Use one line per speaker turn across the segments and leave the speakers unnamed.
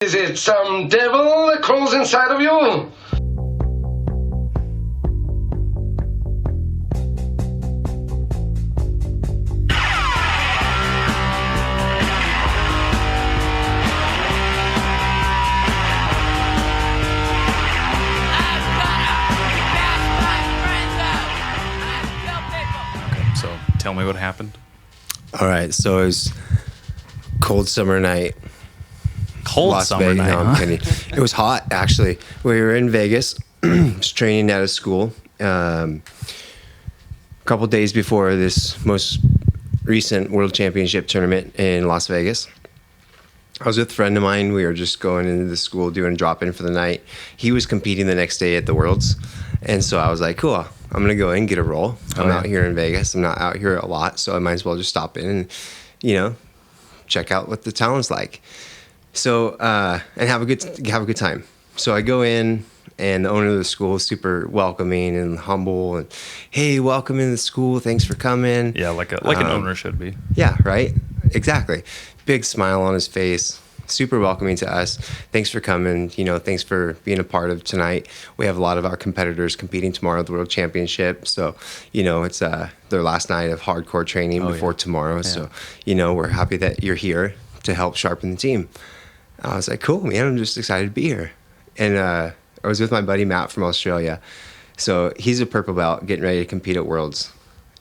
Is it some devil that crawls inside of you?
So tell me what happened.
All right, so it was cold summer night.
Cold
Las
summer
Vegas.
night,
No, I'm
huh?
kidding. It was hot, actually. We were in Vegas, just training out of school. A couple days before this most recent World Championship tournament in Las Vegas. I was with a friend of mine. We were just going into the school doing a drop-in for the night. He was competing the next day at the Worlds. And so I was like, cool, I'm going to go in and get a roll. I'm out here in Vegas. I'm not out here a lot, so I might as well just stop in and, check out what the town's like. So, and have a good time. So I go in, and the owner of the school is super welcoming and humble, and hey, welcome into the school. Thanks for coming.
Yeah, like an owner should be.
Yeah, right. Exactly. Big smile on his face. Super welcoming to us. Thanks for coming. Thanks for being a part of tonight. We have a lot of our competitors competing tomorrow at the World Championship. So, it's their last night of hardcore training before tomorrow. Yeah. So, we're happy that you're here to help sharpen the team. I was like, cool, man. I'm just excited to be here. And I was with my buddy Matt from Australia. So he's a purple belt getting ready to compete at Worlds.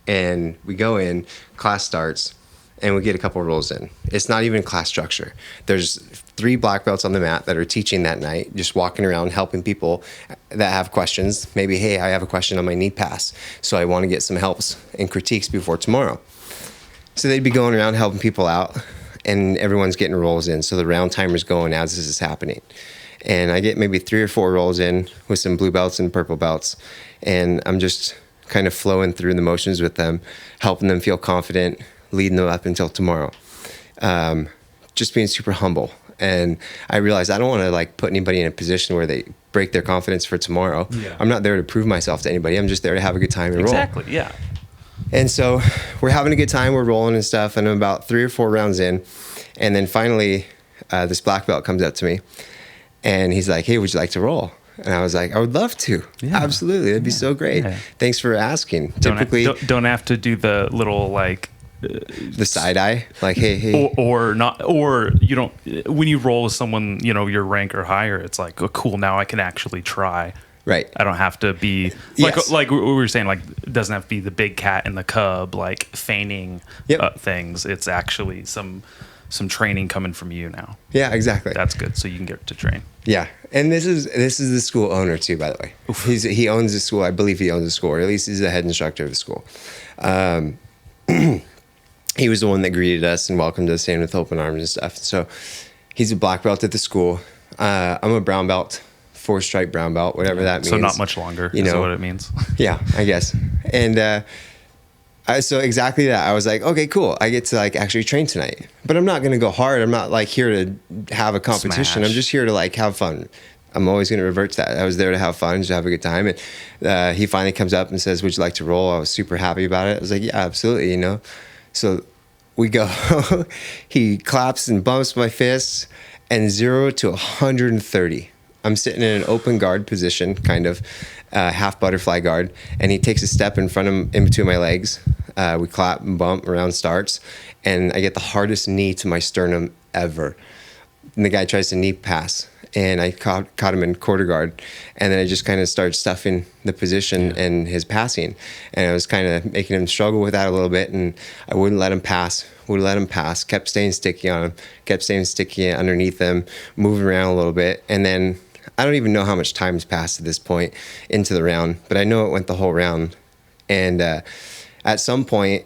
And we go in, class starts, and we get a couple rolls in. It's not even class structure. There's 3 black belts on the mat that are teaching that night, just walking around helping people that have questions. Maybe, hey, I have a question on my knee pass, so I want to get some helps and critiques before tomorrow. So they'd be going around helping people out, and everyone's getting rolls in. So the round timer's going as this is happening. And I get maybe 3 or 4 rolls in with some blue belts and purple belts. And I'm just kind of flowing through the motions with them, helping them feel confident, leading them up until tomorrow. Just being super humble. And I realized I don't want to put anybody in a position where they break their confidence for tomorrow. Yeah. I'm not there to prove myself to anybody. I'm just there to have a good time and roll.
Exactly, yeah.
And so we're having a good time. We're rolling and stuff. And I'm about 3 or 4 rounds in. And then finally, this black belt comes up to me. And he's like, hey, would you like to roll? And I was like, I would love to. Yeah. Absolutely. That'd be so great. Yeah. Thanks for asking. Typically,
don't have to do the little
the side eye, hey,
or not, or you don't. When you roll with someone, your rank or higher, it's like, oh, cool. Now I can actually try. Right. I don't have to be like we were saying. It doesn't have to be the big cat and the cub, feigning things. It's actually some training coming from you now.
Yeah, exactly.
That's good. So you can get to train.
Yeah. And this is the school owner too, by the way. Oof. He owns the school. I believe he owns the school, or at least he's the head instructor of the school. He was the one that greeted us and welcomed us in with open arms and stuff. So he's a black belt at the school. I'm a brown belt, 4-stripe brown belt, whatever that means.
So not much longer is what it means.
Yeah, I guess. And so exactly that. I was like, okay, cool. I get to actually train tonight. But I'm not going to go hard. I'm not here to have a competition.
Smash.
I'm just here to have fun. I'm always going to revert to that. I was there to have fun, just have a good time. And he finally comes up and says, would you like to roll? I was super happy about it. I was like, yeah, absolutely, So we go. He claps and bumps my fists, and 0 to 130. I'm sitting in an open guard position, kind of half butterfly guard, and he takes a step in front of in between my legs. We clap and bump, round starts, and I get the hardest knee to my sternum ever. And the guy tries to knee pass, and I caught him in quarter guard, and then I just kind of started stuffing the position and his passing, and I was kind of making him struggle with that a little bit, and I wouldn't let him pass, kept staying sticky on him, kept staying sticky underneath him, moving around a little bit, and then I don't even know how much time's passed at this point into the round, but I know it went the whole round, and at some point,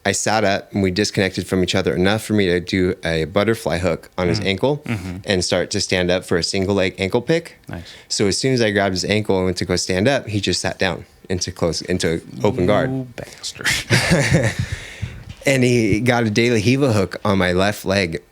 I sat up and we disconnected from each other enough for me to do a butterfly hook on his ankle and start to stand up for a single leg ankle pick. Nice. So as soon as I grabbed his ankle and went to go stand up, he just sat down into open guard.
You bastard.
And he got a De La Hiva hook on my left leg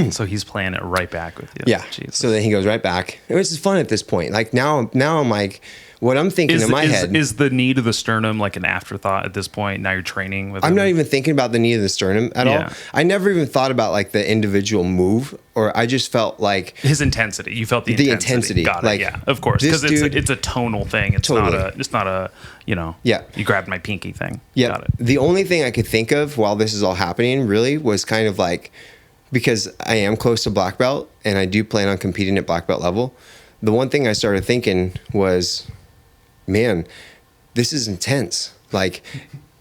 So he's playing it right back with you.
Yeah.
Jesus.
So then he goes right back. It was just fun at this point. Like now I'm like, what I'm thinking in my head
is the knee to the sternum like an afterthought at this point? Now you're training with.
I'm not even thinking about the knee of the sternum at all. I never even thought about like the individual move, or I just felt like
his intensity. You felt the intensity. Got it. Like, yeah, of course, because it's a tonal thing. It's not a you grabbed my pinky thing.
Yeah.
Got it.
The only thing I could think of while this is all happening really was kind of like, because I am close to black belt and I do plan on competing at black belt level. The one thing I started thinking was, man, this is intense. Like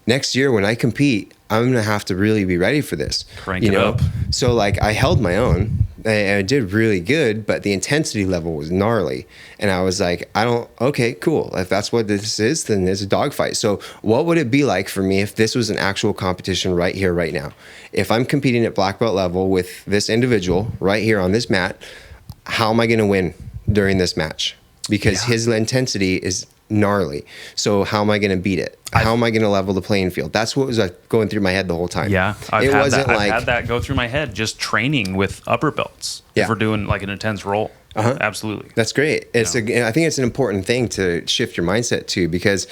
next year when I compete, I'm going to have to really be ready for this.
Crank it up.
So like I held my own. I did really good, but the intensity level was gnarly. And I was like, okay, cool. If that's what this is, then it's a dogfight. So what would it be like for me if this was an actual competition right here, right now? If I'm competing at black belt level with this individual right here on this mat, how am I going to win during this match? Because his intensity is gnarly. So how am I going to beat it? How am I going to level the playing field? That's what was going through my head the whole time.
Yeah, I've had that go through my head just training with upper belts. Yeah. If we're doing like an intense roll. Absolutely.
That's great. I think it's an important thing to shift your mindset to, because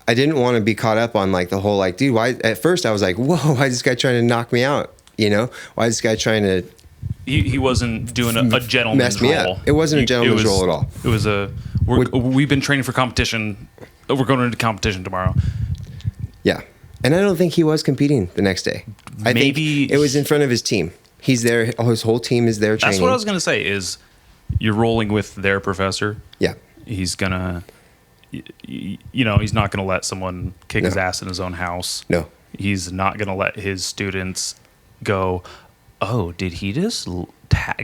I didn't want to be caught up on like the whole like, dude, why? At first I was like, whoa, why is this guy trying to knock me out? You know, why is this guy trying to?
He wasn't doing a gentleman's roll.
It wasn't a gentleman's roll at all.
It was we've been training for competition. We're going into competition tomorrow.
Yeah. And I don't think he was competing the next day. I think it was in front of his team. He's there. His whole team is there training.
That's what I was going to say is you're rolling with their professor.
Yeah.
He's going to, he's not going to let someone kick his ass in his own house.
No.
He's not going to let his students go, oh, did he just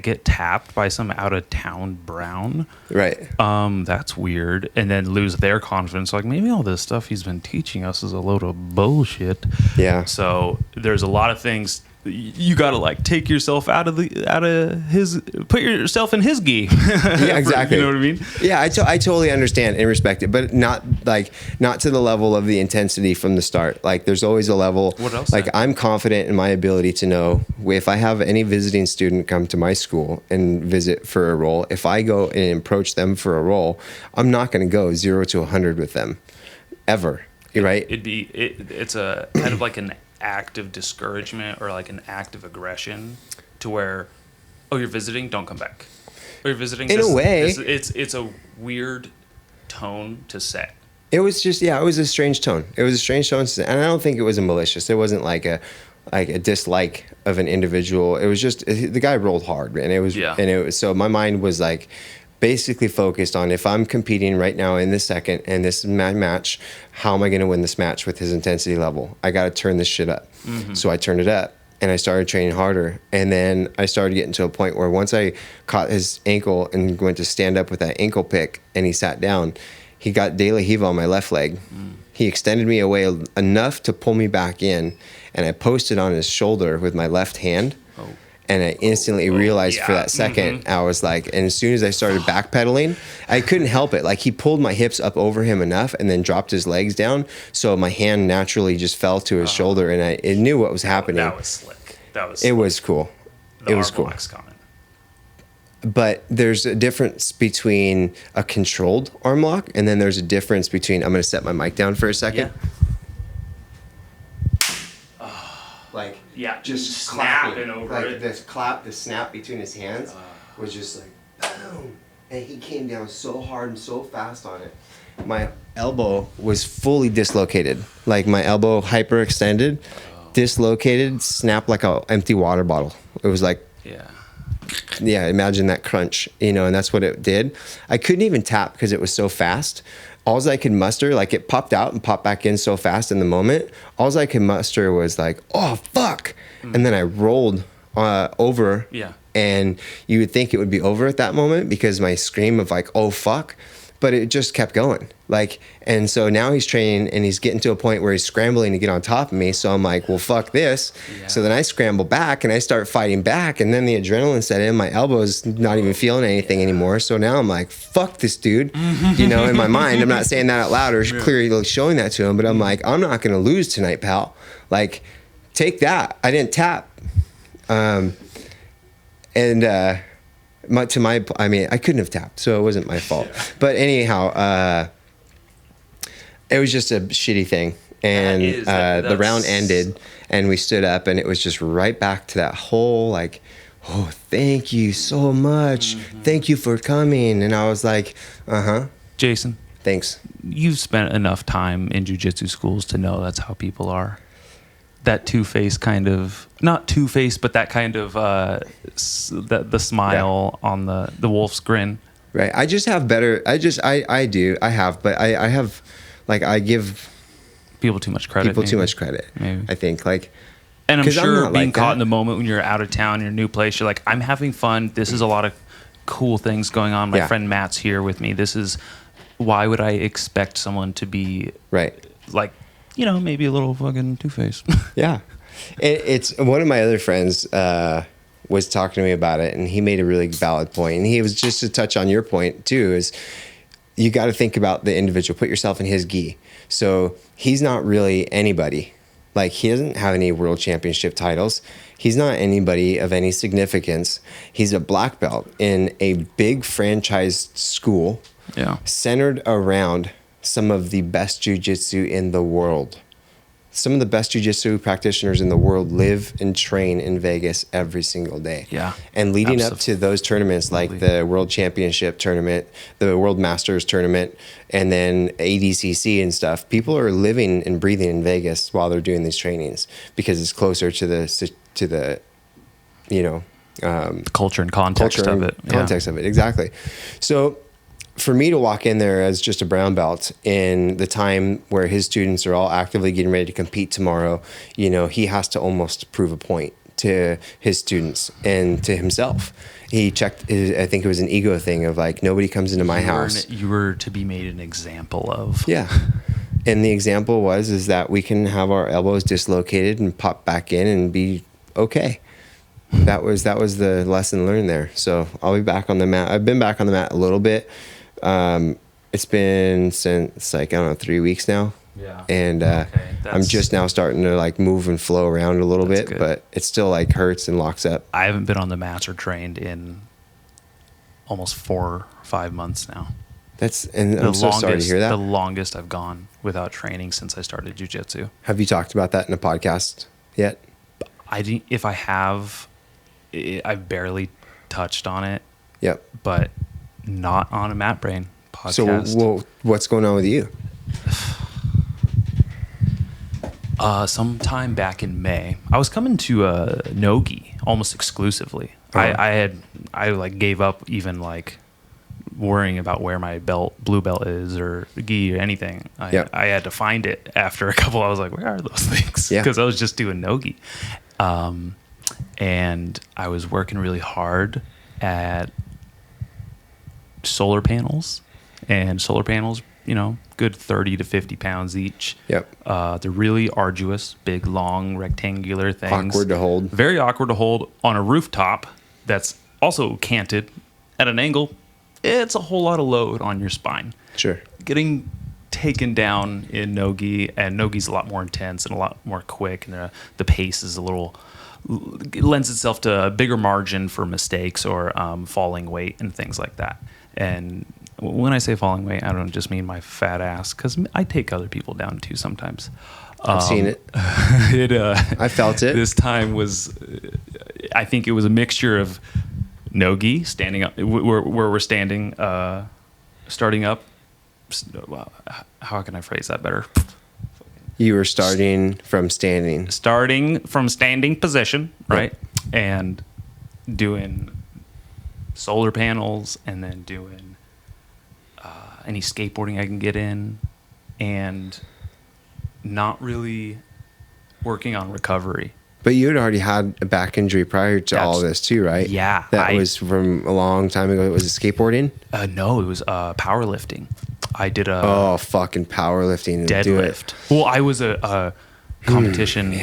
get tapped by some out-of-town brown?
Right.
That's weird. And then lose their confidence. Like, maybe all this stuff he's been teaching us is a load of bullshit.
Yeah.
So there's a lot of things you got to like take yourself out of his, put yourself in his gi.
Yeah, exactly.
You know what I mean?
Yeah, I totally understand and respect it, but not to the level of the intensity from the start. Like there's always a level.
What else?
Like I'm confident in my ability to know if I have any visiting student come to my school and visit for a role, if I go and approach them for a role, I'm not going to go 0 to 100 with them ever. Right?
It's a kind of like an act of discouragement or like an act of aggression to where, oh, you're visiting, don't come back. Or you're visiting.
In a way,
it's a weird tone to set.
It was just it was a strange tone. It was a strange tone, and I don't think it was a malicious. It wasn't like a dislike of an individual. It was just the guy rolled hard, and it was so my mind was like basically focused on, if I'm competing right now in this second and this is my match, how am I going to win this match with his intensity level? I got to turn this shit up. Mm-hmm. So I turned it up and I started training harder. And then I started getting to a point where once I caught his ankle and went to stand up with that ankle pick and he sat down, he got De La Hiva on my left leg. He extended me away enough to pull me back in, and I posted on his shoulder with my left hand. And I instantly realized for that second, I was like, and as soon as I started backpedaling, I couldn't help it. Like he pulled my hips up over him enough and then dropped his legs down. So my hand naturally just fell to his shoulder, and I knew what was happening.
That was slick.
It was cool. It was cool. But there's a difference between a controlled arm lock, and then there's a difference between, I'm going to set my mic down for a second. Like, just
snapping over
like
it.
The snap between his hands was just like, boom. And he came down so hard and so fast on it. My elbow was fully dislocated. Like my elbow hyperextended, dislocated, snapped like an empty water bottle. It was like, imagine that crunch, and that's what it did. I couldn't even tap because it was so fast. All I could muster, like it popped out and popped back in so fast in the moment. All I could muster was like, oh, fuck. And then I rolled over. Yeah. And you would think it would be over at that moment because my scream of like, oh, fuck. But it just kept going. And so now he's training and he's getting to a point where he's scrambling to get on top of me. So I'm like, well, fuck this. Yeah. So then I scramble back and I start fighting back. And then the adrenaline set in. My elbow's not even feeling anything anymore. So now I'm like, fuck this dude. In my mind, I'm not saying that out loud or clearly showing that to him. But I'm like, I'm not going to lose tonight, pal. Like, take that. I didn't tap. And I mean, I couldn't have tapped, so it wasn't my fault. But anyhow, it was just a shitty thing. And the round ended, and we stood up, and it was just right back to that whole like, oh, thank you so much. Mm-hmm. Thank you for coming. And I was like,
Jason,
thanks.
You've spent enough time in jiu-jitsu schools to know that's how people are. That two-faced kind of, not two-faced, but that kind of, the smile on the wolf's grin.
Right. I just have better, I have, like, I give
people too much credit.
Maybe. I think, like,
and I'm sure being caught in the moment when you're out of town, in a new place, you're like, I'm having fun. This is a lot of cool things going on. My friend Matt's here with me. Why would I expect someone to be like, maybe a little fucking two-faced?
Yeah. It's one of my other friends was talking to me about it, and he made a really valid point. And he was just to touch on your point too, is you got to think about the individual, put yourself in his gi. So he's not really anybody. Like, he doesn't have any world championship titles. He's not anybody of any significance. He's a black belt in a big franchised school, centered around some of the best jiu-jitsu in the world. Some of the best jiu-jitsu practitioners in the world live and train in Vegas every single day.
Yeah.
And leading up to those tournaments, like the World Championship tournament, the World Masters tournament, and then ADCC and stuff, people are living and breathing in Vegas while they're doing these trainings because it's closer to the
culture and context of it.
Context of it, exactly. So for me to walk in there as just a brown belt in the time where his students are all actively getting ready to compete tomorrow, he has to almost prove a point to his students and to himself. He checked, I think it was an ego thing of like, nobody comes into my house.
You were to be made an example of.
Yeah. And the example is that we can have our elbows dislocated and pop back in and be okay. That was the lesson learned there. So I'll be back on the mat. I've been back on the mat a little bit. It's been since 3 weeks now.
Yeah.
And I'm just now starting to like move and flow around a little bit, but it still like hurts and locks up.
I haven't been on the mats or trained in almost 4 or 5 months now.
I'm so sorry to hear that.
The longest I've gone without training since I started jiu-jitsu.
Have you talked about that in a podcast yet?
If I have, I've barely touched on it.
Yep.
But not on a Mat Brain podcast.
So what's going on with you?
Sometime back in May, I was coming to no-gi almost exclusively. I gave up even like worrying about where my blue belt is or gi or anything. I had to find it after a couple. I was like, where are those things? Because I was just doing no-gi. And I was working really hard at solar panels, good 30 to 50 pounds each.
Yep.
They're really arduous, big, long, rectangular things.
Awkward to hold.
Very awkward to hold on a rooftop that's also canted at an angle. It's a whole lot of load on your spine.
Sure.
Getting taken down in no-gi, and no-gi's a lot more intense and a lot more quick, and the pace is lends itself to a bigger margin for mistakes or falling weight and things like that. And when I say falling weight, I don't just mean my fat ass, because I take other people down too sometimes.
I've seen it. I felt it.
This time I think it was a mixture of no-gi, standing up, where we're standing, starting up. How can I phrase that better?
You were starting from standing.
Starting from standing position, right? Yep. And doing solar panels, and then doing any skateboarding I can get in, and not really working on recovery.
But you had already had a back injury prior to all this too, right?
Yeah.
That was from a long time ago. Was it skateboarding?
No, it was powerlifting. I did
fucking powerlifting.
Deadlift. Well, I was a competition.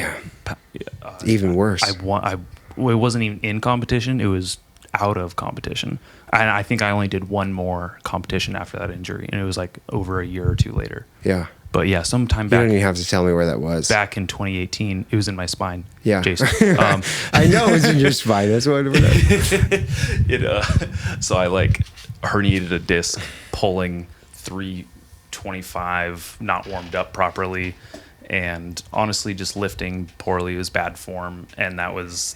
Even worse.
I it wasn't even in competition. It was out of competition. And I think I only did one more competition after that injury. And it was like over a year or two later.
Yeah.
But yeah, sometime
You
back.
don't even have to tell me where that was.
Back in 2018, it was in my spine.
Yeah,
Jason.
I know it was in your spine. That's what.
So I like herniated a disc, pulling 325, not warmed up properly, and honestly, just lifting poorly was bad form, and that was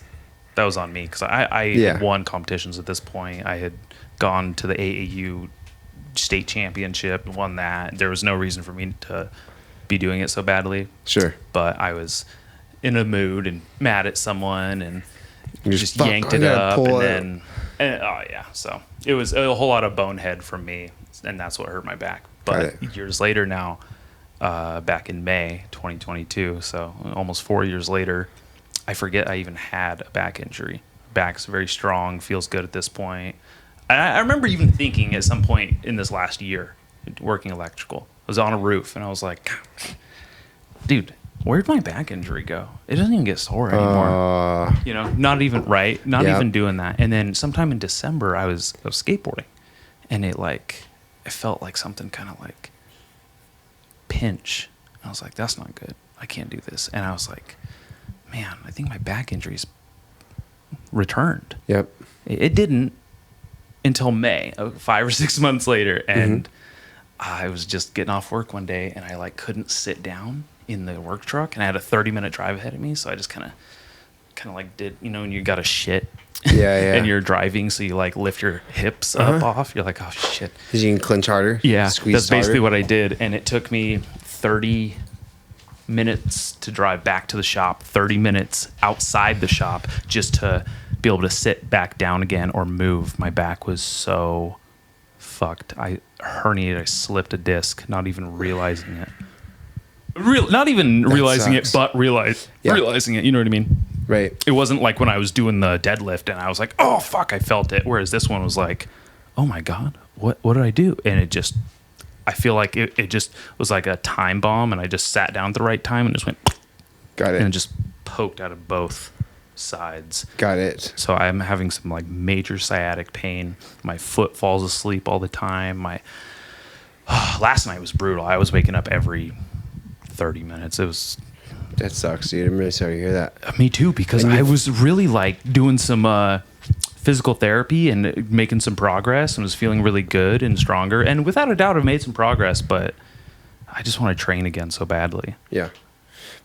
on me because I had won competitions at this point. I had gone to the AAU state championship, won that. There was no reason for me to be doing it so badly.
Sure.
But I was in a mood and mad at someone and just
Fuck,
yanked it up so it was a whole lot of bonehead from me, and that's what hurt my back. But years later now, back in May 2022, so almost 4 years later, I forget I even had a back injury. Back's very strong, feels good at this point. I remember even thinking at some point in this last year, working electrical, I was on a roof, and I was like, dude, where'd my back injury go? It doesn't even get sore anymore. Not even even doing that. And then sometime in December, I was skateboarding, and it felt like something kind of like pinch. I was like, that's not good. I can't do this. And I was like, man, I think my back injury's returned.
Yep.
It didn't until May, 5 or 6 months later. And I was just getting off work one day, and I couldn't sit down in the work truck, and I had a 30-minute drive ahead of me. So I just kind of did, when you got to shit.
Yeah.
And you're driving, so you lift your hips up off. You're like, oh shit.
Because you can clinch harder.
Yeah,
squeeze
that's basically
harder.
what I did, and it took me 30 minutes to drive back to the shop, 30 minutes outside the shop just to be able to sit back down again or move. My back was so fucked. I herniated. I slipped a disc, not even realizing it. Not even realizing it, but realizing it. You know what I mean?
Right.
It wasn't like when I was doing the deadlift and I was like, oh fuck, I felt it. Whereas this one was like, oh my God, what did I do? And it just, I feel like it just was like a time bomb, and I just sat down at the right time and just went,
got it,
and just poked out of both sides.
Got it.
So I'm having some major sciatic pain. My foot falls asleep all the time. Last night was brutal. I was waking up every 30 minutes.
That sucks, dude. I'm really sorry to hear that.
Me too, because I was really doing some physical therapy and making some progress, and was feeling really good and stronger. And without a doubt, I've made some progress, but I just want to train again so badly.
Yeah.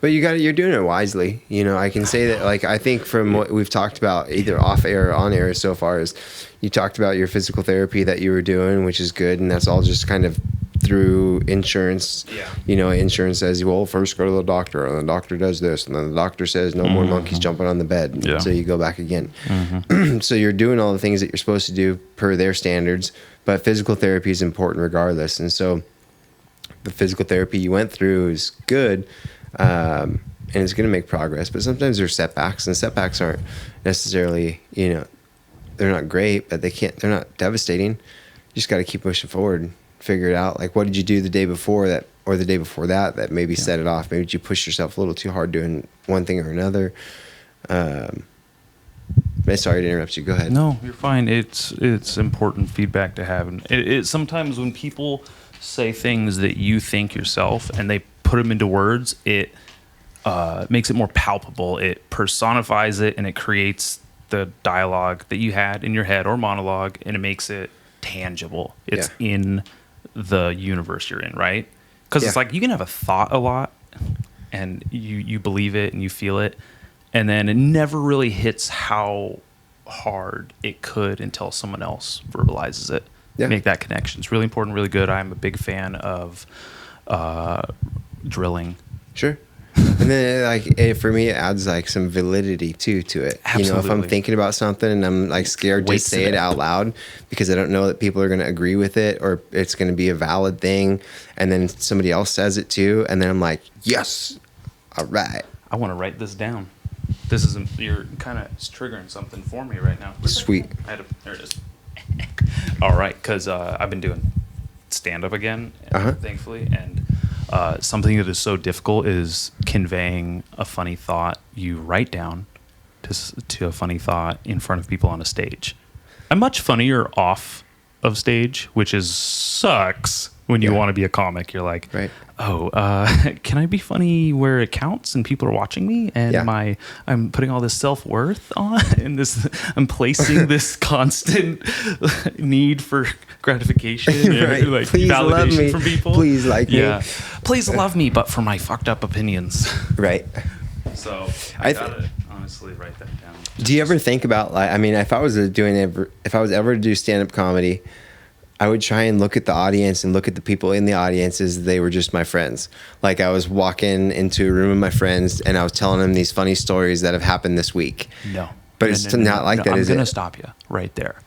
But you're doing it wisely. I can say that, I think from what we've talked about, either off air or on air so far, is you talked about your physical therapy that you were doing, which is good. And that's all just kind of through insurance. Yeah. Insurance says, well, first go to the doctor, and the doctor does this, and then the doctor says no more monkeys jumping on the bed.
Yeah.
So you go back again. So you're doing all the things that you're supposed to do per their standards, but physical therapy is important regardless. And so the physical therapy you went through is good. And it's going to make progress, but sometimes there's setbacks, and setbacks aren't necessarily, they're not great, but they're not devastating. You just got to keep pushing forward and figure it out. What did you do the day before that, or the day before that maybe set it off? Maybe you pushed yourself a little too hard doing one thing or another. Sorry to interrupt you. Go ahead.
No, you're fine. It's important feedback to have. And it sometimes when people say things that you think yourself and they put them into words, it makes it more palpable. It personifies it, and it creates the dialogue that you had in your head or monologue, and it makes it tangible. It's in the universe you're in, right? Because it's you can have a thought a lot, and you believe it and you feel it, and then it never really hits how hard it could until someone else verbalizes it. Make that connection. It's really important, really good. I'm a big fan of drilling.
Sure. And then for me, it adds some validity too to it.
Absolutely.
If I'm thinking about something and I'm scared to say it out loud because I don't know that people are going to agree with it, or it's going to be a valid thing, and then somebody else says it too, and then I'm like, yes, all right.
I want to write this down. You're kind of triggering something for me right now.
Sweet.
There it is. All right, because I've been doing stand-up again, thankfully, and something that is so difficult is conveying a funny thought you write down to a funny thought in front of people on a stage. I'm much funnier off of stage, which sucks, When you want to be a comic, you're like, can I be funny where it counts and people are watching me? And I'm putting all this self-worth on, and I'm placing this constant need for gratification and like
please
validation from people.
Please like me.
Please love me, but for my fucked up opinions.
Right.
So I gotta honestly write that down.
Do you ever think about, like, I mean, if I was ever to do stand-up comedy, I would try and look at the audience and look at the people in the audience as they were just my friends. Like I was walking into a room with my friends and I was telling them these funny stories that have happened this week.
No.
But it's not like that, is it?
I'm going to stop you right there.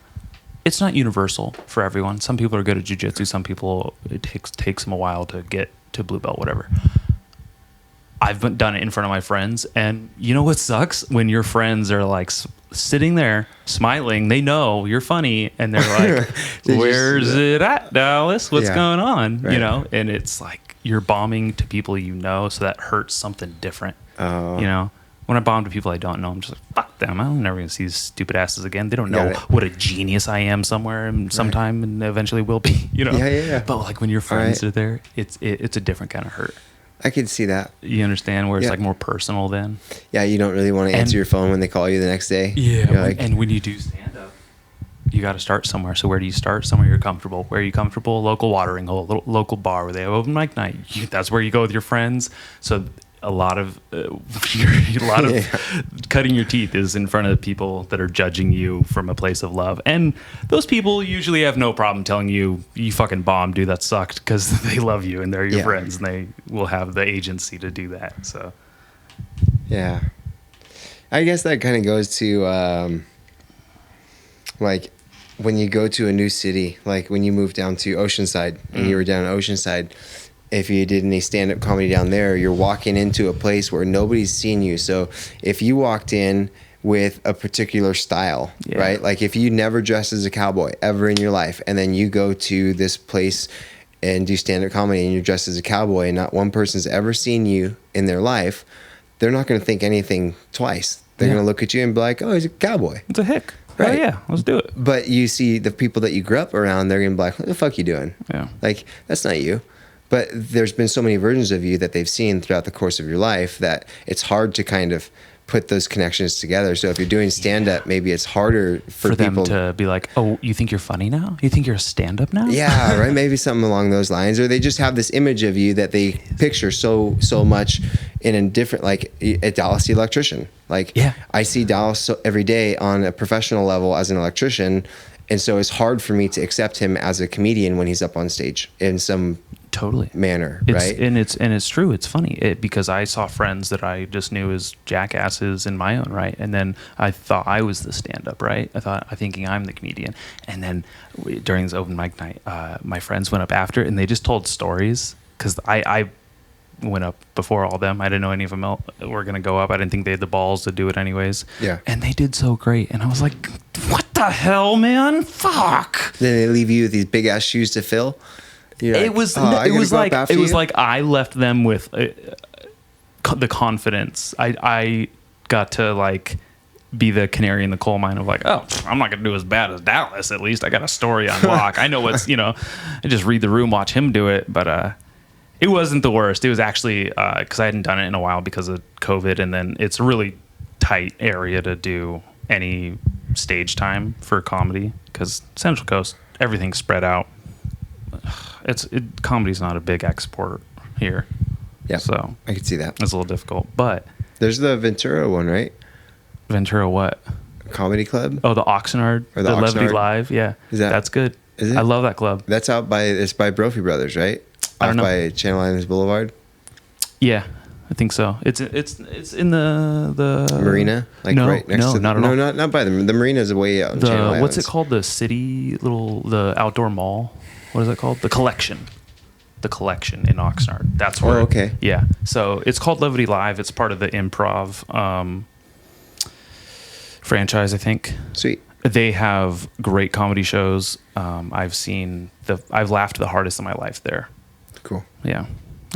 It's not universal for everyone. Some people are good at jiu-jitsu. Some people, it takes them a while to get to blue belt, whatever. I've done it in front of my friends, and you know what sucks? When your friends are like sitting there smiling, they know you're funny, and they're like, where's it at, Dallas? What's going on? Right. You know, and it's like you're bombing to people you know, so that hurts something different. You know, when I bomb to people I don't know, I'm just like, fuck them. I'm never going to see these stupid asses again. They don't know what a genius I am somewhere and sometime and eventually will be, you know? But like when your friends are there, it's a different kind of hurt.
I could see that.
You understand where it's like more personal then?
Yeah, you don't really want to answer your phone when they call you the next day.
Yeah, and when you do stand-up, you got to start somewhere. So where do you start? Somewhere you're comfortable. Where are you comfortable? Local watering hole, local bar where they have open mic night. That's where you go with your friends. So a lot of cutting your teeth is in front of people that are judging you from a place of love, and those people usually have no problem telling you fucking bombed, dude, that sucked, because they love you and they're your friends and they will have the agency to do that. So
I guess that kind of goes to like when you go to a new city, like when you moved down to Oceanside and you were down in Oceanside. If you did any stand-up comedy down there, you're walking into a place where nobody's seen you. So if you walked in with a particular style, right? Like if you never dressed as a cowboy ever in your life, and then you go to this place and do stand-up comedy and you're dressed as a cowboy and not one person's ever seen you in their life, they're not going to think anything twice. They're going to look at you and be like, oh, he's a cowboy.
It's a hick.
Right.
Oh, yeah, let's do it.
But you see the people that you grew up around, they're going to be like, what the fuck you doing? Yeah. Like, that's not you. But there's been so many versions of you that they've seen throughout the course of your life that it's hard to kind of put those connections together. So if you're doing stand-up, maybe it's harder for people
them to be like, oh, you think you're funny now? You think you're a stand-up now?
Yeah, right. Maybe something along those lines. Or they just have this image of you that they picture so much in a different, like a Dallas the electrician. Like I see Dallas every day on a professional level as an electrician. And so it's hard for me to accept him as a comedian when he's up on stage in some manner, right?
And it's true. It's funny because I saw friends that I just knew as jackasses in my own right, and then I thought I was the stand-up, right? I thinking I'm the comedian, and then during this open mic night, my friends went up after, and they just told stories because I went up before all them. I didn't know any of them were gonna go up. I didn't think they had the balls to do it anyways. Yeah, and they did so great, and I was like, what the hell, man? Fuck.
Then they leave you with these big ass shoes to fill.
It was like I left them with the confidence. I got to like be the canary in the coal mine of like, oh, I'm not gonna do as bad as Dallas. At least I got a story on lock. I know what's I just read the room, watch him do it. But it wasn't the worst. It was actually because I hadn't done it in a while because of COVID, and then it's a really tight area to do any stage time for comedy because Central Coast, everything's spread out. Comedy's not a big export here.
Yeah,
so
I can see that.
It's a little difficult, but
there's the Ventura one, right?
Ventura what?
Comedy Club?
Oh, the Oxnard, or the Levity Live. Yeah, that's good.
Is it?
I love that club.
That's it's by Brophy Brothers, right?
I don't know.
By Channel Islands Boulevard.
Yeah, I think so. It's in the
marina, like right next to not by the marina is way out in Channel Islands.
What's it called? The outdoor mall. What is it called? The Collection in Oxnard. That's where.
Oh, okay.
Yeah. So it's called Levity Live. It's part of the Improv franchise, I think.
Sweet.
They have great comedy shows. I've laughed the hardest in my life there.
Cool.
Yeah.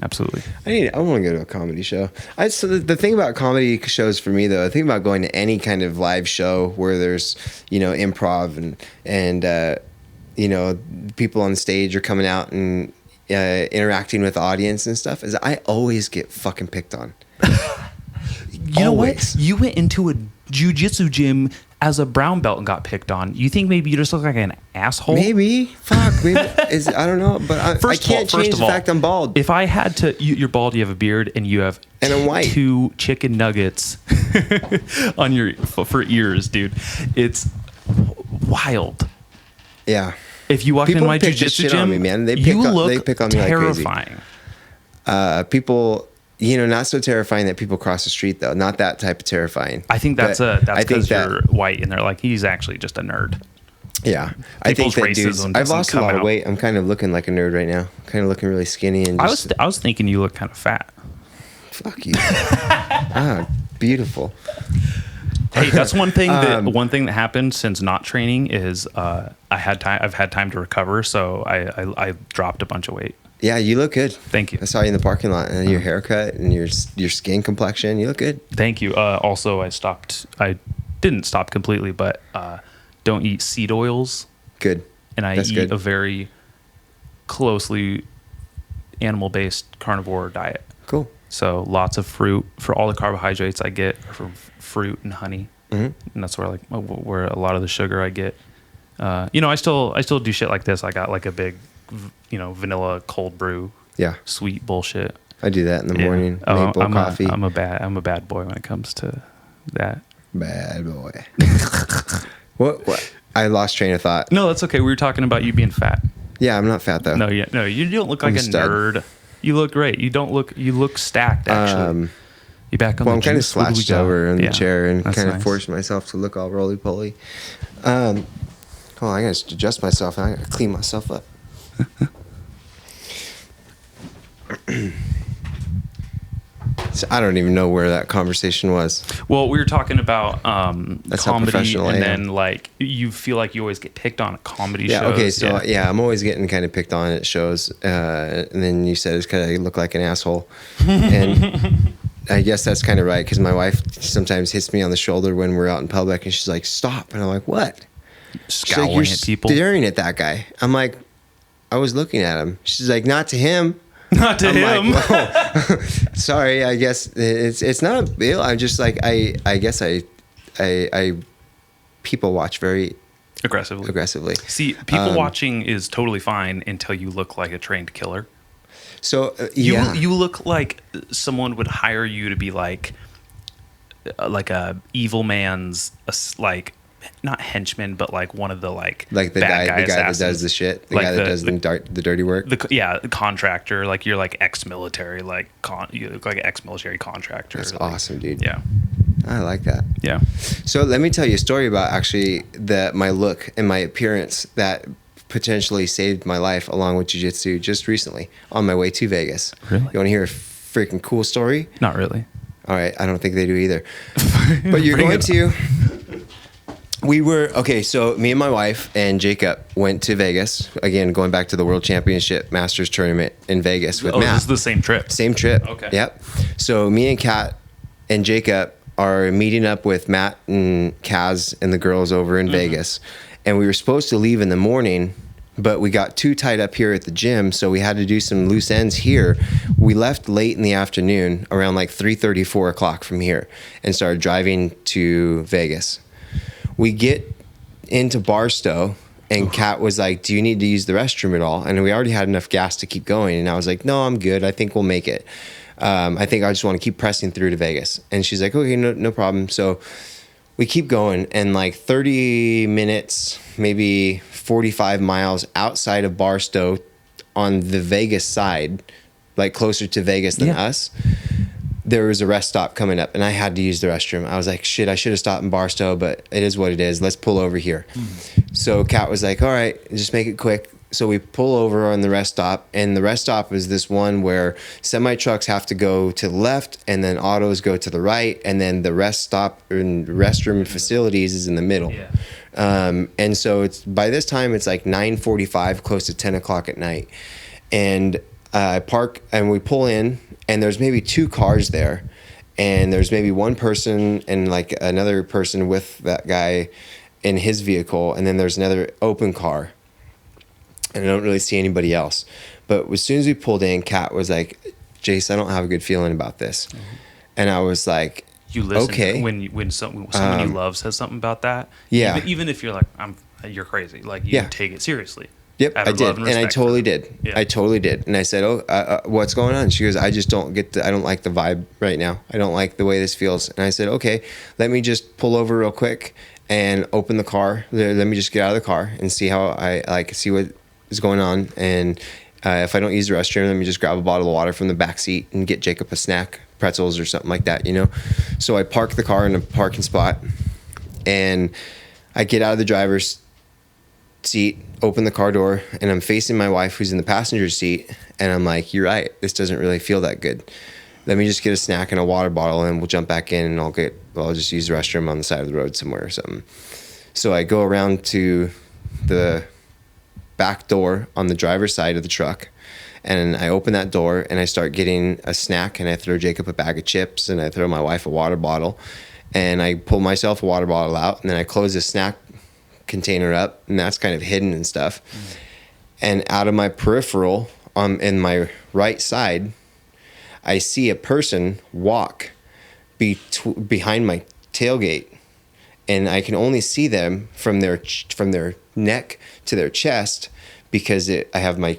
Absolutely.
I want to go to a comedy show. So the thing about comedy shows for me, though, I think about going to any kind of live show where there's improv and people on stage are coming out and interacting with the audience and stuff is I always get fucking picked on.
You know what? You went into a jiu-jitsu gym as a brown belt and got picked on. You think maybe you just look like an asshole?
Maybe. Fuck. Maybe. I don't know. But I can't change the fact I'm bald.
If I had to, you're bald, you have a beard, and you have
and I'm white.
2 chicken nuggets on your for ears, dude. It's wild.
Yeah.
If you walk in my jiu-jitsu gym,
on me, man. They pick on me
terrifying.
Like crazy. People, not so terrifying that people cross the street though. Not that type of terrifying.
I think that's because you're white and they're like, he's actually just a nerd.
Yeah, I think that dudes. I've lost a lot of weight. I'm kind of looking like a nerd right now. Kind of looking really skinny and. Just,
I was thinking you look kind of fat.
Fuck you. Beautiful.
Hey, that's one thing that happened since not training is I've had time to recover, so I dropped a bunch of weight.
Yeah, you look good.
Thank you.
I saw you in the parking lot, and your haircut and your skin complexion. You look good.
Thank you. Also, I didn't stop completely, but don't eat seed oils.
Good.
And I eat a very closely animal-based carnivore diet.
Cool.
So lots of fruit. For all the carbohydrates I get are from fruit and honey, and that's where where a lot of the sugar I get. I still do shit like this. I got like a big, vanilla cold brew. Yeah. Sweet bullshit.
I do that in the morning. Maple coffee.
I'm a bad boy when it comes to that.
Bad boy. What? I lost train of thought.
No, that's okay. We were talking about you being fat.
Yeah, I'm not fat though.
No, you don't look like a nerd. You look great. You look stacked, actually. You back on the
I'm kind of slouched over in the chair and kind of
nice.
forced myself to look all roly-poly. I got to adjust myself. I got to clean myself up. So I don't even know where that conversation was.
Well, we were talking about comedy, and then like you feel like you always get picked on at comedy shows.
Okay, so I'm always getting kind of picked on at shows, and then you said it's because I look like an asshole, and I guess that's kind of right because my wife sometimes hits me on the shoulder when we're out in public, and she's like, "Stop!" and I'm like, "What?"
Scowling
like,
at people,
staring at that guy. I'm like, I was looking at him. She's like, "Not to him."
Not to him.
Like, sorry, I guess it's not a deal. I'm just like I guess I people watch very aggressively.
See, people watching is totally fine until you look like a trained killer.
So
you look like someone would hire you to be like a evil man's not henchman, but like one of the like
the guy that does the shit, the guy that does the dirty work.
The contractor, like you're like ex-military, you look like an ex-military contractor.
That's awesome, dude.
Yeah,
I like that.
Yeah.
So let me tell you a story about actually my look and my appearance that potentially saved my life along with jiu-jitsu just recently on my way to Vegas.
Really?
You want to hear a freaking cool story?
Not really.
All right, I don't think they do either. But you're going to. So me and my wife and Jacob went to Vegas. Again, going back to the World Championship Masters Tournament in Vegas with Matt.
This is the same trip?
Same trip.
Okay.
Yep. So me and Kat and Jacob are meeting up with Matt and Kaz and the girls over in Vegas. And we were supposed to leave in the morning, but we got too tied up here at the gym, so we had to do some loose ends here. We left late in the afternoon, around like 3:30, 4 o'clock from here, and started driving to Vegas. We get into Barstow, and Kat was like, "Do you need to use the restroom at all?" And we already had enough gas to keep going. And I was like, "No, I'm good. I think we'll make it. I think I just want to keep pressing through to Vegas." And she's like, "Okay, no problem." So we keep going, and like 30 minutes, maybe 45 miles outside of Barstow on the Vegas side, like closer to Vegas than us, there was a rest stop coming up, and I had to use the restroom. I was like, shit, I should have stopped in Barstow, but it is what it is. Let's pull over here. So Kat was like, all right, just make it quick. So we pull over on the rest stop, and the rest stop is this one where semi-trucks have to go to the left, and then autos go to the right, and then the rest stop and restroom facilities is in the middle. Yeah. And so it's by this time, it's like 9:45, close to 10 o'clock at night. And I park, and we pull in, and there's maybe 2 cars there, and there's maybe one person and like another person with that guy in his vehicle, and then there's another open car. and I don't really see anybody else. But as soon as we pulled in, Kat was like, Jace, I don't have a good feeling about this. Mm-hmm. And I was like,
you listen
okay.
When someone you love says something about that.
Yeah.
Even if you're like, you're crazy. Like, you take it seriously.
Yep, I did, and I totally did. Yeah. I totally did, and I said, "Oh, what's going on?" She goes, "I just don't get I don't like the vibe right now. I don't like the way this feels." And I said, "Okay, let me just pull over real quick and open the car. Let me just get out of the car and see how see what is going on. And if I don't use the restroom, let me just grab a bottle of water from the back seat and get Jacob a snack, pretzels or something like that, you know." So I park the car in a parking spot, and I get out of the driver's seat, open the car door, and I'm facing my wife who's in the passenger seat, and I'm like, "You're right, this doesn't really feel that good. Let me just get a snack and a water bottle, and we'll jump back in, and I'll just use the restroom on the side of the road somewhere or something." So I go around to the back door on the driver's side of the truck, and I open that door, and I start getting a snack, and I throw Jacob a bag of chips, and I throw my wife a water bottle, and I pull myself a water bottle out, and then I close the snack container up, and that's kind of hidden and stuff. And out of my peripheral, in my right side, I see a person walk behind my tailgate, and I can only see them from their neck to their chest because I have my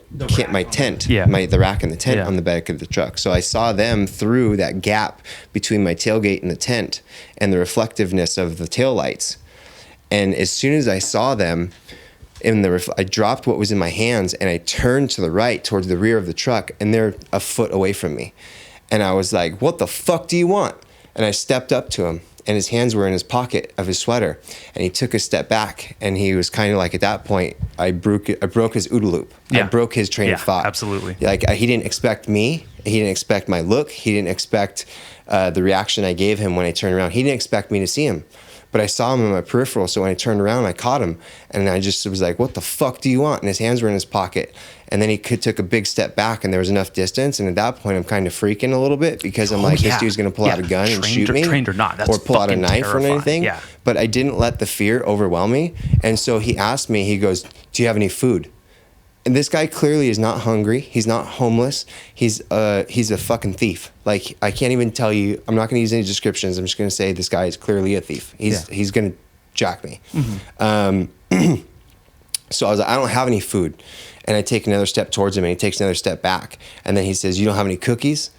tent, the rack and the tent on the back of the truck. So I saw them through that gap between my tailgate and the tent, and the reflectiveness of the taillights. And as soon as I saw them, I dropped what was in my hands, and I turned to the right towards the rear of the truck, and they're a foot away from me. And I was like, "What the fuck do you want?" And I stepped up to him, and his hands were in his pocket of his sweater, and he took a step back, and he was kind of like, at that point, I broke his OODA loop. I broke his train of thought.
Absolutely.
Like, he didn't expect me. He didn't expect my look. He didn't expect the reaction I gave him when I turned around. He didn't expect me to see him. But I saw him in my peripheral, so when I turned around, I caught him, and I just was like, "What the fuck do you want?" And his hands were in his pocket, and then he took a big step back, and there was enough distance, and at that point, I'm kind of freaking a little bit because I'm like, this dude's gonna pull out a gun and shoot me,
trained or not, that's
or pull out a knife
terrifying.
or anything.
Yeah.
But I didn't let the fear overwhelm me, and so he asked me, he goes, "Do you have any food?" And this guy clearly is not hungry. He's not homeless. He's a fucking thief. Like, I can't even tell you. I'm not going to use any descriptions. I'm just going to say this guy is clearly a thief. He's going to jack me. Mm-hmm. So I was like, "I don't have any food." And I take another step towards him, and he takes another step back. And then he says, "You don't have any cookies?"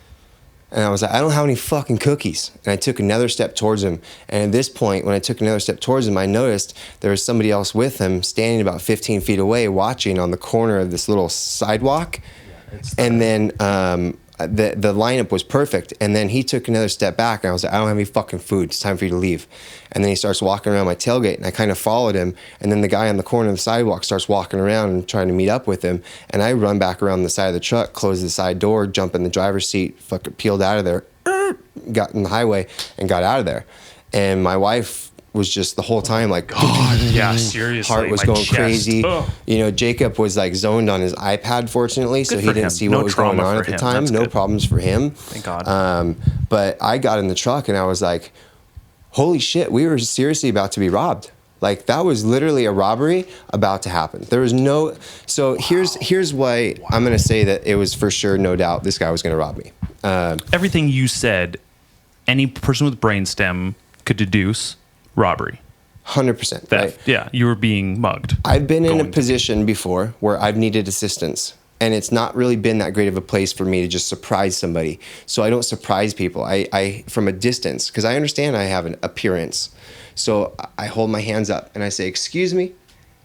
And I was like, "I don't have any fucking cookies." And I took another step towards him. And at this point, when I took another step towards him, I noticed there was somebody else with him standing about 15 feet away watching on the corner of this little sidewalk. And then the lineup was perfect. And then he took another step back, and I was like, "I don't have any fucking food. It's time for you to leave." And then he starts walking around my tailgate, and I kind of followed him. And then the guy on the corner of the sidewalk starts walking around and trying to meet up with him. And I run back around the side of the truck, close the side door, jump in the driver's seat, fucking peeled out of there, got in the highway, and got out of there. And my wife was just the whole time like,
God, yeah, seriously,
heart was going crazy. You know, Jacob was like zoned on his iPad, fortunately, so he didn't see what was going on at the time. No problems for him.
Thank God.
But I got in the truck, and I was like, holy shit, we were seriously about to be robbed. Like, that was literally a robbery about to happen. There was no. So here's why I'm going to say that it was for sure, no doubt, this guy was going to rob me.
Everything you said, any person with brainstem could deduce robbery.
100%.
Theft. Right? Yeah, you were being mugged.
I've been in a position before where I've needed assistance, and it's not really been that great of a place for me to just surprise somebody. So I don't surprise people. I from a distance, because I understand I have an appearance. So I hold my hands up and I say, excuse me,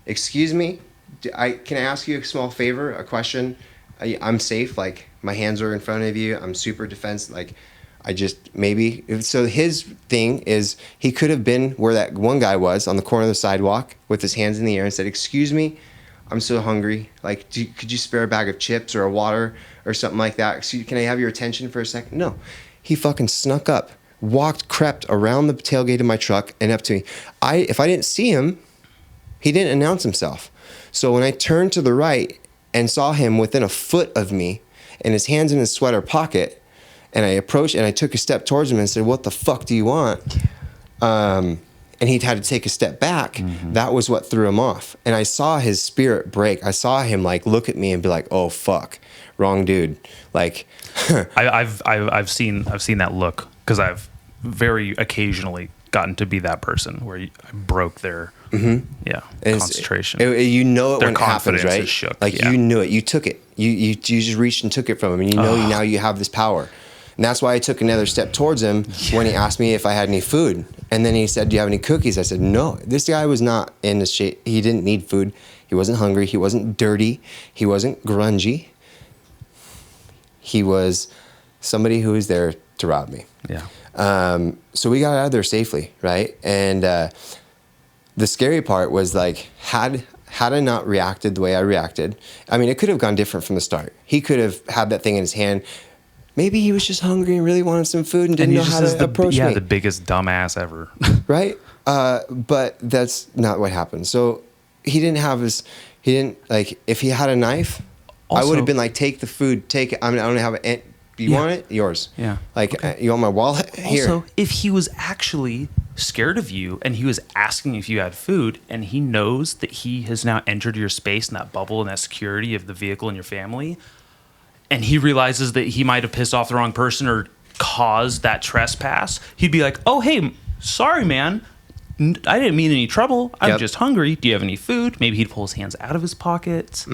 can I ask you a small favor, a question? I'm safe. Like, my hands are in front of you. I'm super defensive. Like, so his thing is, he could have been where that one guy was on the corner of the sidewalk with his hands in the air and said, "Excuse me, I'm so hungry. Like, could you spare a bag of chips or a water or something like that? Can I have your attention for a second?" No, he fucking snuck up, crept around the tailgate of my truck and up to me. If I didn't see him, he didn't announce himself. So when I turned to the right and saw him within a foot of me and his hands in his sweater pocket, and I approached and I took a step towards him and said, "What the fuck do you want?" and he'd had to take a step back, that was what threw him off. And I saw his spirit break. I saw him like look at me and be like, "Oh fuck, wrong dude." Like,
I've seen that look, because I've very occasionally gotten to be that person where I broke their concentration.
You know it
their
when it happens, right?
Is shook,
like you knew it. You took it. You just reached and took it from him, and you know now you have this power. And that's why I took another step towards him when he asked me if I had any food. And then he said, "Do you have any cookies?" I said, "No." This guy was not in the shape. He didn't need food. He wasn't hungry. He wasn't dirty. He wasn't grungy. He was somebody who was there to rob me.
Yeah.
So we got out of there safely, right? And the scary part was like, had I not reacted the way I reacted, I mean, it could have gone different from the start. He could have had that thing in his hand. Maybe he was just hungry and really wanted some food and didn't know how to approach me.
Yeah, the biggest dumbass ever.
Right? But that's not what happened. So he didn't like, if he had a knife, also, I would have been like, take the food, take it. I don't have it. You want it? Yours.
Yeah.
Like, you want my wallet? Here.
Also, if he was actually scared of you and he was asking if you had food, and he knows that he has now entered your space and that bubble and that security of the vehicle and your family, and he realizes that he might have pissed off the wrong person or caused that trespass, he'd be like, "Oh, hey, sorry, man. I didn't mean any trouble. I'm just hungry. Do you have any food?" Maybe he'd pull his hands out of his pockets.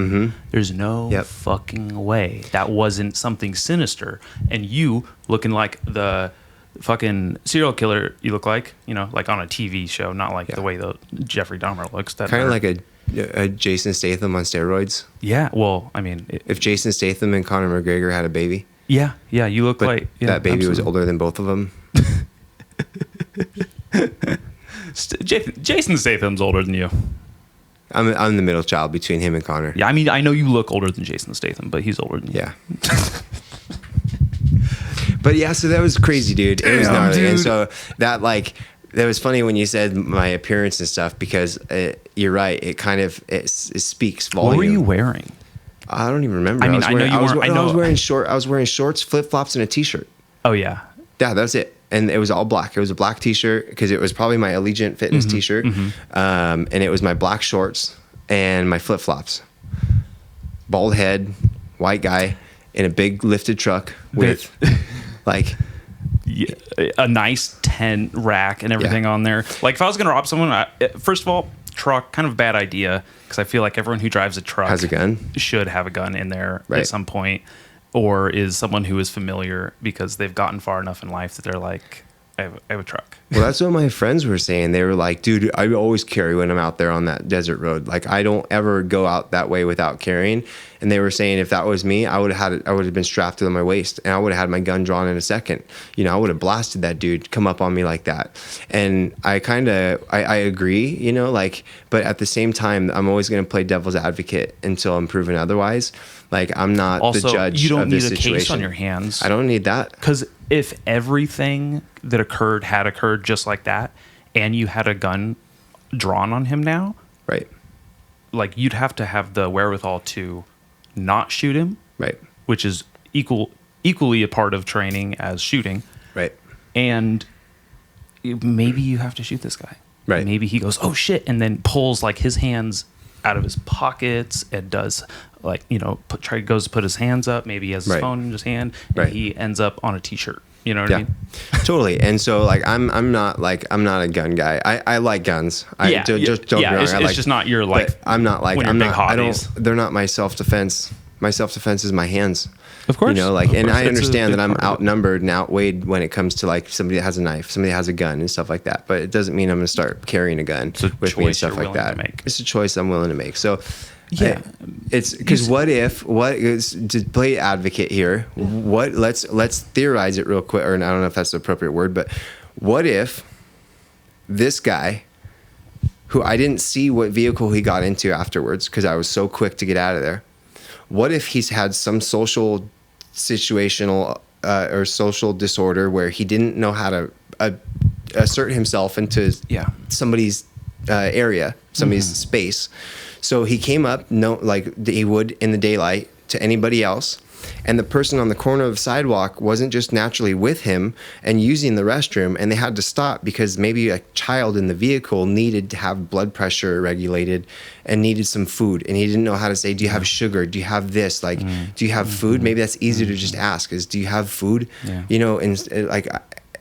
There's no fucking way that wasn't something sinister. And you looking like the fucking serial killer you look like, like on a TV show, not like the way the Jeffrey Dahmer looks. That
kind of like a Jason Statham on steroids.
Yeah, well, I mean,
if Jason Statham and Conor McGregor had a baby.
Yeah, you look like
that baby was older than both of them.
Jason Statham's older than you.
I'm the middle child between him and Conor.
Yeah, I mean, I know you look older than Jason Statham, but he's older than you.
Yeah. But yeah, so that was crazy, dude. It was gnarly. Dude. And so that was funny when you said my appearance and stuff, because you're right. It kind of it speaks volume.
What were you wearing?
I don't even remember.
I mean, I was
wearing shorts, flip flops, and a t-shirt.
Oh yeah.
Yeah, that's it. And it was all black. It was a black t-shirt, because it was probably my Allegiant Fitness t-shirt. And it was my black shorts and my flip flops. Bald head, white guy in a big lifted truck with
a nice tent rack and everything on there. Like, if I was going to rob someone, first of all, truck, kind of a bad idea, because I feel like everyone who drives a truck
has a gun,
should have a gun in there at some point, or is someone who is familiar because they've gotten far enough in life that they're like, I have a truck.
Well, that's what my friends were saying. They were like, "Dude, I always carry when I'm out there on that desert road. Like, I don't ever go out that way without carrying." And they were saying, if that was me, I would have been strapped to my waist, and I would have had my gun drawn in a second. I would have blasted that dude come up on me like that. And I agree, but at the same time, I'm always going to play devil's advocate until I'm proven otherwise. Like, I'm not also, the judge of this situation. You don't need a case
on your hands.
I don't need that.
Because if everything that had occurred just like that, and you had a gun drawn on him now,
right?
Like, you'd have to have the wherewithal to not shoot him,
right?
Which is equally a part of training as shooting,
right?
And maybe you have to shoot this guy,
right?
Maybe he goes, "Oh shit," and then pulls like his hands out of his pockets and does goes to put his hands up. Maybe he has his phone in his hand, and he ends up on a t-shirt. You know what I mean?
Totally. And so I'm not a gun guy. I like guns. Just don't get me wrong.
It's just not your
I'm not like,
I'm not,
they're not my self-defense. My self-defense is my hands.
Of course.
And I understand that I'm outnumbered and outweighed when it comes to somebody that has a knife, somebody that has a gun and stuff like that. But it doesn't mean I'm going to start carrying a gun with me and stuff like that. It's a choice I'm willing to make. So
yeah,
it's because what is to play advocate here? Let's theorize it real quick, or I don't know if that's the appropriate word, but what if this guy, who I didn't see what vehicle he got into afterwards because I was so quick to get out of there, what if he's had some social situational or social disorder where he didn't know how to assert himself into somebody's area, somebody's space? So he came up, like he would in the daylight, to anybody else, and the person on the corner of the sidewalk wasn't just naturally with him and using the restroom, and they had to stop because maybe a child in the vehicle needed to have blood pressure regulated and needed some food, and he didn't know how to say, do you have sugar, do you have this, like do you have food? Maybe that's easier to just ask, is do you have food? You know, and like,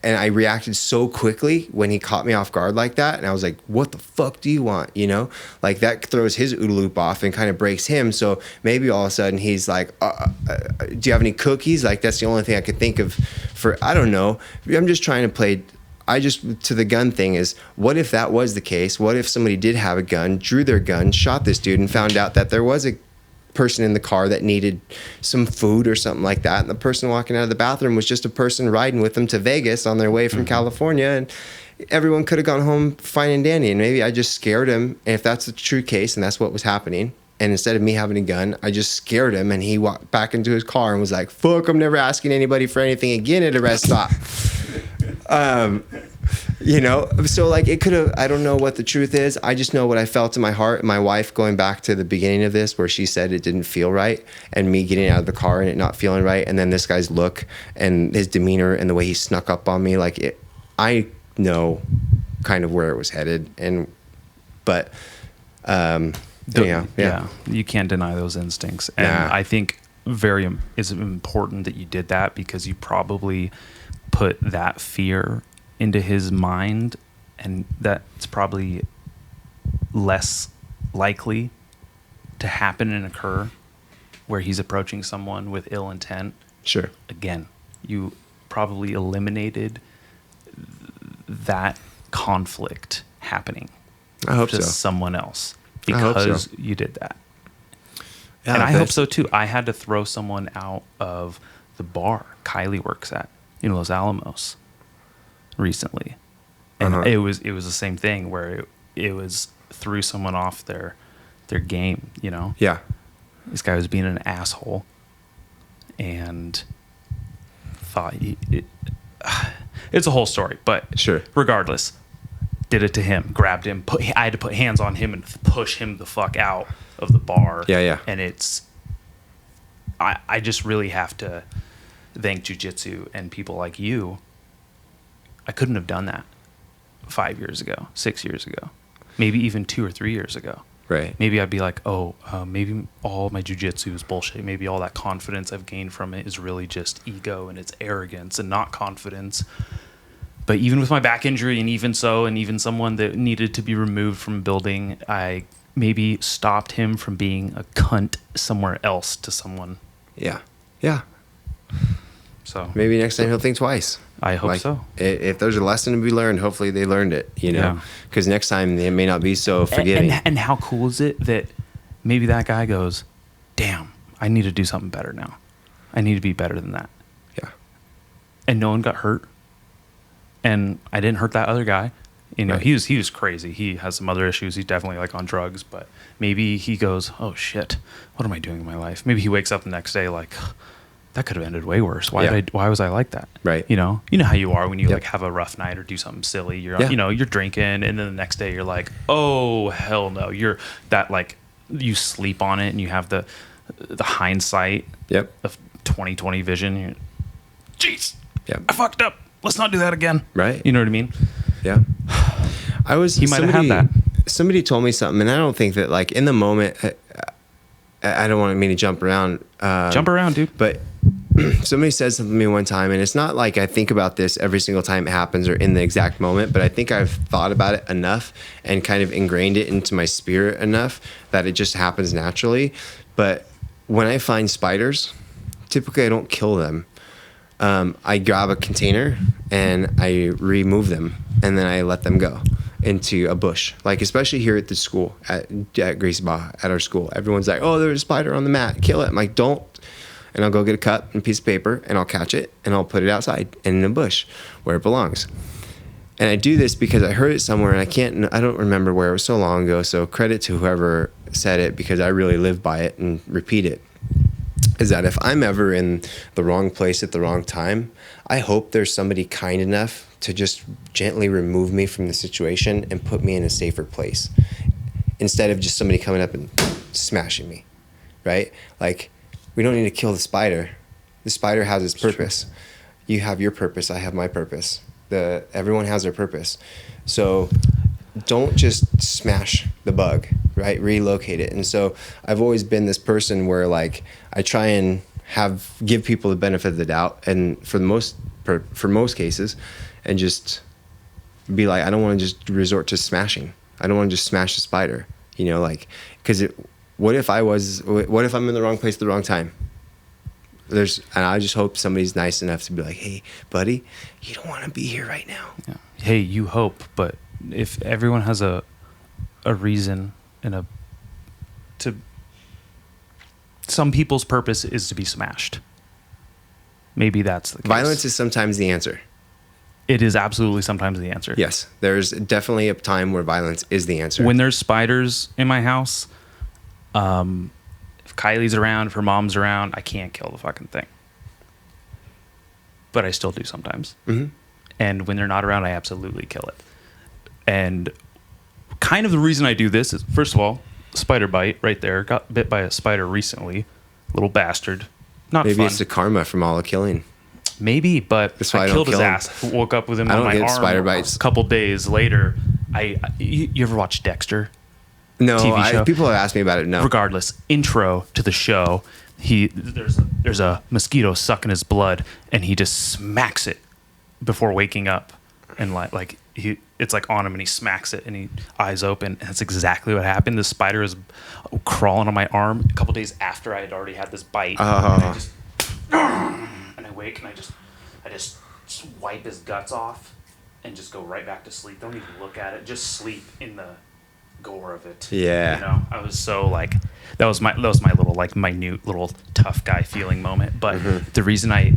and I reacted so quickly when he caught me off guard like that. And I was like, what the fuck do you want? You know, like that throws his OODA loop off and kind of breaks him. So maybe all of a sudden he's like, do you have any cookies? Like, that's the only thing I could think of for, I don't know. I'm just trying to play. To the gun thing is, what if that was the case? What if somebody did have a gun, drew their gun, shot this dude, and found out that there was a person in the car that needed some food or something like that, and the person walking out of the bathroom was just a person riding with them to Vegas on their way from California, and everyone could have gone home fine and dandy, and maybe I just scared him, and if that's the true case and that's what was happening, and instead of me having a gun, I just scared him, and he walked back into his car and was like, fuck, I'm never asking anybody for anything again at a rest stop. You know, so like it could have, I don't know what the truth is. I just know what I felt in my heart. My wife, going back to the beginning of this, where she said it didn't feel right, and me getting out of the car and it not feeling right. And then this guy's look and his demeanor and the way he snuck up on me, like it, I know kind of where it was headed. And, but, yeah,
you can't deny those instincts. And I think it's important that you did that, because you probably put that fear into his mind, and that's probably less likely to happen and occur where he's approaching someone with ill intent.
Sure.
Again, you probably eliminated that conflict happening.
I hope
to
so.
Someone else, because you did that.
Yeah,
and I hope so too. I had to throw someone out of the bar Kylie works at in Los Alamos recently, and it was the same thing where it was threw someone off their game, you know. This guy was being an asshole, and thought it's a whole story, but
sure,
regardless, did it to him, grabbed him, I had to put hands on him and push him the fuck out of the bar. And I just really have to thank jiu-jitsu and people like you. I couldn't have done that 5 years ago, 6 years ago, maybe even 2 or 3 years ago.
Right.
Maybe I'd be like, maybe all my jiu-jitsu is bullshit. Maybe all that confidence I've gained from it is really just ego and it's arrogance and not confidence. But even with my back injury, and even someone that needed to be removed from a building, I maybe stopped him from being a cunt somewhere else to someone.
Yeah.
So
maybe next time he'll think twice.
I hope so.
If there's a lesson to be learned, hopefully they learned it, you know, because next time they may not be so forgiving.
And how cool is it that maybe that guy goes, damn, I need to do something better now. I need to be better than that.
Yeah.
And no one got hurt. And I didn't hurt that other guy. You know, he was crazy. He has some other issues. He's definitely like on drugs, but maybe he goes, oh shit, what am I doing in my life? Maybe he wakes up the next day like, that could have ended way worse. Why was I like that?
Right.
You know how you are when you like have a rough night or do something silly. You're you're drinking, and then the next day you're like, oh hell no. You're that like you sleep on it and you have the hindsight of 20/20 vision. Jeez. I fucked up. Let's not do that again.
Right.
You know what I mean?
Yeah.
He might have had that.
Somebody told me something, and I don't think that like in the moment, I don't want me to jump around.
Jump around, dude.
But somebody said something to me one time, and it's not like I think about this every single time it happens or in the exact moment, but I think I've thought about it enough and kind of ingrained it into my spirit enough that it just happens naturally. But when I find spiders, typically I don't kill them. I grab a container and I remove them, and then I let them go into a bush. Like, especially here at the school, at Gracie Bar, at our school. Everyone's like, oh, there's a spider on the mat, kill it. I'm like, don't. And I'll go get a cup and a piece of paper, and I'll catch it, and I'll put it outside in a bush where it belongs. And I do this because I heard it somewhere, and I don't remember where. It was so long ago, so credit to whoever said it, because I really live by it and repeat it. Is that if I'm ever in the wrong place at the wrong time, I hope there's somebody kind enough to just gently remove me from the situation and put me in a safer place, instead of just somebody coming up and smashing me, right? Like, we don't need to kill the spider. The spider has its purpose. You have your purpose. I have my purpose. Everyone has their purpose. So don't just smash the bug, right? Relocate it. And so I've always been this person where like I try and give people the benefit of the doubt, and for most cases, and just be like, I don't want to just resort to smashing. I don't want to just smash the spider, you know, like, because what if I'm in the wrong place at the wrong time? And I just hope somebody's nice enough to be like, hey, buddy, you don't want to be here right now.
Yeah. Hey, you hope, but if everyone has a reason and some people's purpose is to be smashed. Maybe that's the case.
Violence is sometimes the answer.
It is absolutely sometimes the answer.
Yes, there's definitely a time where violence is the answer.
When there's spiders in my house, if Kylie's around, if her mom's around, I can't kill the fucking thing. But I still do sometimes. Mm-hmm. And when they're not around, I absolutely kill it. And kind of the reason I do this is, first of all, spider bite right there. Got bit by a spider recently. Little bastard. Not
Maybe
fun.
it's the karma from all the killing.
Maybe, but I killed his ass. Woke up with him on my arm.
Spider bites.
A couple days later, you ever watch Dexter?
No,
TV show?
People have asked me about it. No.
Regardless, intro to the show, there's a mosquito sucking his blood, and he just smacks it before waking up, and it's like on him, and he smacks it, and he eyes open, and that's exactly what happened. The spider is crawling on my arm a couple days after I had already had this bite. And I wake and I just wipe his guts off and just go right back to sleep. Don't even look at it. Just sleep in the gore of it.
Yeah.
You know, I was so like, that was my little like minute little tough guy feeling moment. But the reason I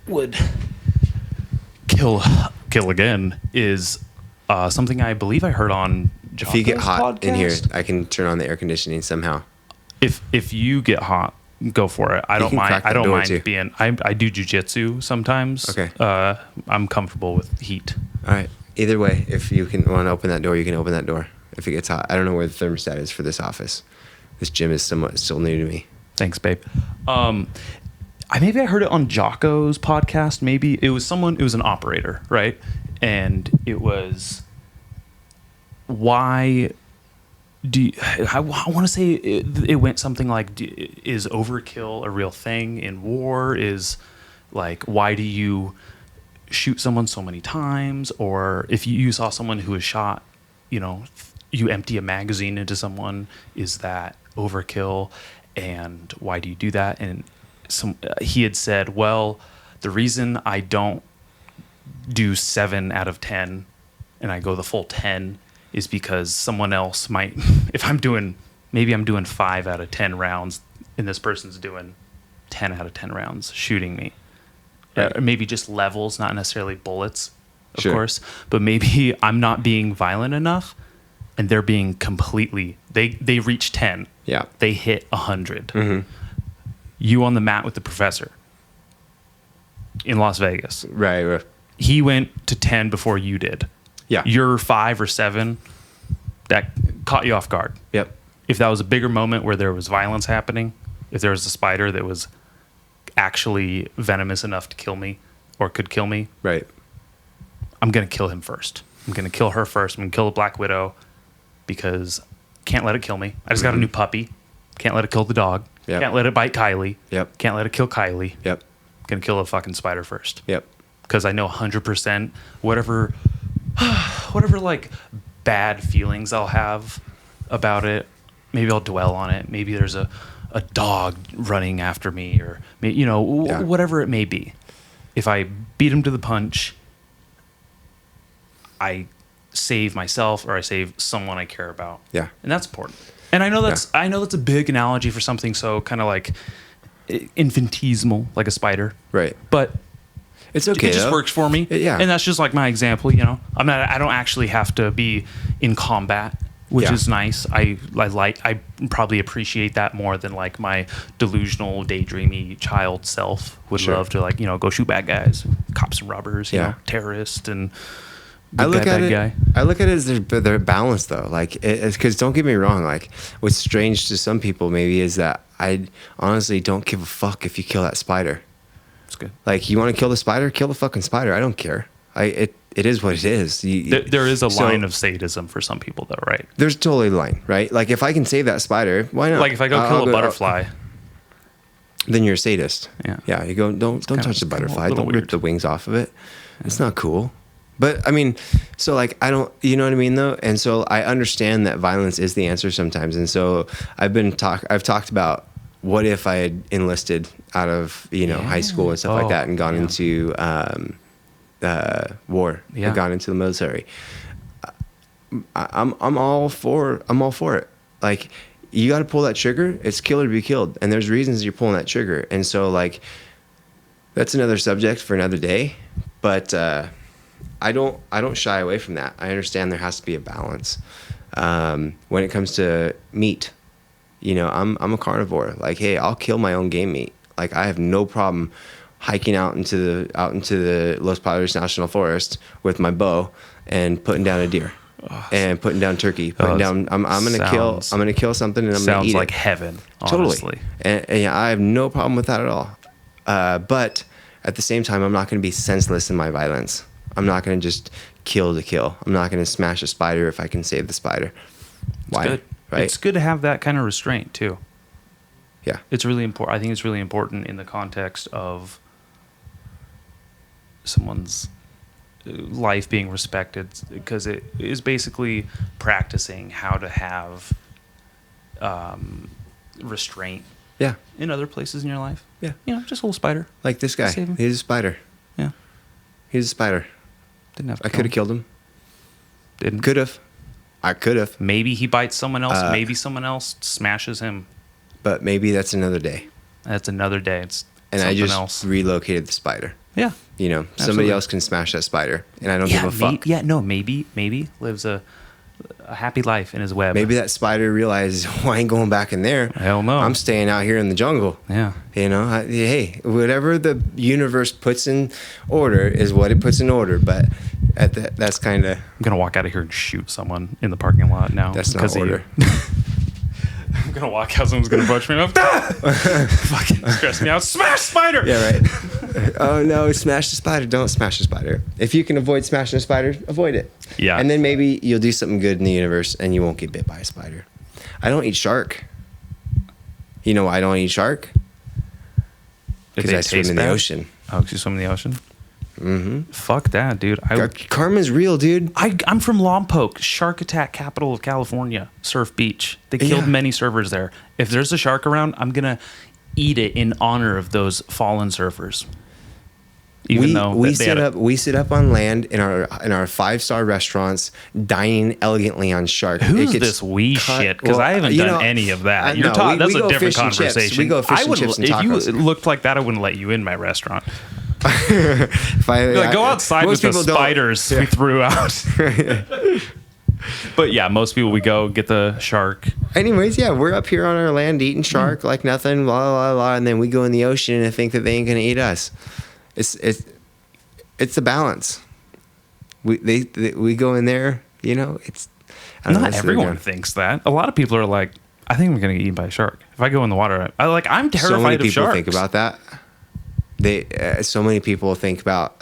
would kill again is something I believe I heard on Jocko's
If you get hot
podcast.
in here, I can turn on the air conditioning somehow.
If you get hot, go for it. I don't mind. I don't mind being. I do Jiu Jitsu sometimes.
Okay.
I'm comfortable with heat.
All right. Either way, if you want to open that door, you can open that door. If it gets hot, I don't know where the thermostat is for this office. This gym is still new to me.
Thanks, babe. Maybe I heard it on Jocko's podcast. Maybe it was someone. It was an operator, right? And it was why. I want to say it went something like, is overkill a real thing in war? Is like, why do you shoot someone so many times? Or if you saw someone who was shot, you know, you empty a magazine into someone, is that overkill? And why do you do that? And he had said, well, the reason I don't do 7 out of 10 and I go the full 10 is because someone else might, if I'm doing 5 out of 10 rounds and this person's doing 10 out of 10 rounds shooting me. Right. Maybe just levels, not necessarily bullets, of course, but maybe I'm not being violent enough and they're being completely, they reach 10.
Yeah.
They hit 100. Mm-hmm. You on the mat with the professor in Las Vegas.
Right.
He went to 10 before you did.
Yeah.
You're 5 or 7, that caught you off guard.
Yep.
If that was a bigger moment where there was violence happening, if there was a spider that was actually venomous enough to kill me or could kill me,
right,
I'm going to kill him first. I'm going to kill her first. I'm going to kill the Black Widow because can't let it kill me. I just got a new puppy. Can't let it kill the dog.
Yep.
Can't let it bite Kylie.
Yep.
Can't let it kill Kylie.
Yep.
Going to kill a fucking spider first.
Yep.
Because I know 100% whatever like bad feelings I'll have about it, maybe I'll dwell on it. Maybe there's a dog running after me, or whatever it may be. If I beat him to the punch, I save myself or I save someone I care about.
Yeah.
And that's important. And I know that's a big analogy for something so kind of like infinitesimal, like a spider.
Right.
But
it's okay.
It just works for me.
Yeah.
And that's just like my example, you know. I don't actually have to be in combat, which is nice. I probably appreciate that more than like my delusional, daydreamy child self would love to, like, you know, go shoot bad guys, cops and robbers, you know, terrorists and
I look at it as they're balanced though. Like, because don't get me wrong. Like, what's strange to some people maybe is that I honestly don't give a fuck if you kill that spider.
It's good.
Like, you want to kill the spider? Kill the fucking spider. I don't care. It is what it is.
There is a line of sadism for some people though, right?
There's totally a line, right? Like, if I can save that spider, why not?
Like if I go kill a butterfly,
then you're a sadist.
Yeah.
You go, don't touch the butterfly. Don't rip the wings off of it. It's not cool. But I mean, so like, I don't, you know what I mean though? And so I understand that violence is the answer sometimes. And so I've talked about what if I had enlisted out of, high school and stuff like that and gone into war, and gone into the military. I'm all for it. Like, you got to pull that trigger. It's kill or be killed. And there's reasons you're pulling that trigger. And so like, that's another subject for another day, but, I don't shy away from that. I understand there has to be a balance. When it comes to meat, I'm a carnivore. Like, hey, I'll kill my own game meat. Like, I have no problem hiking out into the Los Padres National Forest with my bow and putting down a deer and putting down turkey. I'm gonna kill something and I'm gonna eat it.
Sounds like heaven. Honestly.
Totally. And yeah, I have no problem with that at all. But at the same time, I'm not gonna be senseless in my violence. I'm not going to just kill to kill. I'm not going to smash a spider if I can save the spider. Why?
Good.
Right?
It's good to have that kind of restraint too.
Yeah.
It's really important. I think it's really important in the context of someone's life being respected, because it is basically practicing how to have restraint.
Yeah.
In other places in your life.
Yeah.
Just a little spider.
Like this guy. He's a spider.
Yeah.
He's a spider.
Didn't have to
I could have killed him.
Didn't.
Could have. I could have.
Maybe he bites someone else. Maybe someone else smashes him.
But maybe that's another day.
That's another day. It's
and
something
I just
else.
Relocated the spider.
Yeah.
Somebody else can smash that spider, and I don't give a fuck.
Maybe lives a happy life in his web.
Maybe that spider realizes, I ain't going back in there.
Hell no.
I'm staying out here in the jungle.
Yeah.
Hey, whatever the universe puts in order is what it puts in order. But that's kind of...
I'm going to walk out of here and shoot someone in the parking lot now.
That's not order.
I'm going to walk out, someone's going to approach me. I'm fucking stress me out. Smash spider!
Yeah, right. Oh, no, smash the spider. Don't smash the spider. If you can avoid smashing a spider, avoid it.
Yeah.
And then maybe you'll do something good in the universe and you won't get bit by a spider. I don't eat shark. You know why I don't eat shark? Because I swim in the ocean.
Oh, because you swim in the ocean?
Mm-hmm.
Fuck that, dude.
Karma's real, dude.
I'm from Lompoc, shark attack capital of California, Surf Beach. They killed many surfers there. If there's a shark around, I'm going to eat it in honor of those fallen surfers. We sit up on land in our 5-star restaurants, dining elegantly on shark. Who's this shit? Because I haven't done any of that. That's a different conversation.
We go fish and chips and tacos.
If you looked like that, I wouldn't let you in my restaurant.
Go
outside with the spiders we threw out. But yeah, most people, we go get the shark.
Anyways, we're up here on our land eating shark like nothing, blah, blah, blah, and then we go in the ocean and think that they ain't going to eat us. It's the balance. We go in there, it's...
Not everyone thinks that. A lot of people are like, I think I'm going to get eaten by a shark. If I go in the water, I'm terrified of sharks. So many people
think about that. So many people think about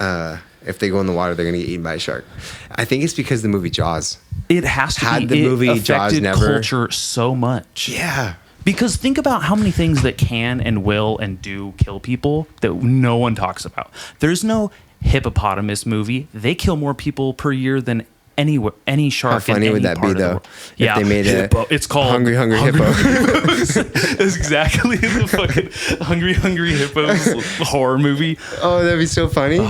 if they go in the water, they're going to get eaten by a shark. I think it's because the movie Jaws.
It has to
had
be.
The movie Jaws never
culture so much.
Yeah.
Because think about how many things that can and will and do kill people that no one talks about. There's no hippopotamus movie. They kill more people per year than any shark. How
funny would that be, though? If they made
it's called
Hungry Hippo.
That's exactly the fucking Hungry Hippos horror movie.
Oh, that'd be so funny.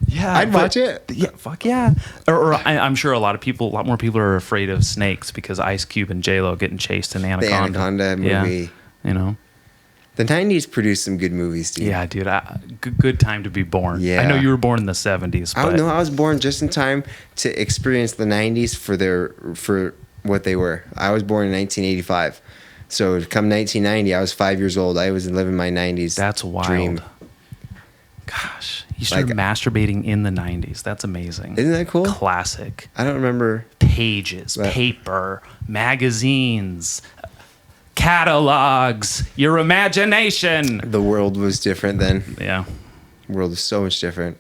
Yeah,
I'd watch it.
Yeah, fuck yeah. Or I'm sure a lot more people are afraid of snakes because Ice Cube and J-Lo getting chased in Anaconda.
The Anaconda movie.
Yeah,
The 90s produced some good movies, dude.
Yeah, dude. Good time to be born. Yeah. I know you were born in the 70s. But
I was born just in time to experience the 90s for what they were. I was born in 1985. So come 1990, I was 5 years old. I was living my 90s
That's wild.
dream.
Gosh. You started masturbating in the 90s. That's amazing.
Isn't that cool?
Classic.
I don't remember.
Pages, paper, magazines, catalogs, your imagination.
The world was different then.
Yeah.
The world is so much different.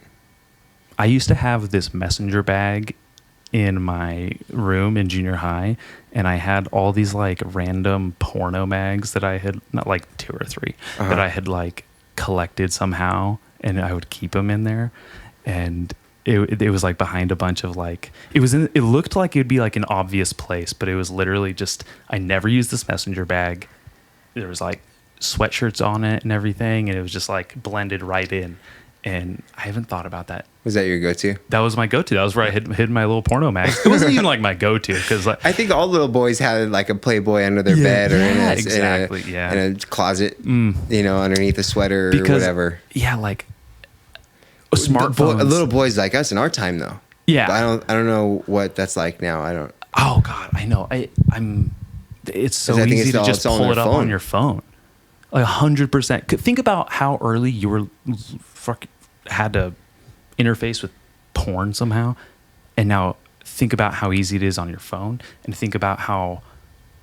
I used to have this messenger bag in my room in junior high, and I had all these like random porno mags that I had, not like 2 or 3, that I had like collected somehow, and I would keep them in there. And it was like behind a bunch of like, it looked like it would be like an obvious place, but it was literally just, I never used this messenger bag. There was like sweatshirts on it and everything, and it was just like blended right in. And I haven't thought about that.
Was that your go-to?
That was my go-to. That was where I hid my little porno mags. It wasn't even like my go-to because like,
I think all little boys had like a Playboy under their bed or in a closet, you know, underneath a sweater or whatever.
Yeah, like a smartphone.
Little boys like us in our time though.
Yeah,
but I don't know what that's like now. I don't.
Oh God, I know. I'm. It's so easy to just pull it up on your phone. Like 100%. Think about how early you were had to interface with porn somehow, and now think about how easy it is on your phone, and think about how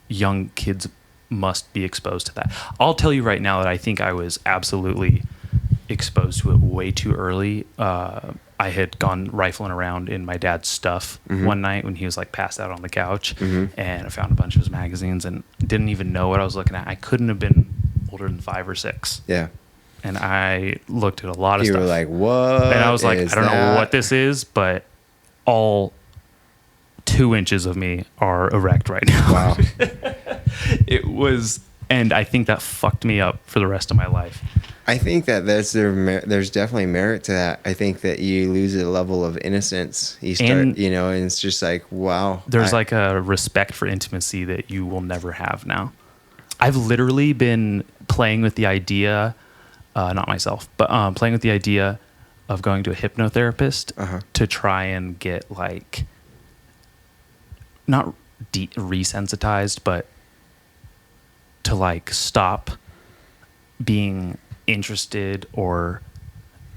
young kids must be exposed to that. I'll tell you right now that I think I was absolutely exposed to it way too early. I had gone rifling around in my dad's stuff one night when he was like passed out on the couch, and I found a bunch of his magazines and didn't even know what I was looking at. I couldn't have been older than 5 or 6.
Yeah.
And I looked at a lot of stuff.
You were like, what?
And I was like, I don't know what this is, but all 2 inches of me are erect right now.
Wow.
It was, and I think that fucked me up for the rest of my life.
I think that there's definitely merit to that. I think that you lose a level of innocence. You start, you know, and it's just like, wow.
There's like a respect for intimacy that you will never have now. I've literally been playing with the idea, not myself, but playing with the idea of going to a hypnotherapist to try and get like, not resensitized, but to like stop being interested or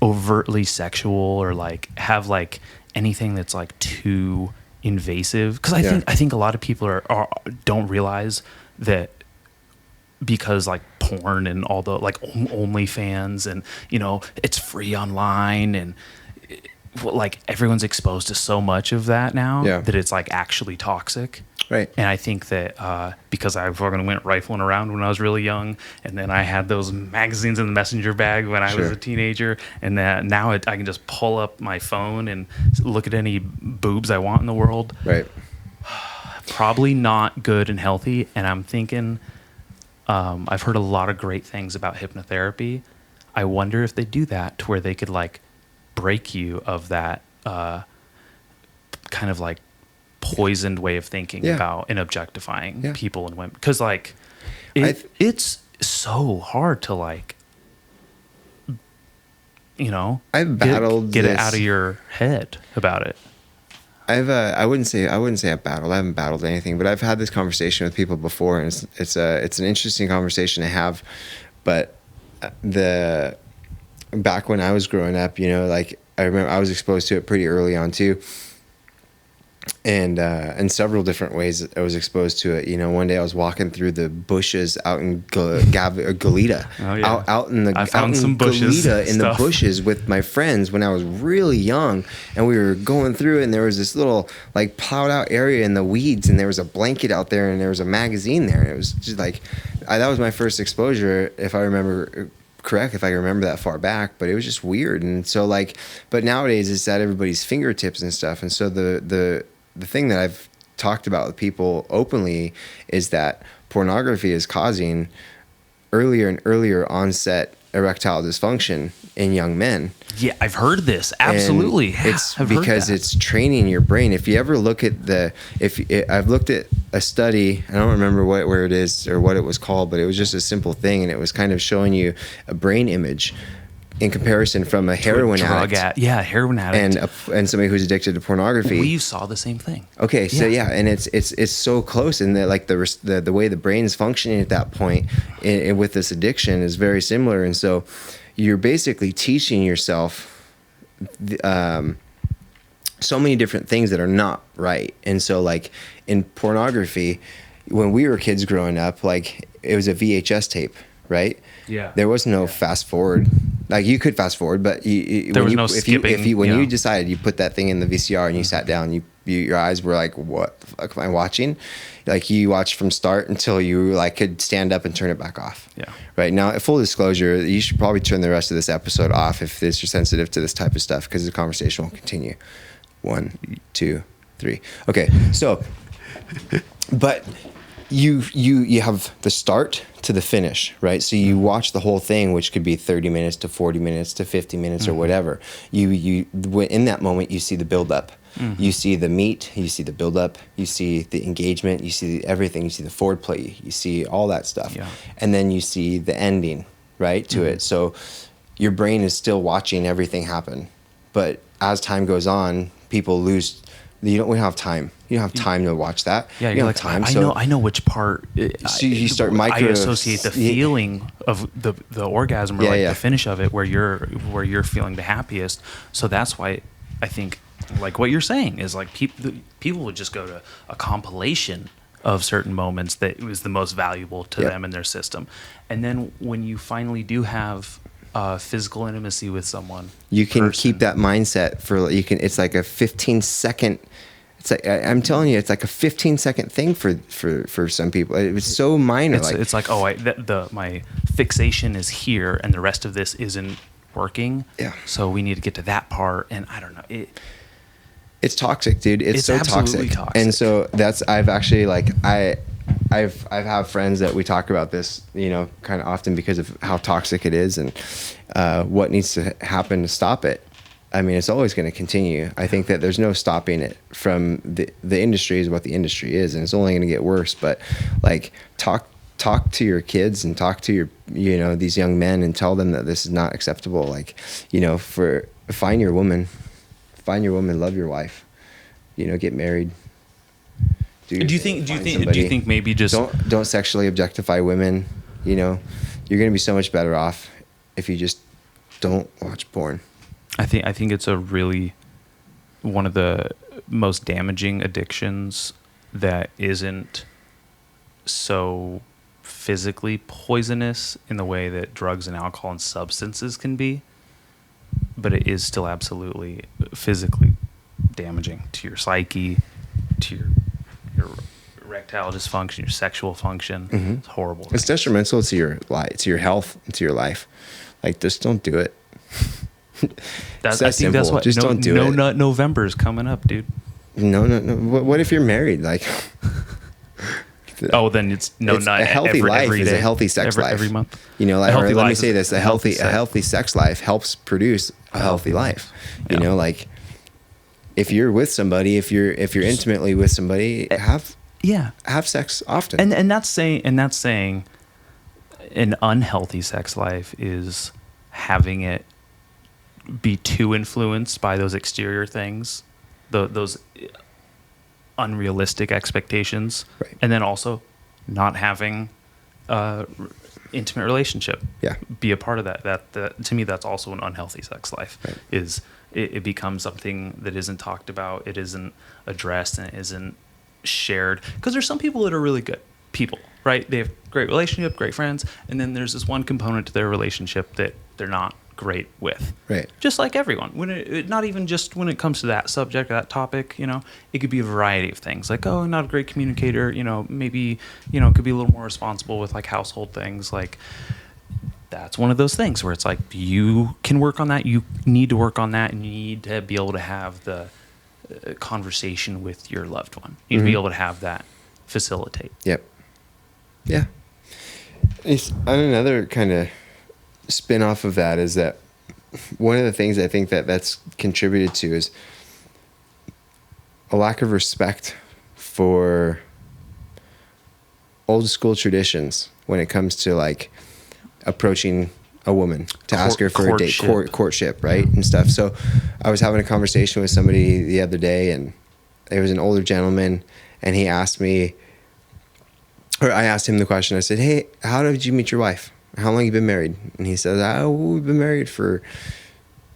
overtly sexual or like have like anything that's like too invasive. Because I think a lot of people don't realize that, because like porn and all the like OnlyFans and, you know, it's free online and like everyone's exposed to so much of that now that it's like actually toxic.
Right.
And I think that because I fucking went rifling around when I was really young, and then I had those magazines in the messenger bag when I was a teenager, and that now I can just pull up my phone and look at any boobs I want in the world.
Right.
Probably not good and healthy. And I'm thinking, I've heard a lot of great things about hypnotherapy. I wonder if they do that to where they could like break you of that kind of like poisoned way of thinking about and objectifying people and women. Because like it's so hard to like, you know,
I've battled
get it out of your head about it.
I wouldn't say I've battled. I haven't battled anything, but I've had this conversation with people before, and it's an interesting conversation to have. But back when I was growing up, you know, like I remember I was exposed to it pretty early on too. And in several different ways I was exposed to it. You know, one day I was walking through the bushes out in Goleta.
Oh, yeah.
Out in the
I found some bushes
Goleta in the bushes with my friends when I was really young, and we were going through it, and there was this little like plowed out area in the weeds, and there was a blanket out there, and there was a magazine there, and it was just like that was my first exposure, if I remember correct, if I remember that far back. But it was just weird. And so like, but nowadays it's at everybody's fingertips and stuff. And so the thing that I've talked about with people openly is that pornography is causing earlier and earlier onset erectile dysfunction in young men.
Yeah, I've heard this. Absolutely.
And it's because it's training your brain. If you ever look at I've looked at a study, I don't remember where it is or what it was called, but it was just a simple thing, and it was kind of showing you a brain image in comparison from a heroin addict.
Heroin addict.
And somebody who's addicted to pornography.
We saw the same thing.
Okay, so and it's so close, and like the way the brain's functioning at that point with this addiction is very similar. And so you're basically teaching yourself so many different things that are not right. And so like in pornography, when we were kids growing up, like it was a VHS tape, right?
Yeah.
There was no fast forward. Like you could fast forward, but
there was no skipping.
When you decided you put that thing in the VCR and you sat down, your eyes were like, what the fuck am I watching? Like you watched from start until you like could stand up and turn it back off.
Yeah.
Right now, full disclosure, you should probably turn the rest of this episode off if you're sensitive to this type of stuff, because the conversation will continue. 1, 2, 3. Okay. So, but you have the start to the finish, right? So you watch the whole thing, which could be 30 minutes to 40 minutes to 50 minutes or whatever. You in that moment, you see the buildup. You see the meat, you see the buildup, you see the engagement, you see everything, you see the foreplay, you see all that stuff. Yeah. And then you see the ending, right, to it. So your brain is still watching everything happen. But as time goes on, people lose. We don't have time. You don't have time to watch that.
Yeah,
you don't
like,
have time.
I know which part.
So you start
I associate the feeling of the orgasm or the finish of it where you're feeling the happiest. So that's why I think like what you're saying is like people would just go to a compilation of certain moments that was the most valuable to them in their system, and then when you finally do have physical intimacy with someone,
you can keep that mindset for it's like a 15-second. It's like I'm telling you, it's like a 15-second thing for some people. It was so minor.
It's like my fixation is here, and the rest of this isn't working. Yeah. So we need to get to that part, and I don't know.
It's toxic, dude. It's so toxic. And so I've actually like I've have friends that we talk about this, kind of often because of how toxic it is and what needs to happen to stop it. I mean, it's always going to continue. I think that there's no stopping it from the industry is what the industry is, and it's only going to get worse. But like talk to your kids and talk to your, these young men and tell them that this is not acceptable. Like, find your woman, love your wife, get married.
Do you think maybe just
don't sexually objectify women? You're going to be so much better off if you just don't watch porn.
I think it's a really one of the most damaging addictions that isn't so physically poisonous in the way that drugs and alcohol and substances can be, but it is still absolutely physically damaging to your psyche, to your erectile dysfunction, your sexual function. Mm-hmm. It's horrible.
It's detrimental to your life, to your health, to your life. Like, just don't do it.
I think that's what. Just don't do it. No Nut November is coming up, dude.
No. What if you're married? Like,
then it's no nut.
A healthy life
every
is
day,
a healthy sex life
every month.
Let me say this: a healthy sex life helps produce a healthy life. Like if you're with somebody, if you're intimately with somebody, have sex often.
And that's saying an unhealthy sex life is having it be too influenced by those exterior things, those unrealistic expectations, right. And then also not having intimate relationship be a part of that to me that's also an unhealthy sex life. Right. Is it becomes something that isn't talked about, it isn't addressed, and it isn't shared, because there's some people that are really good people, right? They have great relationship, great friends, and then there's this one component to their relationship that they're not great with. Right. Just like everyone. Not even just when it comes to that subject or that topic, it could be a variety of things. Like, oh, not a great communicator, maybe, could be a little more responsible with like household things. Like, that's one of those things where it's like, you can work on that. You need to work on that, and you need to be able to have the conversation with your loved one. You need to be able to have that facilitate.
Yep. Yeah. Another kind of spin off of that is that one of the things I think that's contributed to is a lack of respect for old school traditions when it comes to like approaching a woman to ask her for a date, courtship, right? And stuff. So I was having a conversation with somebody the other day, and it was an older gentleman, and he asked me, or I asked him the question. I said, "Hey, how did you meet your wife? How long have you been married?" And he says, "We've been married for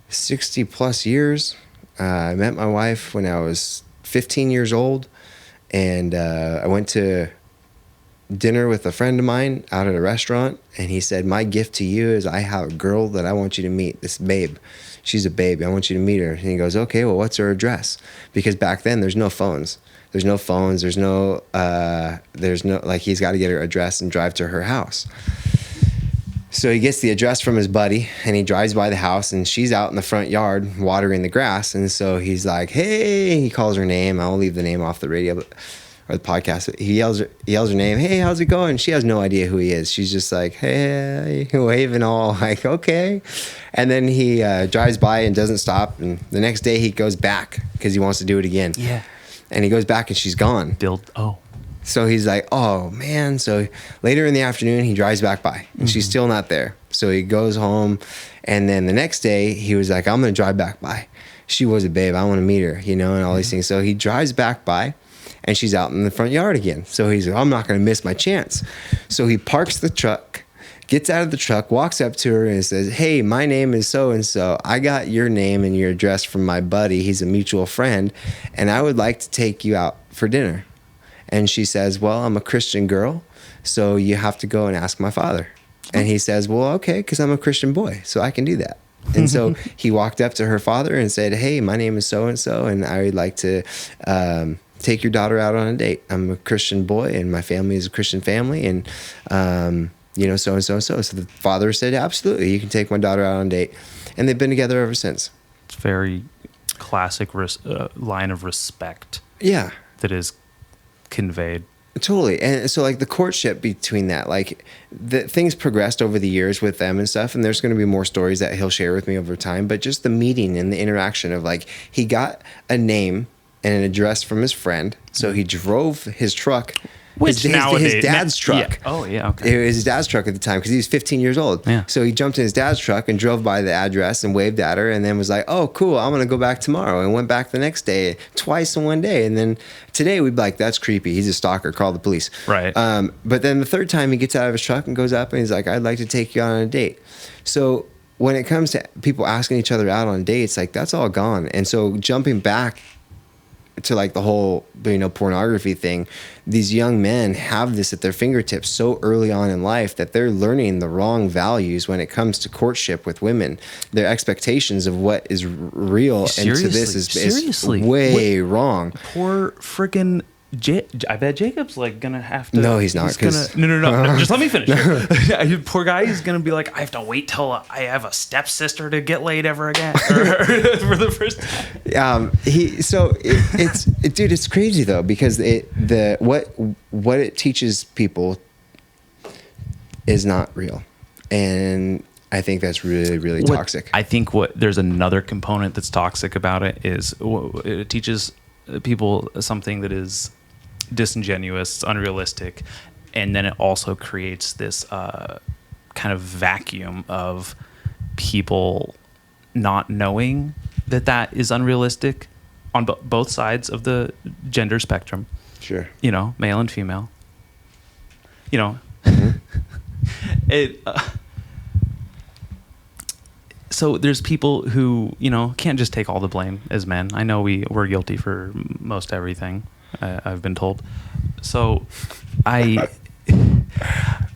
60 plus years. I met my wife when I was 15 years old, and I went to dinner with a friend of mine out at a restaurant, and he said, my gift to you is I have a girl that I want you to meet, this babe. She's a baby. I want you to meet her. And he goes, okay, well, what's her address? Because back then there's no phones. There's no, like, he's got to get her address and drive to her house. So he gets the address from his buddy, and he drives by the house, and she's out in the front yard watering the grass. And so he's like, hey, he calls her name. I'll leave the name off the radio, or the podcast. He yells her name. Hey, how's it going? She has no idea who he is. She's just like, hey, waving all like, okay. And then he drives by and doesn't stop. And the next day he goes back because he wants to do it again.
Yeah.
And he goes back and she's gone. So he's like, oh man. So later in the afternoon, he drives back by and she's still not there. So he goes home. And then the next day he was like, I'm going to drive back by. She was a babe. I want to meet her, and all these things. So he drives back by. And she's out in the front yard again. So he's like, I'm not going to miss my chance. So he parks the truck, gets out of the truck, walks up to her and says, hey, my name is so-and-so. I got your name and your address from my buddy. He's a mutual friend. And I would like to take you out for dinner. And she says, well, I'm a Christian girl, so you have to go and ask my father. And he says, well, okay, because I'm a Christian boy, so I can do that. And so he walked up to her father and said, hey, my name is so-and-so, and I would like to take your daughter out on a date. I'm a Christian boy, and my family is a Christian family, and so and so and so. So the father said, absolutely, you can take my daughter out on a date. And they've been together ever since.
It's very classic line of respect.
Yeah.
That is conveyed.
Totally. And so like the courtship between that, like things progressed over the years with them and stuff. And there's going to be more stories that he'll share with me over time. But just the meeting and the interaction of like, he got a name and an address from his friend. So he drove his truck, his dad's truck.
Yeah. Oh, yeah. Okay.
It was his dad's truck at the time because he was 15 years old.
Yeah.
So he jumped in his dad's truck and drove by the address and waved at her and then was like, oh, cool, I'm going to go back tomorrow. And went back the next day, twice in one day. And then today we'd be like, that's creepy. He's a stalker. Call the police.
Right.
But then the third time he gets out of his truck and goes up and he's like, I'd like to take you on a date. So when it comes to people asking each other out on dates, like that's all gone. And so jumping back to like the whole, pornography thing, these young men have this at their fingertips so early on in life that they're learning the wrong values when it comes to courtship with women. Their expectations of what is real into this is way wrong.
Poor freaking I bet Jacob's like gonna have to.
No, he's not.
No. Just let me finish. Poor guy is gonna be like, I have to wait till I have a stepsister to get laid ever again for the first time.
It's crazy though because what it teaches people is not real, and I think that's really, really toxic.
I think there's another component that's toxic about it is it teaches people something that is disingenuous, it's unrealistic, and then it also creates this kind of vacuum of people not knowing that is unrealistic on both sides of the gender spectrum.
Sure.
Male and female. It. So there's people who, can't just take all the blame as men. I know we're guilty for most everything, I've been told. So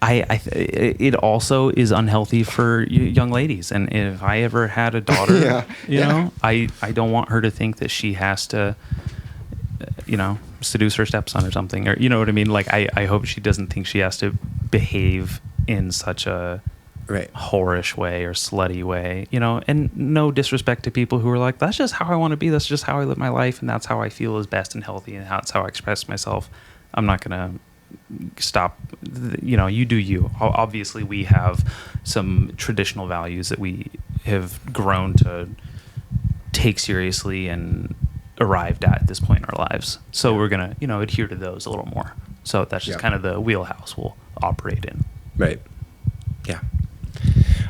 it also is unhealthy for young ladies. And if I ever had a daughter, I don't want her to think that she has to, seduce her stepson or something, or, you know what I mean? Like, I hope she doesn't think she has to behave in such a whorish way or slutty way, and no disrespect to people who are like, that's just how I want to be. That's just how I live my life. And that's how I feel is best and healthy. And that's how I express myself. I'm not going to stop, you do you. Obviously we have some traditional values that we have grown to take seriously and arrived at this point in our lives. So we're going to, adhere to those a little more. So that's just kind of the wheelhouse we'll operate in. Right.
Yeah.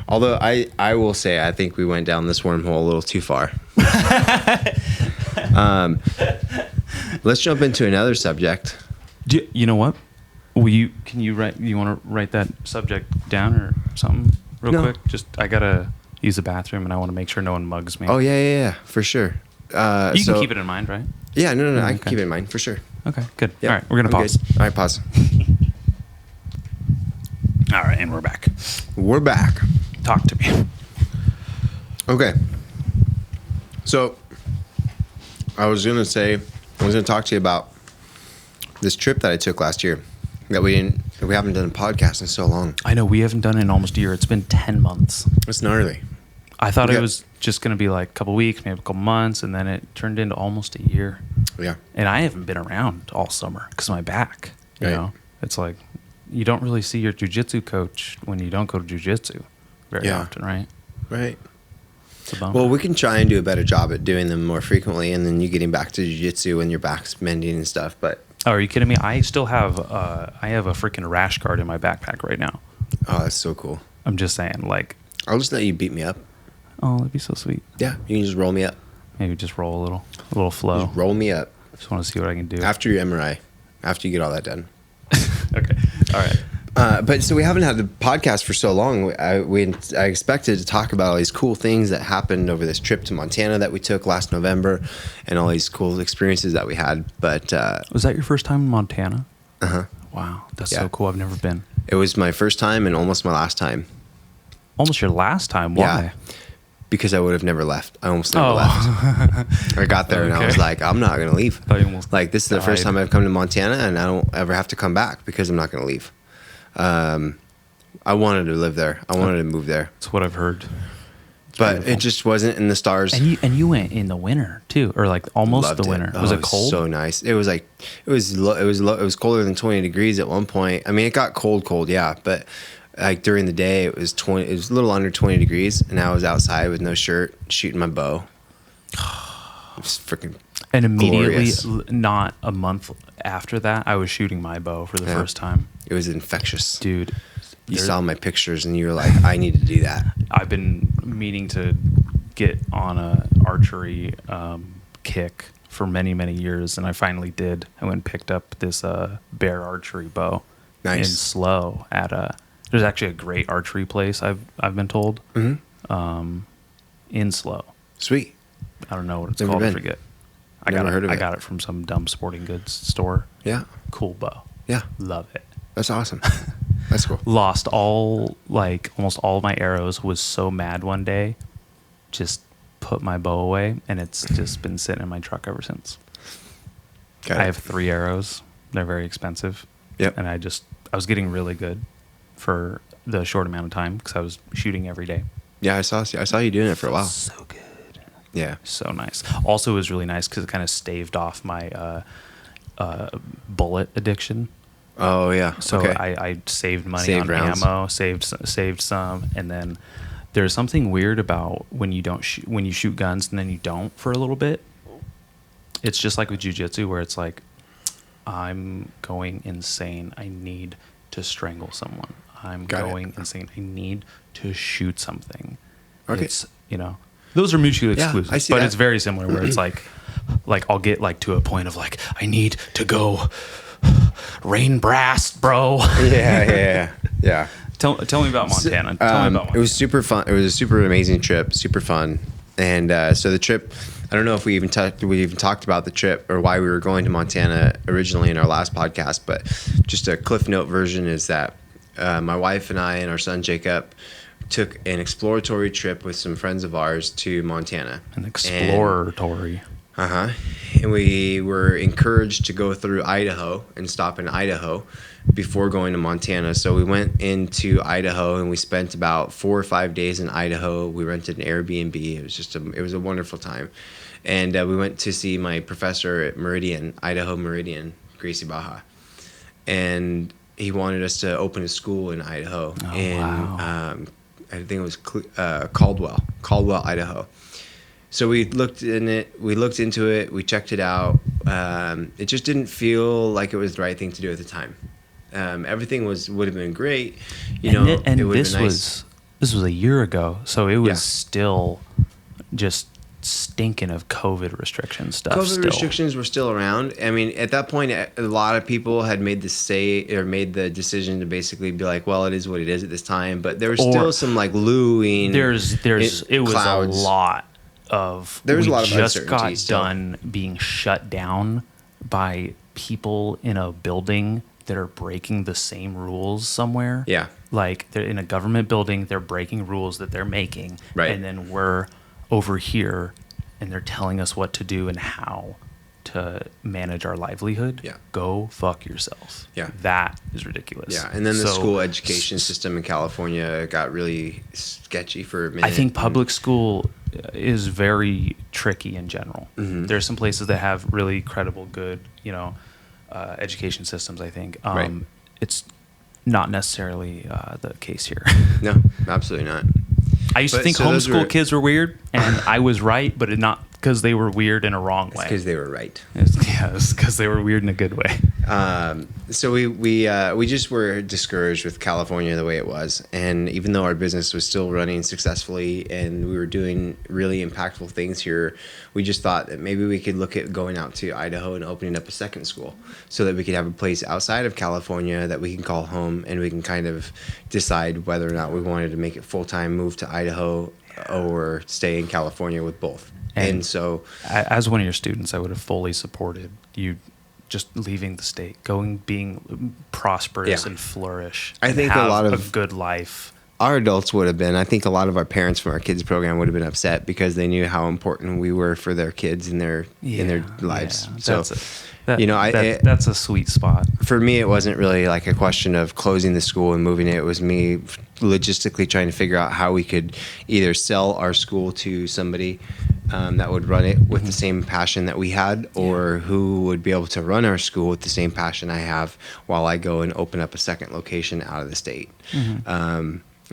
Although I will say, I think we went down this wormhole a little too far. Let's jump into another subject.
You know what? You want to write that subject down or something real quick? Just, I gotta use the bathroom, and I want to make sure no one mugs me.
Oh yeah, for sure.
You can keep it in mind, right?
Yeah, no, I can keep it in mind for sure.
Okay, good.
Yep,
All right, we're gonna pause.
Good. All right, pause.
All right, and we're back.
We're back.
Talk to me.
Okay. So, I was gonna talk to you about this trip that I took last year that we haven't done a podcast in so long.
I know we haven't done it in almost a year. It's been 10 months.
It's gnarly.
I thought it was just going to be like a couple weeks, maybe a couple months, and then it turned into almost a year.
Yeah.
And I haven't been around all summer because of my back. You
Right.
know, it's like you don't really see your jiu-jitsu coach when you don't go to jiu-jitsu very often, right?
Right.
It's a bummer.
Well, we can try and do a better job at doing them more frequently, and then you getting back to jiu-jitsu when your back's mending and stuff. But
oh, are you kidding me? I still have a freaking rash guard in my backpack right now.
oh, that's so cool.
I'm just saying, like,
I'll just let you beat me up.
oh, that'd be so sweet.
Yeah, you can just roll me up.
Maybe just roll a little flow.
Just roll me up
Just want to see what I can do.
after your MRI, after you get all that done.
Okay. All right.
But so we haven't had the podcast for so long. I expected to talk about all these cool things that happened over this trip to Montana that we took last November, and all these cool experiences that we had. But
Was that your first time in Montana?
uh-huh.
Wow, that's
Yeah.
so cool. I've never been.
It was my first time and almost my last time.
Almost your last time. Why?
Yeah. Because I would have never left. I almost never left. I got there and I was like, I'm not going to leave.
Thought you almost
Like, this is the first
died.
time I've come to Montana, and I don't ever have to come back because I'm not going to leave. I wanted to live there. I wanted to move there.
That's what I've heard.
But
beautiful.
it just wasn't in the stars.
And you went in the winter too, or like almost
Loved
the winter.
Oh,
Was it cold?
So nice. It was like it was colder than 20 degrees at one point. I mean, it got cold, yeah, but like during the day it was a little under 20 degrees, and I was outside with no shirt shooting my bow. It was freaking
And immediately,
glorious.
not a month after that, I was shooting my bow for the
Yeah.
first time.
It was infectious.
Dude,
You saw my pictures and you were like, I need to do that.
I've been meaning to get on a archery kick for many, many years, and I finally did. I went and picked up this bear archery bow in
Nice.
Slow at there's actually a great archery place I've been told in Slow.
Sweet.
I don't know what it's
Never
called.
been.
I forget.
Never heard of
I
it.
got it from some dumb sporting goods store.
Yeah.
Cool bow.
Yeah.
Love it.
That's awesome. That's cool.
Lost almost all my arrows. Was so mad one day. Just put my bow away, and it's just been sitting in my truck ever since.
Got
I
it.
have 3 arrows. They're very expensive.
Yep.
And I was getting really good for the short amount of time because I was shooting every day.
Yeah, I saw you doing it for a while.
So good.
Yeah.
So nice. Also, it was really nice because it kind of staved off my bullet addiction.
Oh yeah.
So
okay.
I saved money
Saved
on
rounds.
ammo, saved some, and then there's something weird about when you don't when you shoot guns and then you don't for a little bit. It's just like with jiu-jitsu where it's like, I'm going insane. I need to strangle someone. I'm
Got it.
going insane. I need to shoot something.
Okay.
It's, those are mutually
Yeah,
exclusive.
I see
but
that.
it's very similar where it's like I'll get like to a point of like, I need to go rain brass, bro.
Yeah.
Tell me about Montana. Tell me about Montana.
It was super fun. It was a super amazing trip, super fun. And so the trip, I don't know if we even talked about the trip or why we were going to Montana originally in our last podcast, but just a Cliff Note version is that my wife and I and our son Jacob took an exploratory trip with some friends of ours to Montana.
An exploratory.
And we were encouraged to go through Idaho and stop in Idaho before going to Montana. So we went into Idaho and we spent about 4 or 5 days in Idaho. We rented an Airbnb. It was a wonderful time. And we went to see my professor at Idaho Meridian, Gracie Baja. And he wanted us to open a school in Idaho.
Wow.
I think it was Caldwell, Idaho. So we looked into it, we checked it out. It just didn't feel like it was the right thing to do at the time. Everything would have been great,
And
it would have
this
been nice.
was a year ago, so it was
Yeah.
still just stinking of COVID restriction stuff.
COVID restrictions were still around. I mean, at that point, a lot of people had made the decision to basically be like, well, it is what it is at this time. But there was still some like looming.
It was clouds. A lot of.
There was a lot of
just
uncertainty
got
still.
done being shut down by people in a building that are breaking the same rules somewhere.
Yeah.
Like they're in a government building, they're breaking rules that they're making.
Right.
And then we're over here and they're telling us what to do and how to manage our livelihood.
Yeah.
Go fuck yourself.
Yeah.
That is ridiculous.
Yeah. And then the school education system in California got really sketchy for a minute.
I think public school is very tricky in general.
Mm-hmm.
There's some places that have really credible, good, education systems, I think.
Right.
It's not necessarily the case here.
No, absolutely not.
I used to think homeschool kids were weird, and I was right, but not because they were weird in a wrong way.
Because they were right.
It's because they were weird in a good way.
So we just were discouraged with California the way it was, and even though our business was still running successfully and we were doing really impactful things here, we just thought that maybe we could look at going out to Idaho and opening up a second school so that we could have a place outside of California that we can call home, and we can kind of decide whether or not we wanted to make it full-time, move to Idaho, or stay in California with both. And so,
as one of your students, I would have fully supported you just leaving the state, being prosperous and flourish.
I think a lot of
a good life.
Our adults would have been. I think a lot of our parents from our kids program would have been upset because they knew how important we were for their kids in their lives.
Yeah.
So,
that's a sweet spot.
For me, it wasn't really like a question of closing the school and moving it. It was me logistically trying to figure out how we could either sell our school to somebody that would run it with the same passion that we had, or who would be able to run our school with the same passion I have while I go and open up a second location out of the state.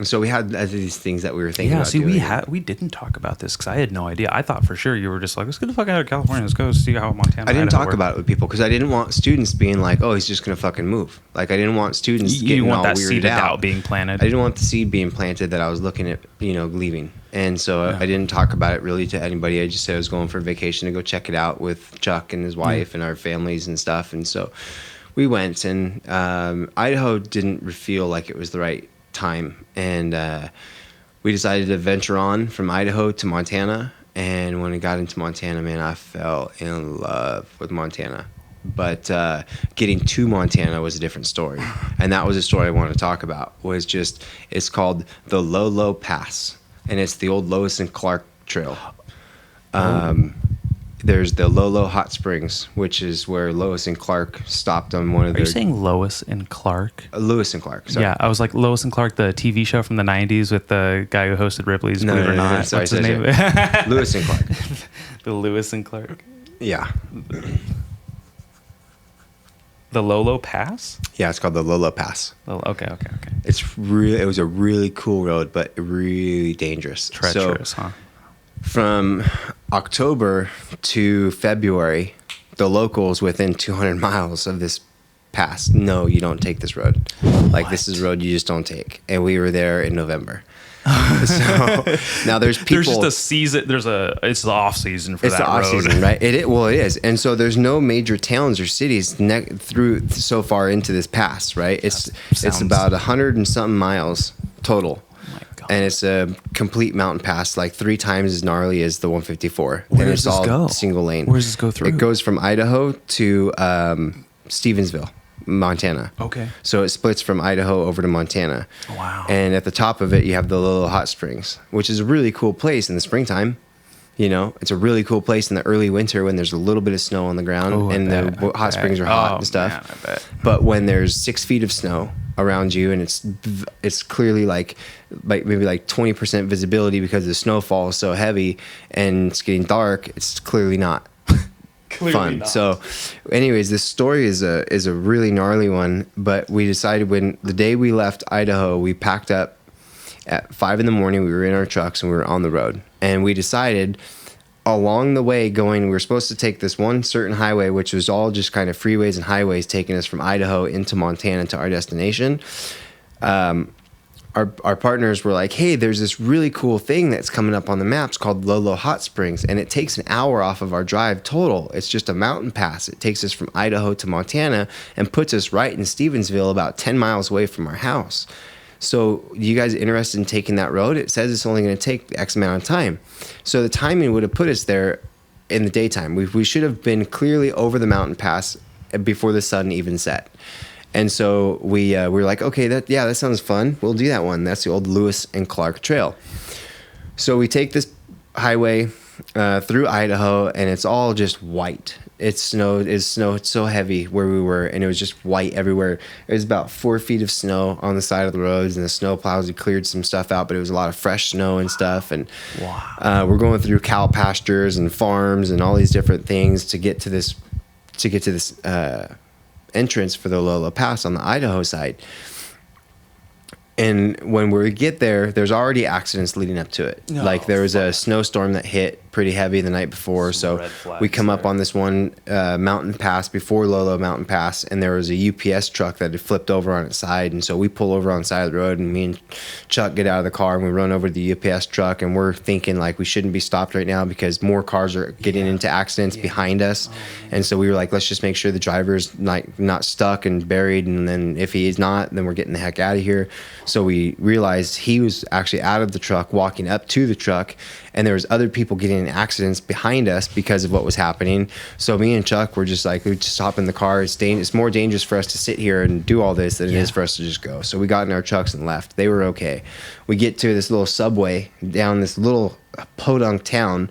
So we had these things that we were thinking about doing.
We didn't talk about this because I had no idea. I thought for sure you were just like, let's get the fuck out of California. Let's go see how Montana.
I didn't talk about it with people because I didn't want students being like, oh, he's just going to fucking move. Like, I didn't want students getting all weirded out. You want that seed of doubt
being planted.
I didn't want the seed being planted that I was looking at, leaving. And so I didn't talk about it really to anybody. I just said I was going for vacation to go check it out with Chuck and his wife and our families and stuff. And so we went, and Idaho didn't feel like it was the right time, and we decided to venture on from Idaho to Montana. And when we got into Montana, man, I fell in love with Montana. But getting to Montana was a different story, and that was a story I wanted to talk about. It's called the Lolo Pass, and it's the old Lois and Clark Trail. There's the Lolo Hot Springs, which is where Lois and Clark stopped on one of their...
Are you saying Lois and Clark?
Lewis and Clark, sorry.
Yeah, I was like, Lois and Clark, the TV show from the 90s with the guy who hosted Ripley's Believe It or Not.
Sorry,
What's his name?
Lewis and Clark.
The Lewis and Clark.
Yeah.
The Lolo Pass?
Yeah, it's called the Lolo Pass.
Okay.
It was a really cool road, but really dangerous.
Treacherous, huh?
From October to February, the locals within 200 miles of this pass, no, you don't take this road. Like, this is a road you just don't take. And we were there in November. So now there's people.
There's just a season. It's the off season for that road.
It's the off season, right? It is. And so there's no major towns or cities through so far into this pass, right? It's about 100 and something miles total. And it's a complete mountain pass, like 3 times as gnarly as the 154.
Where
and
does
it's
this
all
go?
Single lane.
Where does this go through?
It goes from Idaho to Stevensville, Montana.
Okay.
So it splits from Idaho over to Montana.
Wow.
And at the top of it, you have the Lolo Hot Springs, which is a really cool place in the springtime. It's a really cool place in the early winter when there's a little bit of snow on the ground and the hot springs are hot and stuff. Man, I bet. But when there's 6 feet of snow around you and it's clearly like maybe like 20% visibility because the snowfall is so heavy and it's getting dark, it's clearly not fun. So anyways, this story is a really gnarly one, but we decided when the day we left Idaho, we packed up at 5 a.m. We were in our trucks and we were on the road, and we decided along the way we were supposed to take this one certain highway, which was all just kind of freeways and highways taking us from Idaho into Montana to our destination. Our our partners were like, hey, there's this really cool thing that's coming up on the maps called Lolo Hot Springs, and it takes an hour off of our drive total. It's just a mountain pass. It takes us from Idaho to Montana and puts us right in Stevensville, about 10 miles away from our house. So you guys interested in taking that road? It says it's only going to take X amount of time. So the timing would have put us there in the daytime. We should have been clearly over the mountain pass before the sun even set. And so we were like, okay, that sounds fun. We'll do that one. That's the old Lewis and Clark Trail. So we take this highway through Idaho, and it's all just white. It's snowed. It's so heavy where we were, and it was just white everywhere. It was about 4 feet of snow on the side of the roads, and the snow plows had cleared some stuff out, but it was a lot of fresh snow and stuff. And we're going through cow pastures and farms and all these different things to get to this entrance for the Lolo Pass on the Idaho side. And when we get there, there's already accidents leading up to it. There was a snowstorm that hit pretty heavy the night before. So we come up on this one mountain pass before Lolo Mountain Pass, and there was a UPS truck that had flipped over on its side. And so we pull over on the side of the road, and me and Chuck get out of the car, and we run over to the UPS truck, and we're thinking like we shouldn't be stopped right now because more cars are getting into accidents behind us. And so we were like, let's just make sure the driver's not stuck and buried, and then if he is not, then we're getting the heck out of here. So we realized he was actually out of the truck, walking up to the truck, and there was other people getting in accidents behind us because of what was happening. So me and Chuck were just like, we just hop in the car. It's more dangerous for us to sit here and do all this than it is for us to just go. So we got in our trucks and left. They were okay. We get to this little subway down this little podunk town,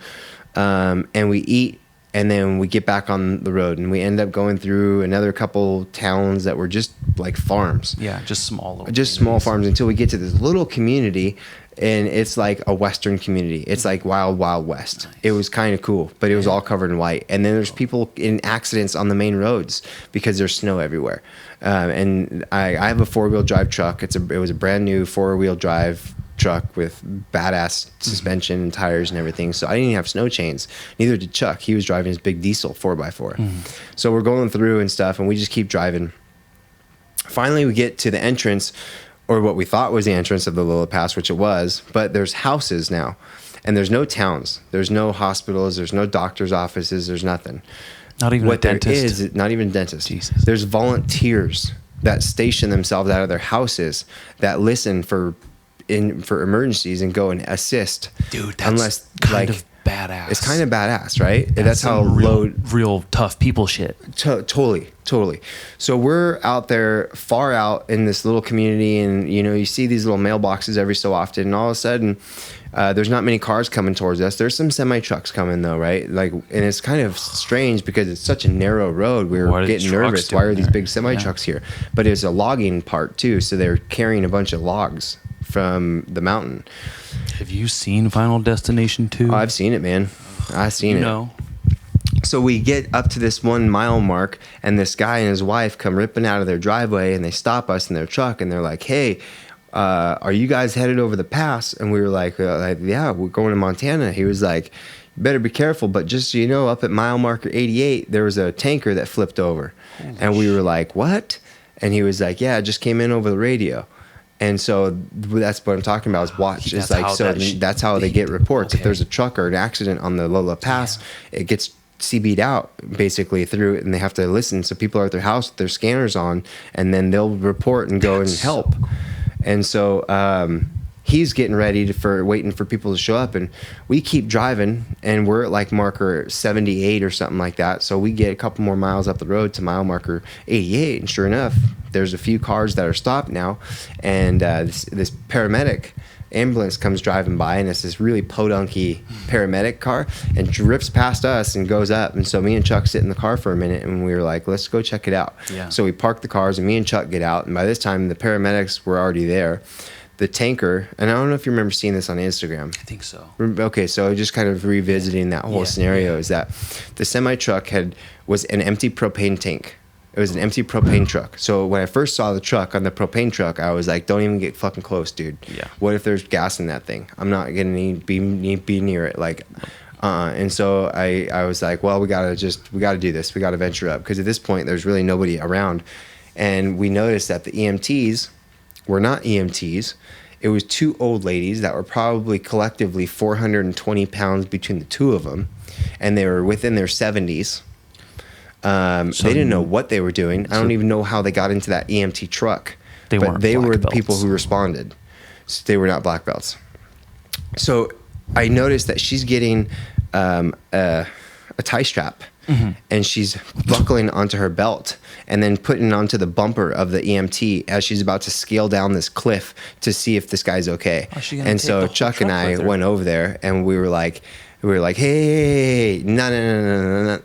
and we eat. And then we get back on the road, and we end up going through another couple towns that were just like farms.
Yeah, just small
farms until we get to this little community, and it's like a Western community. It's like Wild Wild West. Nice. It was kind of cool, but it was all covered in white. And then there's people in accidents on the main roads because there's snow everywhere. And I have a 4-wheel drive truck. It was a brand new 4-wheel drive truck with badass suspension and tires and everything. So I didn't even have snow chains. Neither did Chuck. He was driving his big diesel 4x4. So we're going through and stuff, and we just keep driving. Finally, we get to the entrance, or what we thought was the entrance of the Lolo Pass, which it was, but there's houses now, and there's no towns. There's no hospitals. There's no doctor's offices. There's nothing.
Not even a dentist.
Not even a dentist.
Jesus.
There's volunteers that station themselves out of their houses that listen for emergencies and go and assist.
Dude, that's kind of badass.
It's kind of badass, right?
That's how real tough people shit.
Totally. So we're out there, far out in this little community, and you see these little mailboxes every so often, and all of a sudden there's not many cars coming towards us. There's some semi trucks coming though, right? And it's kind of strange because it's such a narrow road. We were getting nervous. Why are these big semi trucks here? But it's a logging part too, so they're carrying a bunch of logs from the mountain.
Have you seen Final Destination 2?
Oh, I've seen it, man. I've seen it. So we get up to this 1 mile mark, and this guy and his wife come ripping out of their driveway, and they stop us in their truck, and they're like, hey, are you guys headed over the pass? And we were like, yeah, we're going to Montana. He was like, you better be careful, but just so you know, up at mile marker 88, there was a tanker that flipped over. And we were like, what? And he was like, yeah, it just came in over the radio. And so that's what I'm talking about is watch. It's like, so that's how they get reports. Okay. If there's a truck or an accident on the Lolo Pass, it gets CB'd out basically through it, and they have to listen. So people are at their house with their scanners on, and then they'll report and go and help. So cool. And so he's getting ready waiting for people to show up, and we keep driving, and we're at like marker 78 or something like that. So we get a couple more miles up the road to mile marker 88, and sure enough, there's a few cars that are stopped now, and this paramedic ambulance comes driving by, and it's this really podunky paramedic car, and drips past us and goes up. And so me and Chuck sit in the car for a minute, and we were like, let's go check it out. Yeah. So we park the cars, and me and Chuck get out, and by this time the paramedics were already there. The tanker, and I don't know if you remember seeing this on Instagram.
I think so.
Okay, so just kind of revisiting that whole scenario is that the semi truck was an empty propane tank. It was an empty propane truck. So when I first saw the truck on the propane truck, I was like, don't even get fucking close, dude. Yeah. What if there's gas in that thing? I'm not gonna be near it. And so I was like, well, we gotta do this. We gotta venture up, because at this point there's really nobody around, and we noticed that the EMTs were not EMTs. It was two old ladies that were probably collectively 420 pounds between the two of them, and they were within their 70s. They didn't know what they were doing. I don't even know how they got into that EMT truck. They were the people who responded. So they were not black belts. So I noticed that she's getting a tie strap, and she's buckling onto her belt and then putting it onto the bumper of the EMT as she's about to scale down this cliff to see if this guy's okay. And so Chuck and I went over there, and we were like, hey, no.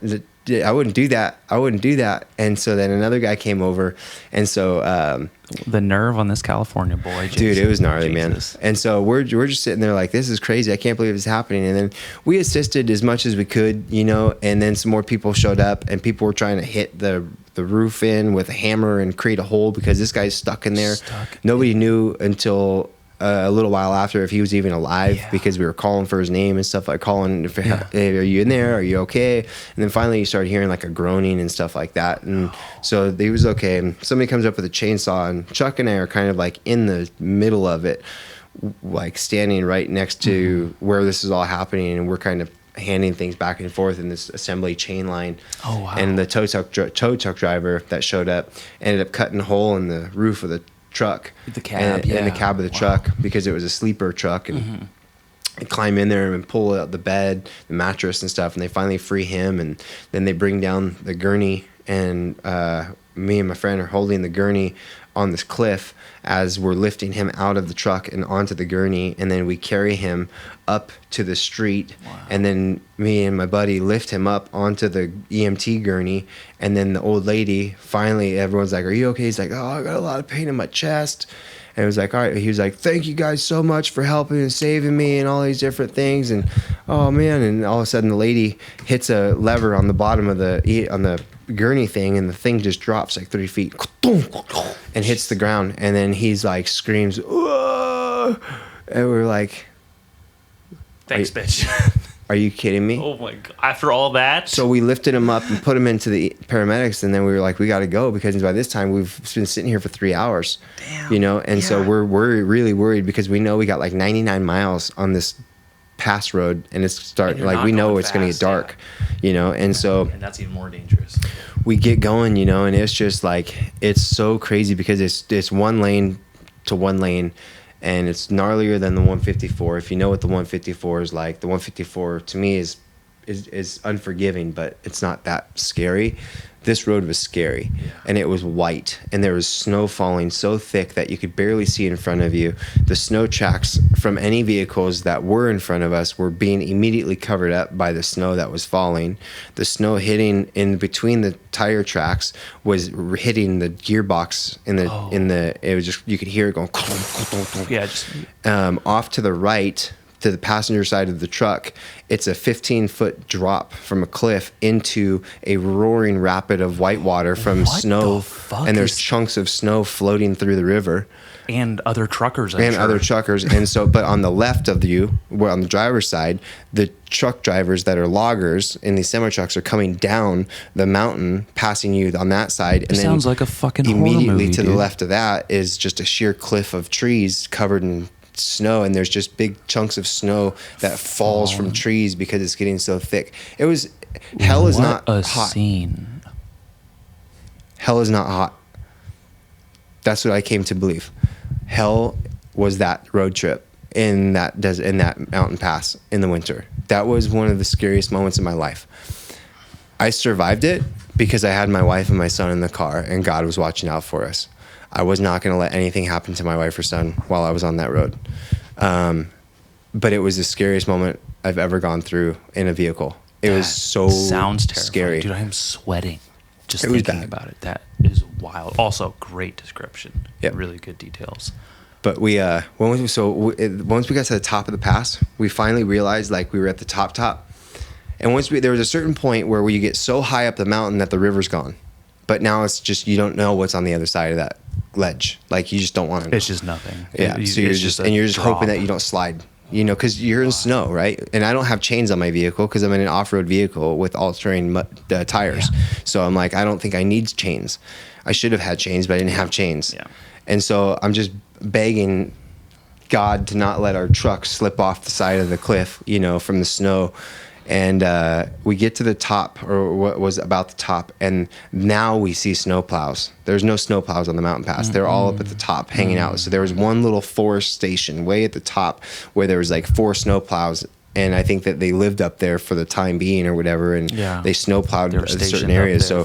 I wouldn't do that. And so then another guy came over, and so
the nerve on this California boy, Jason.
Dude, it was gnarly, man. And so we're just sitting there like, this is crazy. I can't believe it's happening. And then we assisted as much as we could, you know. And then some more people showed up, and people were trying to hit the roof in with a hammer and create a hole because this guy's stuck in there. Nobody knew until a little while after if he was even alive, because we were calling for his name and stuff, like calling, hey, are you in there? Are you okay? And then finally you started hearing like a groaning and stuff like that. And so he was okay. And somebody comes up with a chainsaw, and Chuck and I are kind of like in the middle of it, like standing right next to where this is all happening. And we're kind of handing things back and forth in this assembly chain line. Oh, wow. And the tow truck driver that showed up ended up cutting a hole in the roof of the truck,
the cab,
in the cab of the truck, because it was a sleeper truck, and climb in there and pull out the bed, the mattress and stuff, and they finally free him, and then they bring down the gurney, and me and my friend are holding the gurney on this cliff as we're lifting him out of the truck and onto the gurney, and then we carry him up to the street. And then me and my buddy lift him up onto the EMT gurney, and then the old lady, finally everyone's like, are you okay? He's like, oh, I got a lot of pain in my chest. And it was like, all right. He was like, thank you guys so much for helping and saving me and all these different things. And oh man, and all of a sudden the lady hits a lever on the bottom of the gurney thing, and the thing just drops like 3 feet and hits the ground. And then he's like screams, whoa! And we're like,
thanks, bitch.
Are you kidding me?
Oh my God. After all that?
So we lifted him up and put him into the paramedics, and then we were like, we got to go, because by this time we've been sitting here for 3 hours. Damn. You know, and so we're really worried, because we know we got like 99 miles on this pass road, and it's starting, like, we know it's going to get dark, you know, and so.
And that's even more dangerous.
We get going, you know, and it's just like, it's so crazy, because it's one lane to one lane. And it's gnarlier than the 154. If you know what the 154 is like, the 154 to me is unforgiving, but it's not that scary. This road was scary, and it was white, and there was snow falling so thick that you could barely see in front of you. The snow tracks from any vehicles that were in front of us were being immediately covered up by the snow that was falling. The snow hitting in between the tire tracks was hitting the gearbox it was just, you could hear it going off to the right. To the passenger side of the truck, it's a 15-foot drop from a cliff into a roaring rapid of white water from snow, and there's chunks of snow floating through the river.
And other truckers,
And so, but on the left of you, on the driver's side, the truck drivers that are loggers in these semi trucks are coming down the mountain, passing you on that side. And
sounds like a fucking
immediately
horror movie,
to the left of that is just a sheer cliff of trees covered in snow, and there's just big chunks of snow that falls from trees because it's getting so thick. It was hell is not hot.
Scene.
Hell is not hot. That's what I came to believe. Hell was that road trip in that mountain pass in the winter. That was one of the scariest moments in my life. I survived it because I had my wife and my son in the car, and God was watching out for us. I was not going to let anything happen to my wife or son while I was on that road. But it was the scariest moment I've ever gone through in a vehicle. It was so
sounds terrifying.
Scary.
Dude, I am sweating just thinking about it. That is wild. Also, great description.
Yep.
Really good details.
But once we got to the top of the pass, we finally realized like we were at the top. And there was a certain point where you get so high up the mountain that the river's gone. But now it's just, you don't know what's on the other side of that ledge. Like, you just don't want to know.
It's just nothing.
Yeah. So you're just hoping that you don't slide, you know, because you're in snow, right? And I don't have chains on my vehicle because I'm in an off-road vehicle with all-terrain tires. Yeah. So I'm like, I don't think I need chains. I should have had chains, but I didn't have chains. Yeah. And so I'm just begging God to not let our truck slip off the side of the cliff, from the snow. And we get to the top, or what was about the top, and now we see snowplows. There's no snowplows on the mountain pass. They're all up at the top hanging out. So there was one little forest station way at the top where there was like 4 snowplows. And I think that they lived up there for the time being or whatever, and they snowplowed certain areas. So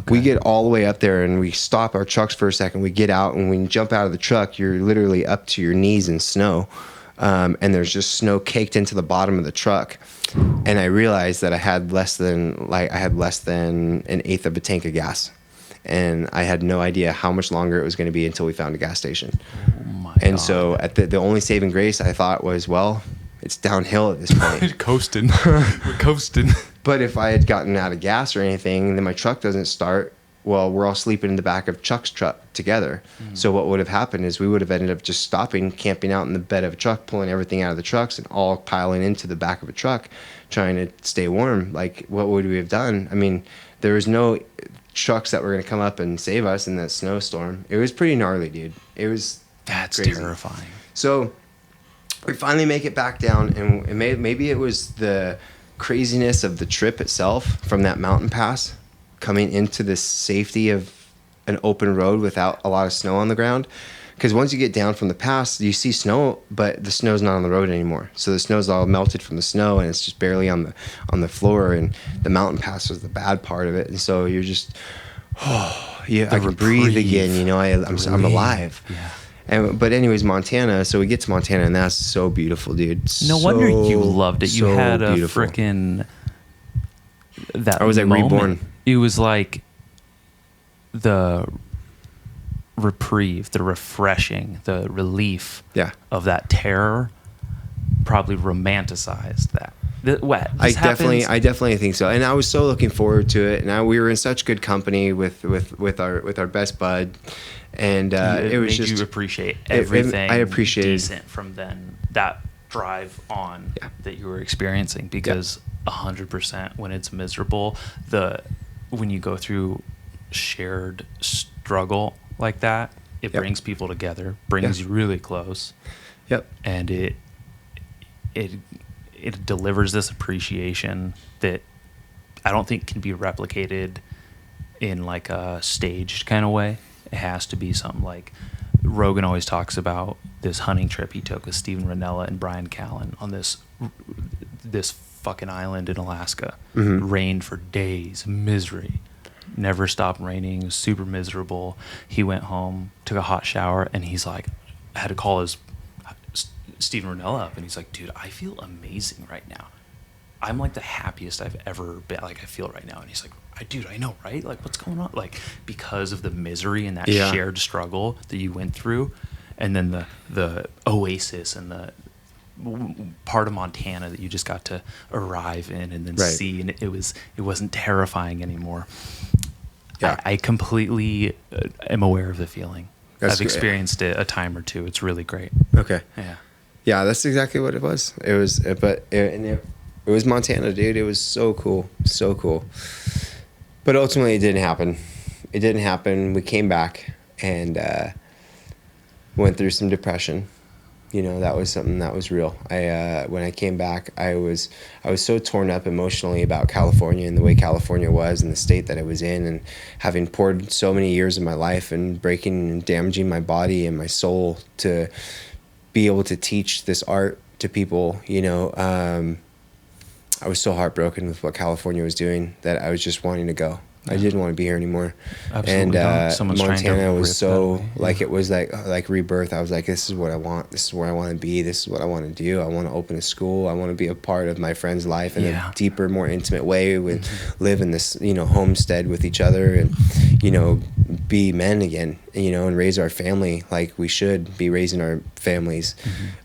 we get all the way up there, and we stop our trucks for a second. We get out, and when you jump out of the truck, you're literally up to your knees in snow, and there's just snow caked into the bottom of the truck. And I realized that I had less than an eighth of a tank of gas, and I had no idea how much longer it was going to be until we found a gas station.
Oh my God.
So at the only saving grace I thought was, well, it's downhill at this point.
Coasting. We're coasting.
But if I had gotten out of gas or anything, and then my truck doesn't start, well, we're all sleeping in the back of Chuck's truck together. So what would have happened is we would have ended up just stopping, camping out in the bed of a truck, pulling everything out of the trucks, and all piling into the back of a truck, trying to stay warm. Like, what would we have done? I mean, there was no trucks that were going to come up and save us in that snowstorm. It was pretty gnarly, dude. It was crazy.
Terrifying.
So we finally make it back down, and maybe it was the craziness of the trip itself from that mountain pass coming into the safety of an open road without a lot of snow on the ground. Because once you get down from the pass, you see snow, but the snow's not on the road anymore. So the snow's all melted from the snow, and it's just barely on the floor. And the mountain pass was the bad part of it. And so you're just, I can breathe again. I'm alive. Yeah. But anyways, Montana. So we get to Montana, and that's so beautiful, dude.
No wonder you loved it. You had a freaking that.
I was like
moment.
reborn.
It was like the reprieve, the refreshing, the relief of that terror. Probably romanticized that.
I definitely think so, and I was so looking forward to it. And we were in such good company with our best bud. And it was just you
appreciate everything.
I appreciated
decent from then that drive on that you were experiencing, because 100% when it's miserable, when you go through shared struggle like that, it brings people together, brings you really close. Yep. And it delivers this appreciation that I don't think can be replicated in like a staged kind of way. It has to be something like Rogan always talks about this hunting trip he took with Steven Ranella and Brian Callen on this fucking island in Alaska. Rained for days, misery, never stopped raining, was super miserable. He went home, took a hot shower, and he's like, I had to call Steven Ranella up, and he's like, dude, I feel amazing right now. I'm like the happiest I've ever been. Like, I feel right now. And he's like, dude, I know, right? Like, what's going on? Like, because of the misery and that shared struggle that you went through, and then the oasis and the part of Montana that you just got to arrive in and then see, and it wasn't terrifying anymore. Yeah. I completely am aware of the feeling. I've experienced it a time or two. It's really great.
Okay. Yeah, that's exactly what it was. It was Montana, dude. It was so cool, so cool. But ultimately, it didn't happen. We came back and went through some depression. That was something that was real. When I came back, I was so torn up emotionally about California and the way California was and the state that it was in, and having poured so many years of my life and breaking and damaging my body and my soul to be able to teach this art to people. I was so heartbroken with what California was doing that I was just wanting to go. I didn't want to be here anymore. Absolutely. And Montana was so like, it was like rebirth. I was like, this is what I want. This is where I want to be. This is what I want to do. I want to open a school. I want to be a part of my friend's life in a deeper, more intimate way, with live in this, homestead with each other, and, be men again, and raise our family like we should be raising our families.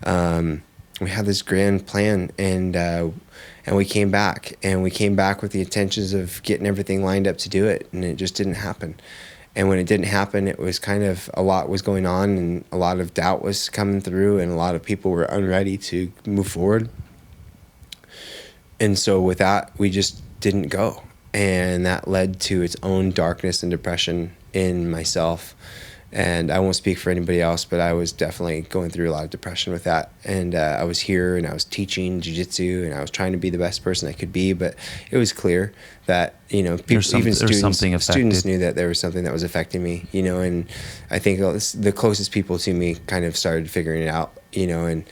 We had this grand plan, and we came back, with the intentions of getting everything lined up to do it, and it just didn't happen. And when it didn't happen, it was kind of a lot was going on, and a lot of doubt was coming through, and a lot of people were unready to move forward. And so with that, we just didn't go. And that led to its own darkness and depression in myself. And I won't speak for anybody else, but I was definitely going through a lot of depression with that. And I was here and I was teaching jiu-jitsu and I was trying to be the best person I could be. But it was clear that, you know, people, even students knew that there was something that was affecting me, you know. And I think the closest people to me kind of started figuring it out, you know. And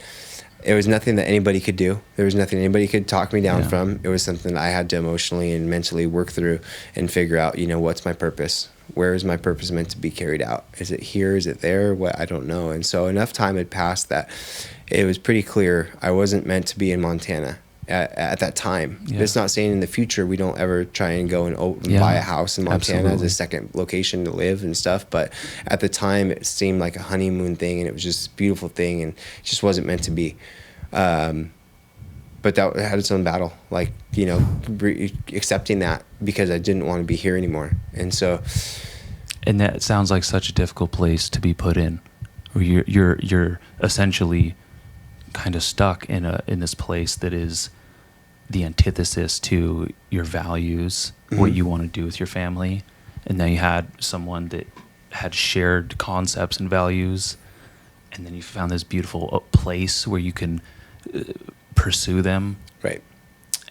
it was nothing that anybody could do. There was nothing anybody could talk me down from. It was something that I had to emotionally and mentally work through and figure out, you know, what's my purpose? Where is my purpose meant to be carried out? Is it here? Is it there? What? I don't know. And so enough time had passed that it was pretty clear I wasn't meant to be in Montana at that time. Yeah. It's not saying in the future we don't ever try and go and buy a house in Montana as a second location to live and stuff. But at the time, it seemed like a honeymoon thing, and it was just a beautiful thing, and it just wasn't meant to be. But that had its own battle, like, you know, accepting that because I didn't want to be here anymore. And so,
and that sounds like such a difficult place to be put in, where you're essentially kind of stuck in this place that is the antithesis to your values, what you want to do with your family. And then you had someone that had shared concepts and values, and then you found this beautiful place where you can pursue them,
right?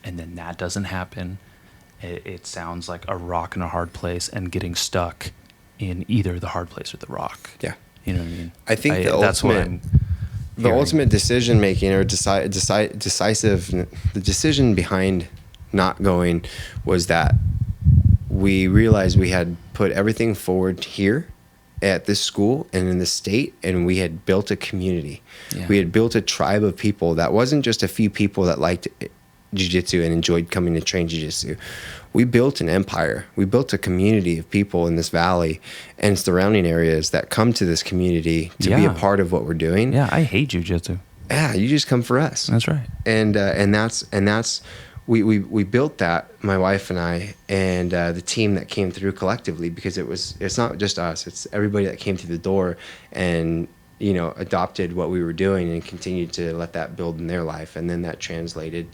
And then that doesn't happen. It sounds like a rock in a hard place, and getting stuck in either the hard place or the rock.
Yeah,
you know what I mean.
I think the ultimate decision making or decisive, the decision behind not going was that we realized we had put everything forward here at this school and in the state, and we had built a community. Yeah. We had built a tribe of people that wasn't just a few people that liked jiu-jitsu and enjoyed coming to train jiu-jitsu. We built an empire. We built a community of people in this valley and surrounding areas that come to this community to be a part of what we're doing.
Yeah, I hate jiu-jitsu.
Yeah, you just come for us.
That's right.
And that's we built that, my wife and I, and the team that came through collectively, because it's not just us, it's everybody that came through the door and, you know, adopted what we were doing and continued to let that build in their life, and then that translated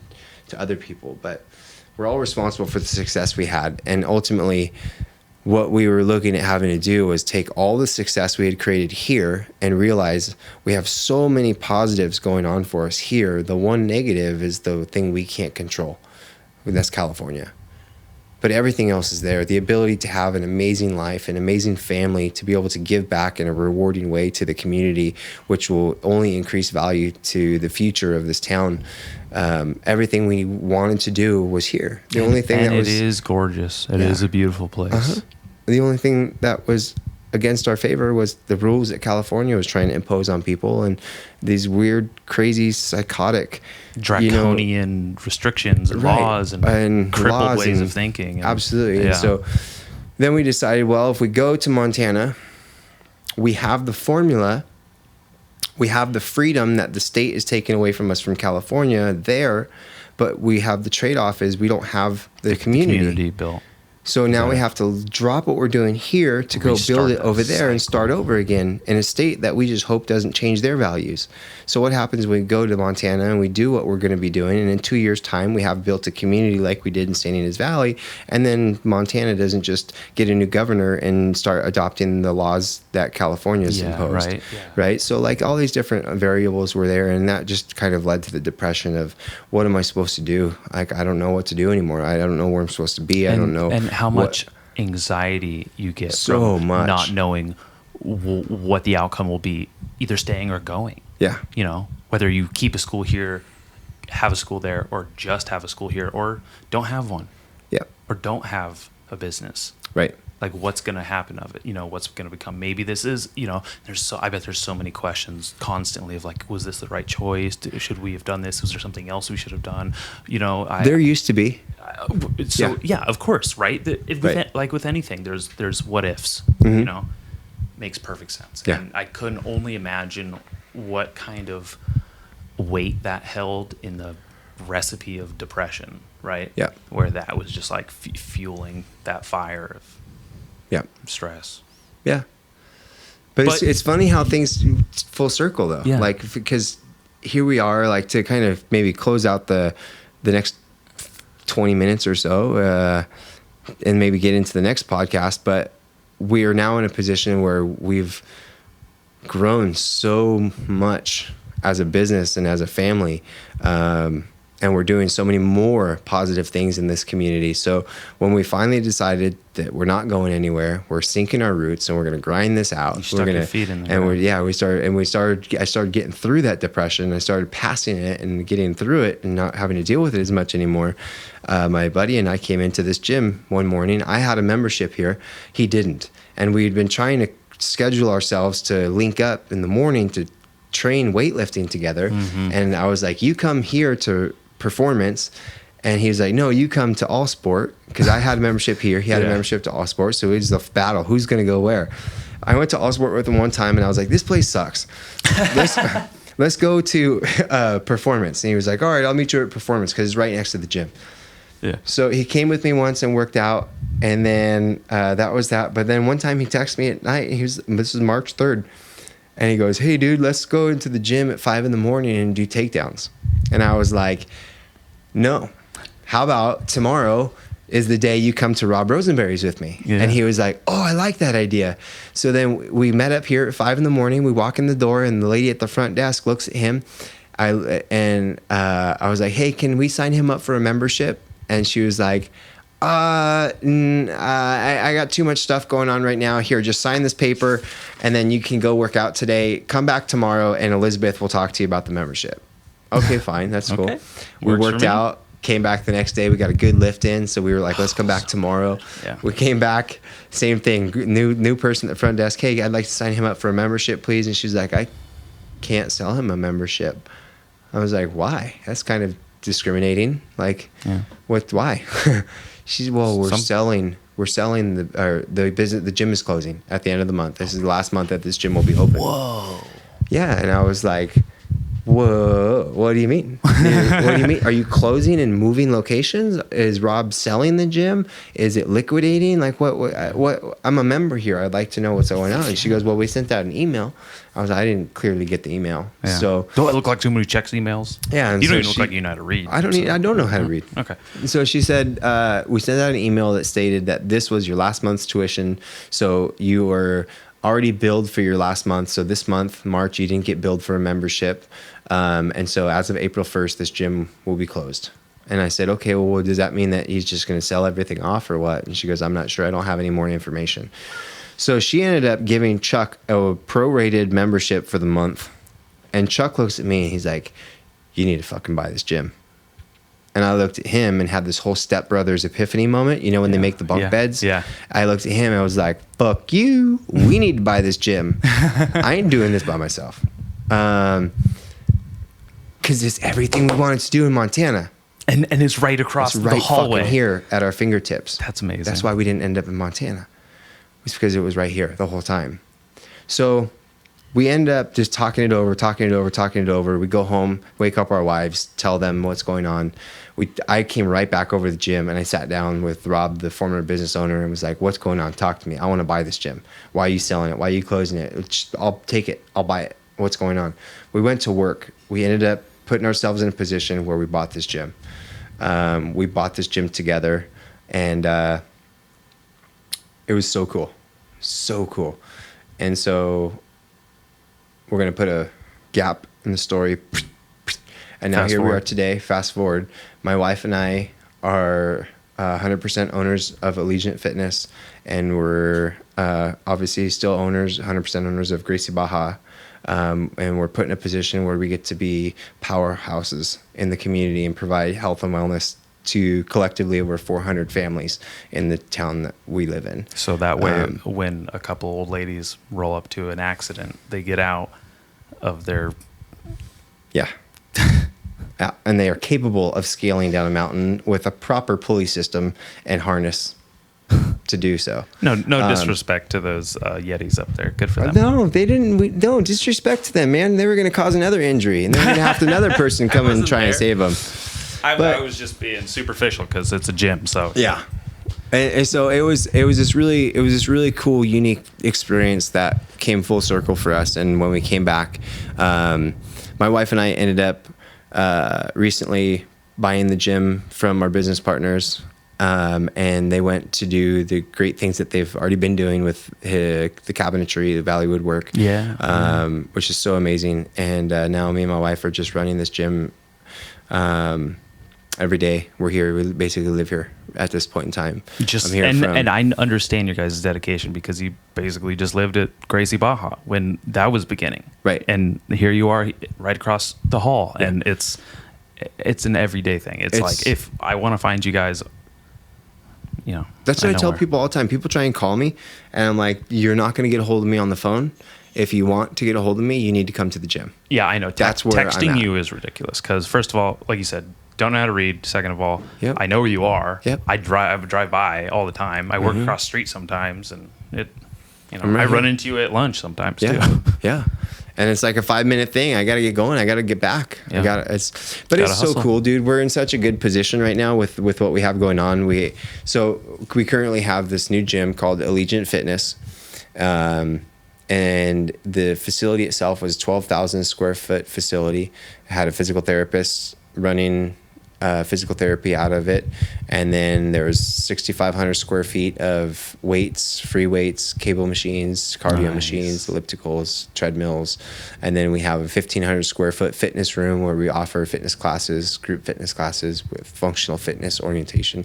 to other people. But we're all responsible for the success we had, and ultimately what we were looking at having to do was take all the success we had created here and realize we have so many positives going on for us here. The one negative is the thing we can't control. That's California. But everything else is there. The ability to have an amazing life, an amazing family, to be able to give back in a rewarding way to the community, which will only increase value to the future of this town. Everything we wanted to do was here. The only thing that was,
it is gorgeous. It is a beautiful place.
The only thing that was against our favor was the rules that California was trying to impose on people, and these weird, crazy, psychotic,
draconian restrictions and laws and crippled ways of thinking.
Absolutely. And so then we decided, well, if we go to Montana, we have the formula, we have the freedom that the state is taking away from us from California there, but we have the trade-off is we don't have the community
built.
So now we have to drop what we're doing here to go build it over there and start over again in a state that we just hope doesn't change their values. So what happens when we go to Montana and we do what we're going to be doing, and in 2 years' time we have built a community like we did in St. Anna's Valley, and then Montana doesn't just get a new governor and start adopting the laws that California's imposed. Right? So like all these different variables were there, and that just kind of led to the depression of what am I supposed to do? Like, I don't know what to do anymore. I don't know where I'm supposed to be. I don't know.
And how much anxiety you get from not knowing what the outcome will be, either staying or going.
Yeah.
You know, whether you keep a school here, have a school there, or just have a school here, or don't have one.
Yeah.
Or don't have a business.
Right.
Like, what's going to happen of it? You know, what's going to become? Maybe this is, you know, I bet there's so many questions constantly of like, was this the right choice? Should we have done this? Was there something else we should have done? You know,
there used to be.
So yeah, of course, right? Like with anything, there's what ifs. You know, makes perfect sense.
Yeah.
And I couldn't only imagine what kind of weight that held in the recipe of depression, right?
Yeah.
Where that was just like fueling that fire of stress.
Yeah. But it's funny how things full circle though.
Yeah.
Like, because here we are, like, to kind of maybe close out the next 20 minutes or so, and maybe get into the next podcast. But we are now in a position where we've grown so much as a business and as a family. And we're doing so many more positive things in this community. So when we finally decided that we're not going anywhere, we're sinking our roots and we're going to grind this out.
You stuck your feet in there.
And I started getting through that depression. I started passing it and getting through it and not having to deal with it as much anymore. My buddy and I came into this gym one morning. I had a membership here. He didn't. And we'd been trying to schedule ourselves to link up in the morning to train weightlifting together. Mm-hmm. And I was like, you come here to Performance, and he was like, no, you come to All Sport, because I had a membership here, he had a membership to All Sport, so it was the battle, who's going to go where. I went to All Sport with him one time and I was like, this place sucks, let's go to Performance. And he was like, all right, I'll meet you at Performance, because it's right next to the gym. So he came with me once and worked out, and then that was that. But then one time he texted me at night, this was March 3rd, and he goes, hey dude, let's go into the gym at 5 a.m. and do takedowns. And I was like, no, how about tomorrow is the day you come to Rob Rosenberry's with me? And he was like, oh, I like that idea. So then we met up here at 5 a.m. We walk in the door, and the lady at the front desk looks at him. I was like, hey, can we sign him up for a membership? And she was like, I got too much stuff going on right now. Here, just sign this paper, and then you can go work out today. Come back tomorrow, and Elizabeth will talk to you about the membership. Okay, fine. That's cool. We worked out, came back the next day. We got a good lift in. So we were like, let's come back tomorrow. We came back, same thing. New person at the front desk. Hey, I'd like to sign him up for a membership, please. And she's like, I can't sell him a membership. I was like, why? That's kind of discriminating. Like, why? She's, well, we're selling the business. The gym is closing at the end of the month. This is the last month that this gym will be open.
Whoa.
Yeah. And I was like, whoa, what do you mean? What do you mean? Are you closing and moving locations? Is Rob selling the gym? Is it liquidating? Like what? I'm a member here. I'd like to know what's going on. And she goes, well, we sent out an email. I didn't clearly get the email. So
don't I look like someone who checks emails?
Yeah.
And you don't even look like you know how to read.
I don't know how to read.
Okay.
So she said, we sent out an email that stated that this was your last month's tuition. So you were already billed for your last month. So this month, March, you didn't get billed for a membership. And so as of April 1st, this gym will be closed. And I said, okay, well, does that mean that he's just going to sell everything off or what? And she goes, I'm not sure. I don't have any more information. So she ended up giving Chuck a prorated membership for the month. And Chuck looks at me and he's like, you need to fucking buy this gym. And I looked at him and had this whole Step Brothers epiphany moment, you know, when they make the bunk beds.
Yeah.
I looked at him and I was like, fuck you. We need to buy this gym. I ain't doing this by myself. Because it's everything we wanted to do in Montana.
And it's right across the hallway.
Fucking here at our fingertips.
That's amazing.
That's why we didn't end up in Montana. It's because it was right here the whole time. So we end up just talking it over. We go home, wake up our wives, tell them what's going on. I came right back over to the gym and I sat down with Rob, the former business owner, and was like, what's going on? Talk to me. I want to buy this gym. Why are you selling it? Why are you closing it? I'll take it. I'll buy it. What's going on? We went to work. We ended up putting ourselves in a position where we bought this gym. We bought this gym together, and it was so cool. So cool. And so we're going to put a gap in the story. And now we are today. Fast forward. My wife and I are 100% owners of Allegiant Fitness, and we're obviously still 100% owners of Gracie Baja. And we're put in a position where we get to be powerhouses in the community and provide health and wellness to collectively over 400 families in the town that we live in.
So that way, when a couple old ladies roll up to an accident, they get out of their...
Yeah. And they are capable of scaling down a mountain with a proper pulley system and harness to do so.
No disrespect to those Yetis up there. Good for them.
No, they didn't. No disrespect to them, man. They were going to cause another injury, and then we're going to have another person come and try and save them.
I was just being superficial because it's a gym. So
yeah. And so it was this really cool, unique experience that came full circle for us. And when we came back, my wife and I ended up recently buying the gym from our business partners. and they went to do the great things that they've already been doing with the cabinetry, the valley woodwork, which is so amazing. And now me and my wife are just running this gym every day. We're here. We basically live here at this point in time.
And I understand your guys' dedication, because you basically just lived at Gracie Baja when that was beginning.
Right.
And here you are right across the hall. Yeah. And it's an everyday thing. It's like, if I want to find you guys, that's what I tell people all the time. People try and call me, and I'm like, you're not going to get a hold of me on the phone. If you want to get a hold of me, you need to come to the gym. Yeah, I know. That's where texting you is ridiculous, because first of all, like you said, don't know how to read. Second of all, I know where you are. Yep. I drive by all the time. I work across the street sometimes, and I run into you at lunch sometimes too. Yeah. And it's like a 5-minute thing. I got to get going. I got to get back. Yeah. It's so cool, dude. We're in such a good position right now with what we have going on. We currently have this new gym called Allegiant Fitness. And the facility itself was 12,000 square foot facility. It had a physical therapist running physical therapy out of it, and then there was 6,500 square feet of weights, free weights, cable machines, cardio machines, ellipticals, treadmills, and then we have a 1,500 square foot fitness room where we offer fitness classes, group fitness classes with functional fitness orientation,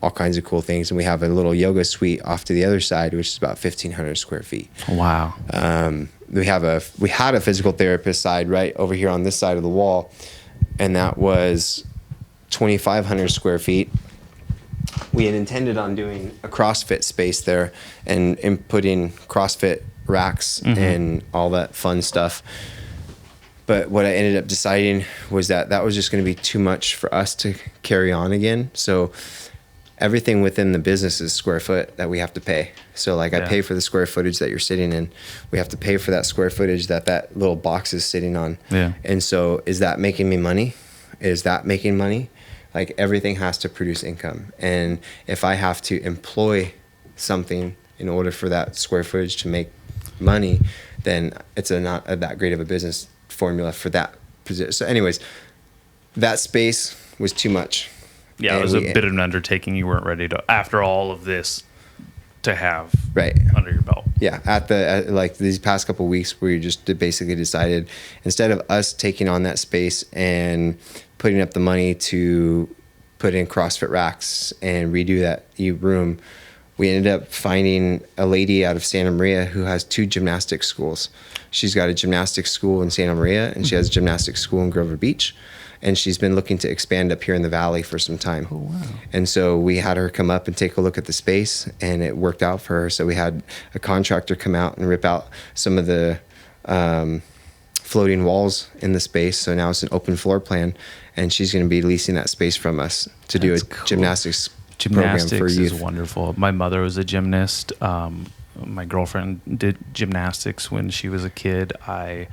all kinds of cool things. And we have a little yoga suite off to the other side, which is about 1,500 square feet. Wow. We had a physical therapist side right over here on this side of the wall, and that was 2,500 square feet. We had intended on doing a CrossFit space there and putting CrossFit racks and all that fun stuff. But what I ended up deciding was that was just going to be too much for us to carry on again. So everything within the business is square foot that we have to pay. So I pay for the square footage that you're sitting in. We have to pay for that square footage that little box is sitting on. Yeah. And so is that making me money? Is that making money? Like, everything has to produce income. And if I have to employ something in order for that square footage to make money, then it's not that great of a business formula for that position. So anyways, that space was too much. Yeah, it was a bit of an undertaking you weren't ready to, after all of this, to have under your belt. Yeah, at these past couple of weeks, we just basically decided, instead of us taking on that space and putting up the money to put in CrossFit racks and redo that room, we ended up finding a lady out of Santa Maria who has 2 gymnastics schools. She's got a gymnastics school in Santa Maria, and she has a gymnastics school in Grover Beach. And she's been looking to expand up here in the valley for some time. Oh, wow. And so we had her come up and take a look at the space, and it worked out for her. So we had a contractor come out and rip out some of the floating walls in the space. So now it's an open floor plan, and she's going to be leasing that space from us to do a gymnastics program for youth. Gymnastics is wonderful. My mother was a gymnast. My girlfriend did gymnastics when she was a kid. I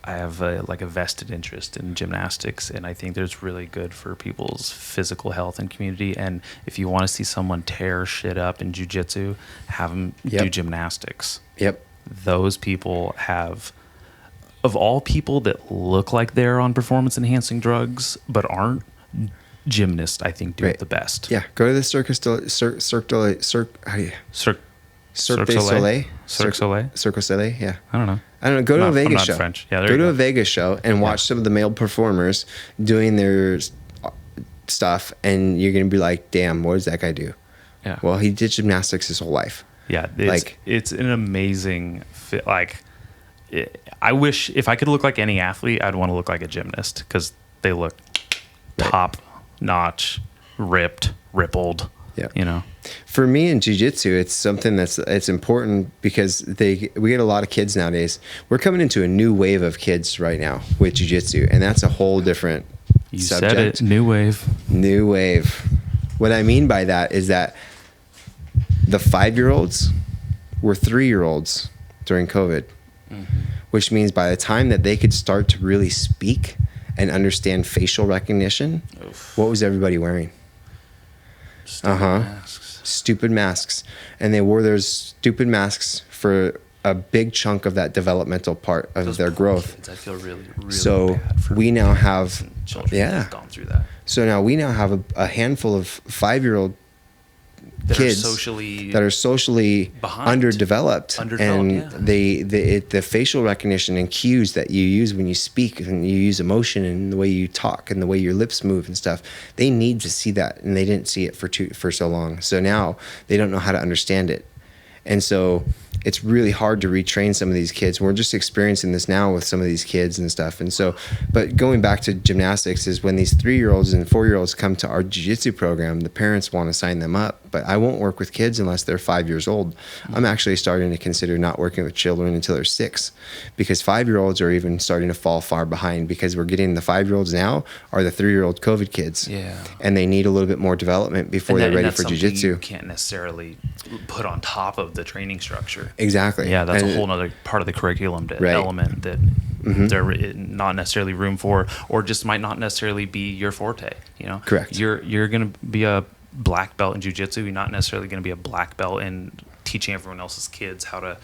have a vested interest in gymnastics, and I think there's really good for people's physical health and community. And if you want to see someone tear shit up in jiu-jitsu, have them do gymnastics. Yep. Those people have, of all people that look like they're on performance-enhancing drugs but aren't, gymnasts, I think, do it the best. Yeah. Go to the Cirque du Soleil. Yeah. I don't know. Go to a Vegas show. French. Yeah, go to a Vegas show and watch some of the male performers doing their stuff, and you're gonna be like, "Damn, what does that guy do?" Yeah. Well, he did gymnastics his whole life. Yeah. It's an amazing fit. I wish if I could look like any athlete, I'd want to look like a gymnast, because they look top notch, ripped, rippled. Yeah. For me in jiu-jitsu, it's something it's important, because we get a lot of kids nowadays. We're coming into a new wave of kids right now with jiu-jitsu, and that's a whole different subject. You said it. New wave. New wave. What I mean by that is that the 5-year-olds were 3-year-olds during COVID, which means by the time that they could start to really speak and understand facial recognition, what was everybody wearing? Stupid masks. And they wore those stupid masks for
a big chunk of that developmental part of their growth.
Kids, I feel really
So
bad for
we now have
children that have gone through that.
So now we now have a handful of 5-year-old kids that are socially underdeveloped, and the facial recognition and cues that you use when you speak, and you use emotion and the way you talk and the way your lips move and stuff, they need to see that, and they didn't see it for so long. So now they don't know how to understand it, and so it's really hard to retrain some of these kids. We're just experiencing this now with some of these kids and stuff. And so, but going back to gymnastics is when these 3-year-olds and 4-year-olds come to our jiu-jitsu program, the parents want to sign them up, but I won't work with kids unless they're 5 years old. I'm actually starting to consider not working with children until they're 6, because 5-year-olds are even starting to fall far behind, because we're getting the 5-year-olds now are the 3-year-old COVID kids.
Yeah.
And they need a little bit more development before they're ready for jiu-jitsu.
You can't necessarily put on top of the training structure.
Exactly.
Yeah, that's a whole other part of the curriculum element that there's not necessarily room for, or just might not necessarily be your forte. You know,
correct.
You're going to be a black belt in jiu-jitsu. You're not necessarily going to be a black belt in teaching everyone else's kids how to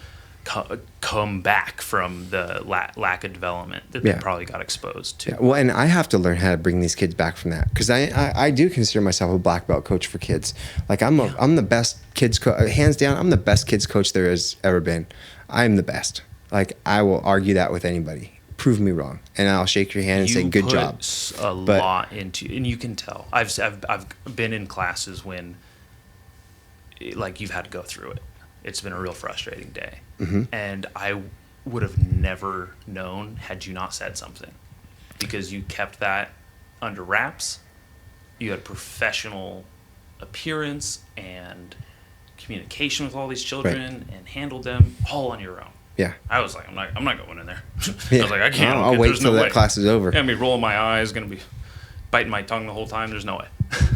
come back from the lack of development that they probably got exposed to.
Yeah. Well, and I have to learn how to bring these kids back from that, because I do consider myself a black belt coach for kids. Like I'm the best kids coach, hands down. I'm the best kids coach there has ever been. I'm the best. Like I will argue that with anybody. Prove me wrong, and I'll shake your hand and say good job.
Lot into, and you can tell. I've been in classes when, like, you've had to go through it. It's been a real frustrating day. And I would have never known had you not said something, because you kept that under wraps. You had professional appearance and communication with all these children and handled them all on your own.
Yeah.
I was like, I'm not going in there. I was like, I can't.
I'll wait till that class is over.
I'm going to be rolling my eyes, going to be biting my tongue the whole time. There's no way.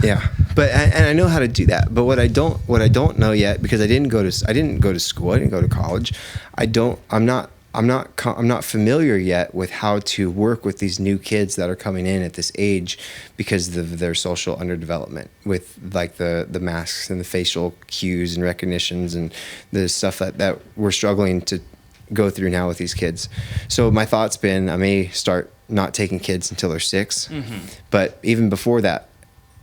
Yeah. But and I know how to do that. But what I don't know yet, because I didn't go to school, I didn't go to college. I'm not familiar yet with how to work with these new kids that are coming in at this age, because of their social underdevelopment, with like the masks and the facial cues and recognitions and the stuff that we're struggling to go through now with these kids. So my thought's been, I may start not taking kids until they're 6. But even before that,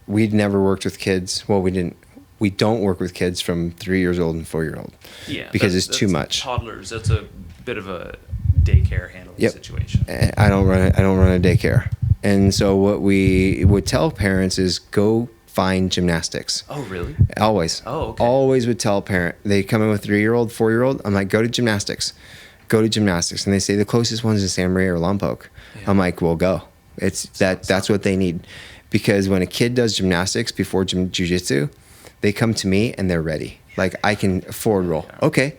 we'd never worked with kids. Well, we don't work with kids from 3 years old and 4-year-old.
Yeah,
because it's too much.
Toddlers, that's a bit of a daycare handling situation.
I don't run a daycare. And so what we would tell parents is go find gymnastics.
Oh, really?
Always.
Oh, okay.
Always would tell a parent. They come in with 3-year-old, 4-year-old. I'm like, go to gymnastics. Go to gymnastics. And they say the closest one's in San Maria or Lompoc. Yeah. I'm like, well, go. That's what they need. Because when a kid does gymnastics before jiu-jitsu, they come to me and they're ready. Like, I can forward roll. Okay.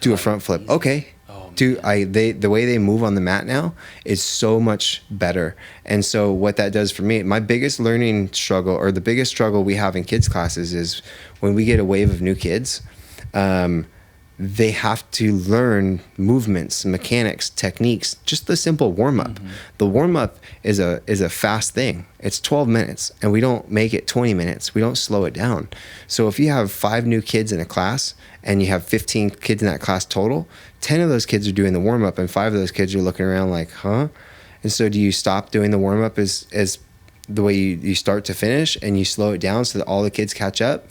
Do a front flip. Okay. The way they move on the mat now is so much better. And so what that does for me, my biggest learning struggle, or the biggest struggle we have in kids classes, is when we get a wave of new kids, they have to learn movements, mechanics, techniques, just the simple warm-up. The warm-up is a fast thing. It's 12 minutes, and we don't make it 20 minutes. We don't slow it down. So if you have 5 new kids in a class, and you have 15 kids in that class total, 10 of those kids are doing the warm-up, and 5 of those kids are looking around like, huh? And so do you stop doing the warm-up as the way you start to finish, and you slow it down so that all the kids catch up?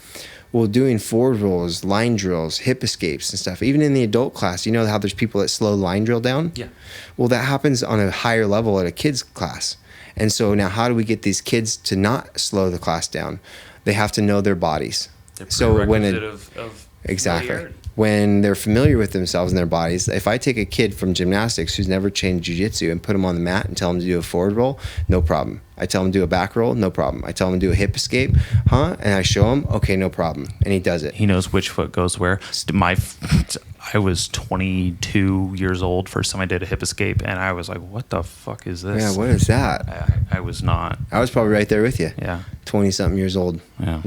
Well, doing forward rolls, line drills, hip escapes and stuff, even in the adult class, you know how there's people that slow line drill down?
Yeah.
Well, that happens on a higher level at a kid's class. And so now how do we get these kids to not slow the class down? They have to know their bodies.
So
exactly.
Familiarity.
When they're familiar with themselves and their bodies, if I take a kid from gymnastics who's never trained jiu-jitsu and put him on the mat and tell him to do a forward roll, no problem. I tell him to do a back roll, no problem. I tell him to do a hip escape, and I show him, okay, no problem. And he does it.
He knows which foot goes where. I was 22 years old first time I did a hip escape, and I was like, what the fuck is this?
Yeah, what is that?
I was not.
I was probably right there with you.
Yeah.
20-something years old.
Yeah.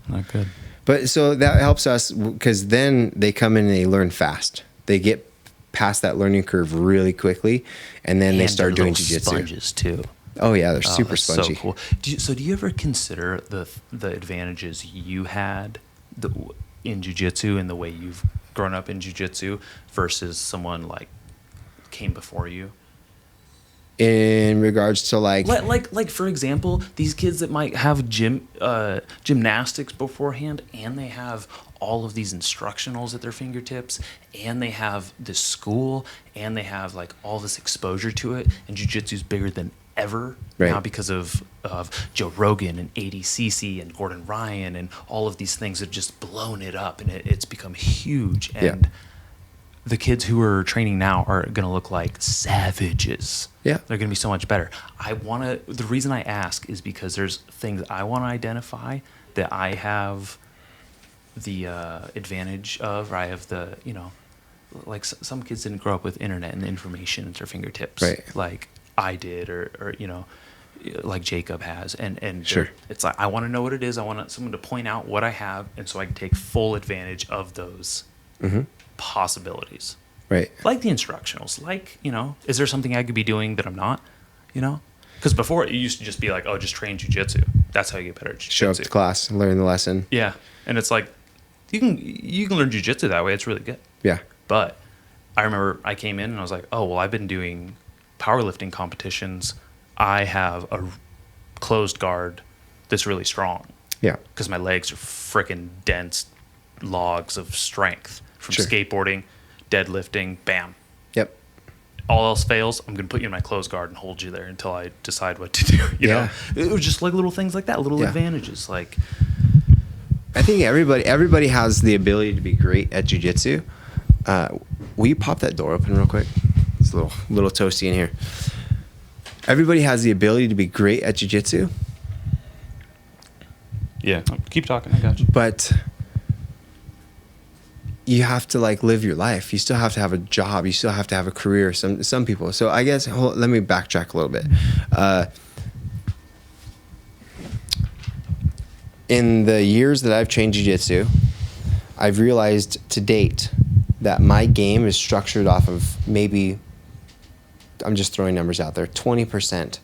Not
good.
But so that helps us, because then they come in and they learn fast. They get past that learning curve really quickly, and then they start doing jiu-jitsu.
Sponges too.
Oh yeah, they're super spongy.
So cool. Do you ever consider the advantages you had in jiu-jitsu and the way you've growing up in jiu-jitsu versus someone like came before you?
In regards to like
for example, these kids that might have gymnastics beforehand, and they have all of these instructionals at their fingertips, and they have this school, and they have like all this exposure to it, and jiu-jitsu is bigger than ever now because of Joe Rogan and ADCC and Gordon Ryan and all of these things have just blown it up, and it's become huge. And the kids who are training now are going to look like savages.
Yeah.
They're going to be so much better. The reason I ask is because there's things I want to identify that I have the advantage of, or I have the, like some kids didn't grow up with internet and information at their fingertips.
Right.
Like I did, or like Jacob has. And
sure.
It's like, I want to know what it is. I want someone to point out what I have, and so I can take full advantage of those possibilities.
Right.
Like the instructionals. Like, is there something I could be doing that I'm not? Because before it used to just be like, oh, just train jiu-jitsu. That's how you get better at jiu-jitsu.
Show up to class and learn the lesson.
Yeah. And it's like, you can learn jiu-jitsu that way. It's really good.
Yeah.
But I remember I came in and I was like, oh, well, I've been doing powerlifting competitions. I have a closed guard that's really strong.
Yeah.
Because my legs are freaking dense logs of strength from
Sure.
skateboarding, deadlifting, bam.
Yep.
All else fails, I'm going to put you in my closed guard and hold you there until I decide what to do. You know? It was just like little things like that, little advantages. Like,
I think everybody has the ability to be great at jiu-jitsu. Will you pop that door open real quick? It's a little toasty in here. Everybody has the ability to be great at jiu-jitsu.
Yeah, keep talking. I got you.
But you have to like live your life. You still have to have a job. You still have to have a career. Some people. So I guess let me backtrack a little bit. In the years that I've trained jiu-jitsu, I've realized to date that my game is structured off of maybe, I'm just throwing numbers out there, 20%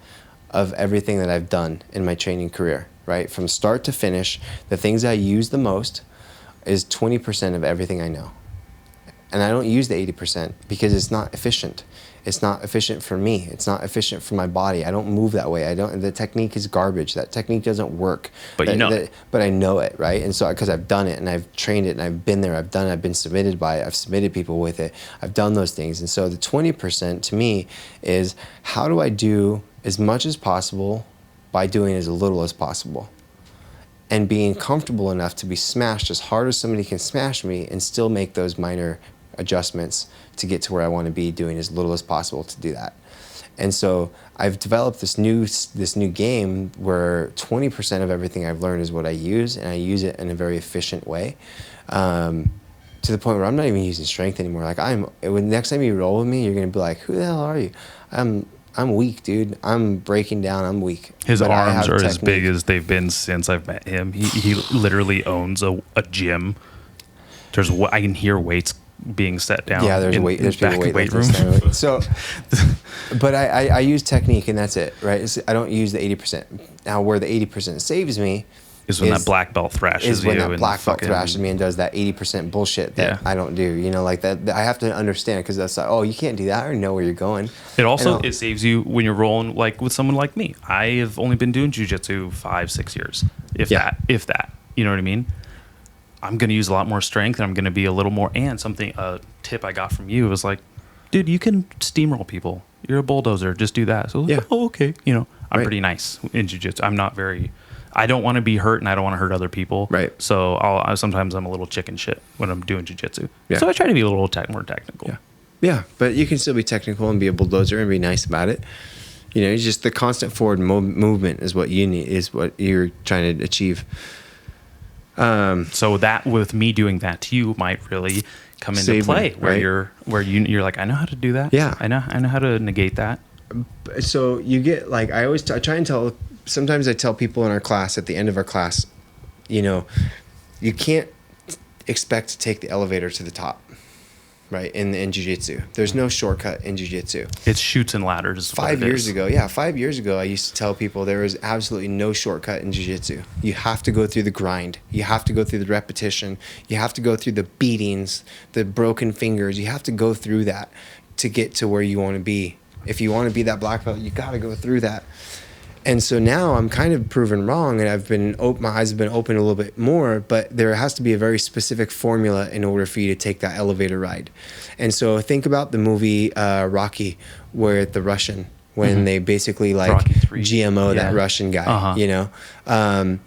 of everything that I've done in my training career, right? From start to finish, the things I use the most is 20% of everything I know. And I don't use the 80% because it's not efficient. It's not efficient for me. It's not efficient for my body. I don't move that way. The technique is garbage. That technique doesn't work.
But
but I know it, right? And so, because I've done it and I've trained it and I've been there, I've been submitted by it. I've submitted people with it. I've done those things. And so the 20% to me is, how do I do as much as possible by doing as little as possible? And being comfortable enough to be smashed as hard as somebody can smash me and still make those minor adjustments to get to where I want to be, doing as little as possible to do that. And so I've developed this new game where 20% of everything I've learned is what I use, and I use it in a very efficient way, to the point where I'm not even using strength anymore. Like when next time you roll with me, you're gonna be like, "Who the hell are you?" I'm weak, dude. I'm breaking down. I'm weak.
His arms are as big as they've been since I've met him. He literally owns a gym. I can hear weights being set down.
Yeah, there's people weight room. So, but I use technique, and that's it, right? I don't use the 80%. Now, where the 80% saves me
is when that black belt thrashes you.
Is when that black belt thrashes me and does that 80% bullshit that I don't do. Like that I have to understand, because that's like, oh, you can't do that. I already know where you're going.
It also it saves you when you're rolling like with someone like me. I have only been doing jiu-jitsu 5-6 years, if that. You know what I mean? I'm going to use a lot more strength, and I'm going to be a little more. And a tip I got from you was like, dude, you can steamroll people. You're a bulldozer. Just do that. So oh, okay. I'm pretty nice in jiu-jitsu. I'm not very. I don't want to be hurt, and I don't want to hurt other people.
Right.
So sometimes I'm a little chicken shit when I'm doing jiu-jitsu.
Yeah.
So I try to be a little more technical.
Yeah. Yeah, but you can still be technical and be a bulldozer and be nice about it. It's just the constant forward movement is what you need, is what you're trying to achieve.
So that with me doing that to you might really come into play, where you're like, I know how to do that.
Yeah,
I know how to negate that.
So you get like, I try and tell. Sometimes I tell people in our class, at the end of our class, you can't expect to take the elevator to the top. right? In jiu-jitsu, there's no shortcut in jiu-jitsu.
It's chutes and ladders.
5 years ago, 5 years ago, I used to tell people there is absolutely no shortcut in jiu-jitsu. You have to go through the grind. You have to go through the repetition. You have to go through the beatings, the broken fingers. You have to go through that to get to where you want to be. If you want to be that black belt, you got to go through that. And so now I'm kind of proven wrong, and my eyes have been open a little bit more, but there has to be a very specific formula in order for you to take that elevator ride. And so think about the movie Rocky, where the Russian, when they basically like GMO that Russian guy, you know?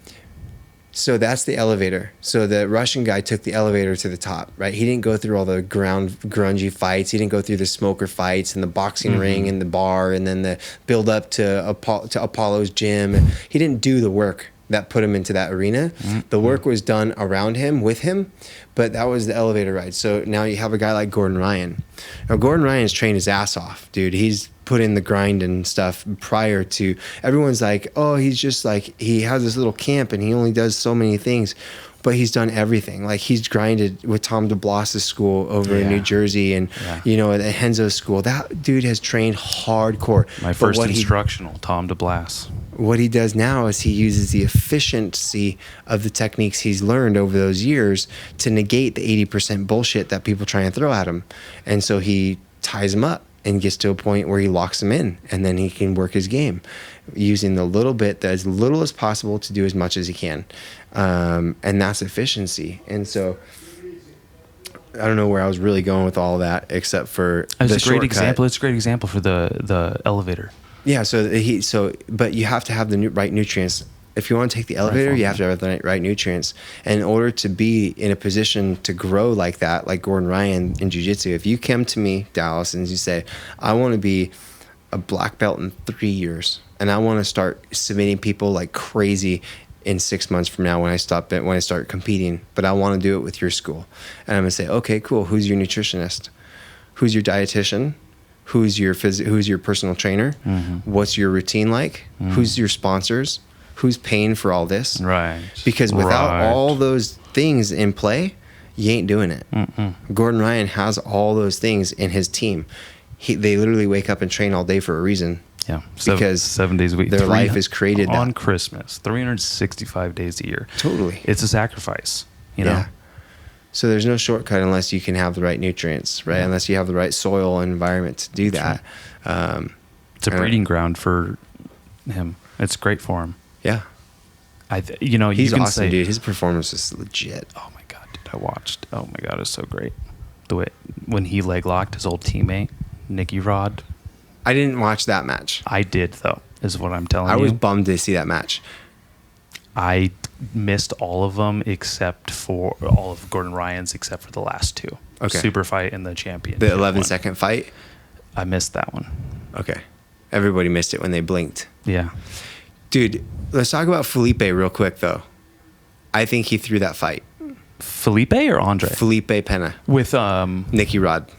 So that's the elevator. So the Russian guy took the elevator to the top, right? He didn't go through all the grungy fights. He didn't go through the smoker fights and the boxing ring and the bar and then the build up to Apollo's gym. He didn't do the work that put him into that arena. The work was done around him, with him, but that was the elevator ride. So now you have a guy like Gordon Ryan. Now Gordon Ryan's trained his ass off, dude. He's put in the grind and stuff prior to, everyone's like, oh, he's just like, he has this little camp and he only does so many things, but he's done everything. Like he's grinded with Tom DeBlas's school over in New Jersey and, you know, at Henzo's school. That dude has trained hardcore.
My first instructional, Tom DeBlas.
What he does now is he uses the efficiency of the techniques he's learned over those years to negate the 80% bullshit that people try and throw at him. And so he ties them up and gets to a point where he locks them in, and then he can work his game using the little bit, as little as possible, to do as much as he can. And that's efficiency. And so I don't know where I was really going with all that, except for
it's a great example. It's a great example for the elevator.
Yeah. But you have to have the right nutrients. If you want to take the elevator, you have to have the right nutrients. And in order to be in a position to grow like that, like Gordon Ryan in jiu-jitsu, if you come to me, Dallas, and you say, I want to be a black belt in 3 years, and I want to start submitting people like crazy in 6 months from now when I start competing, but I want to do it with your school. And I'm going to say, okay, cool. Who's your nutritionist? Who's your dietitian? Who's your personal trainer? What's your routine like? Who's your sponsors? Who's paying for all this? Right. Because without all those things in play, you ain't doing it. Gordon Ryan has all those things in his team. They literally wake up and train all day for a reason. Yeah. Because
7 days a week.
Their life is created
on Christmas, 365 days a year.
Totally.
It's a sacrifice, you know?
So there's no shortcut unless you can have the right nutrients, right? Unless you have the right soil and environment to do that.
It's a breeding ground for him. It's great for him.
Yeah.
He's
awesome, dude. His performance is legit.
Oh my God, dude. I watched. Oh my God, it's so great. The way when he leg locked his old teammate, Nicky Rod.
I didn't watch that match.
I did, though, is what I'm telling you.
I was bummed to see that match.
I missed all of them except for all of Gordon Ryan's except for the last two.
Okay.
Super fight and the championship.
The 11-second fight?
I missed that one.
Okay. Everybody missed it when they blinked.
Yeah.
Dude, let's talk about Felipe real quick, though. I think he threw that fight.
Felipe or Andre?
Felipe Pena.
With
Nicky Rod.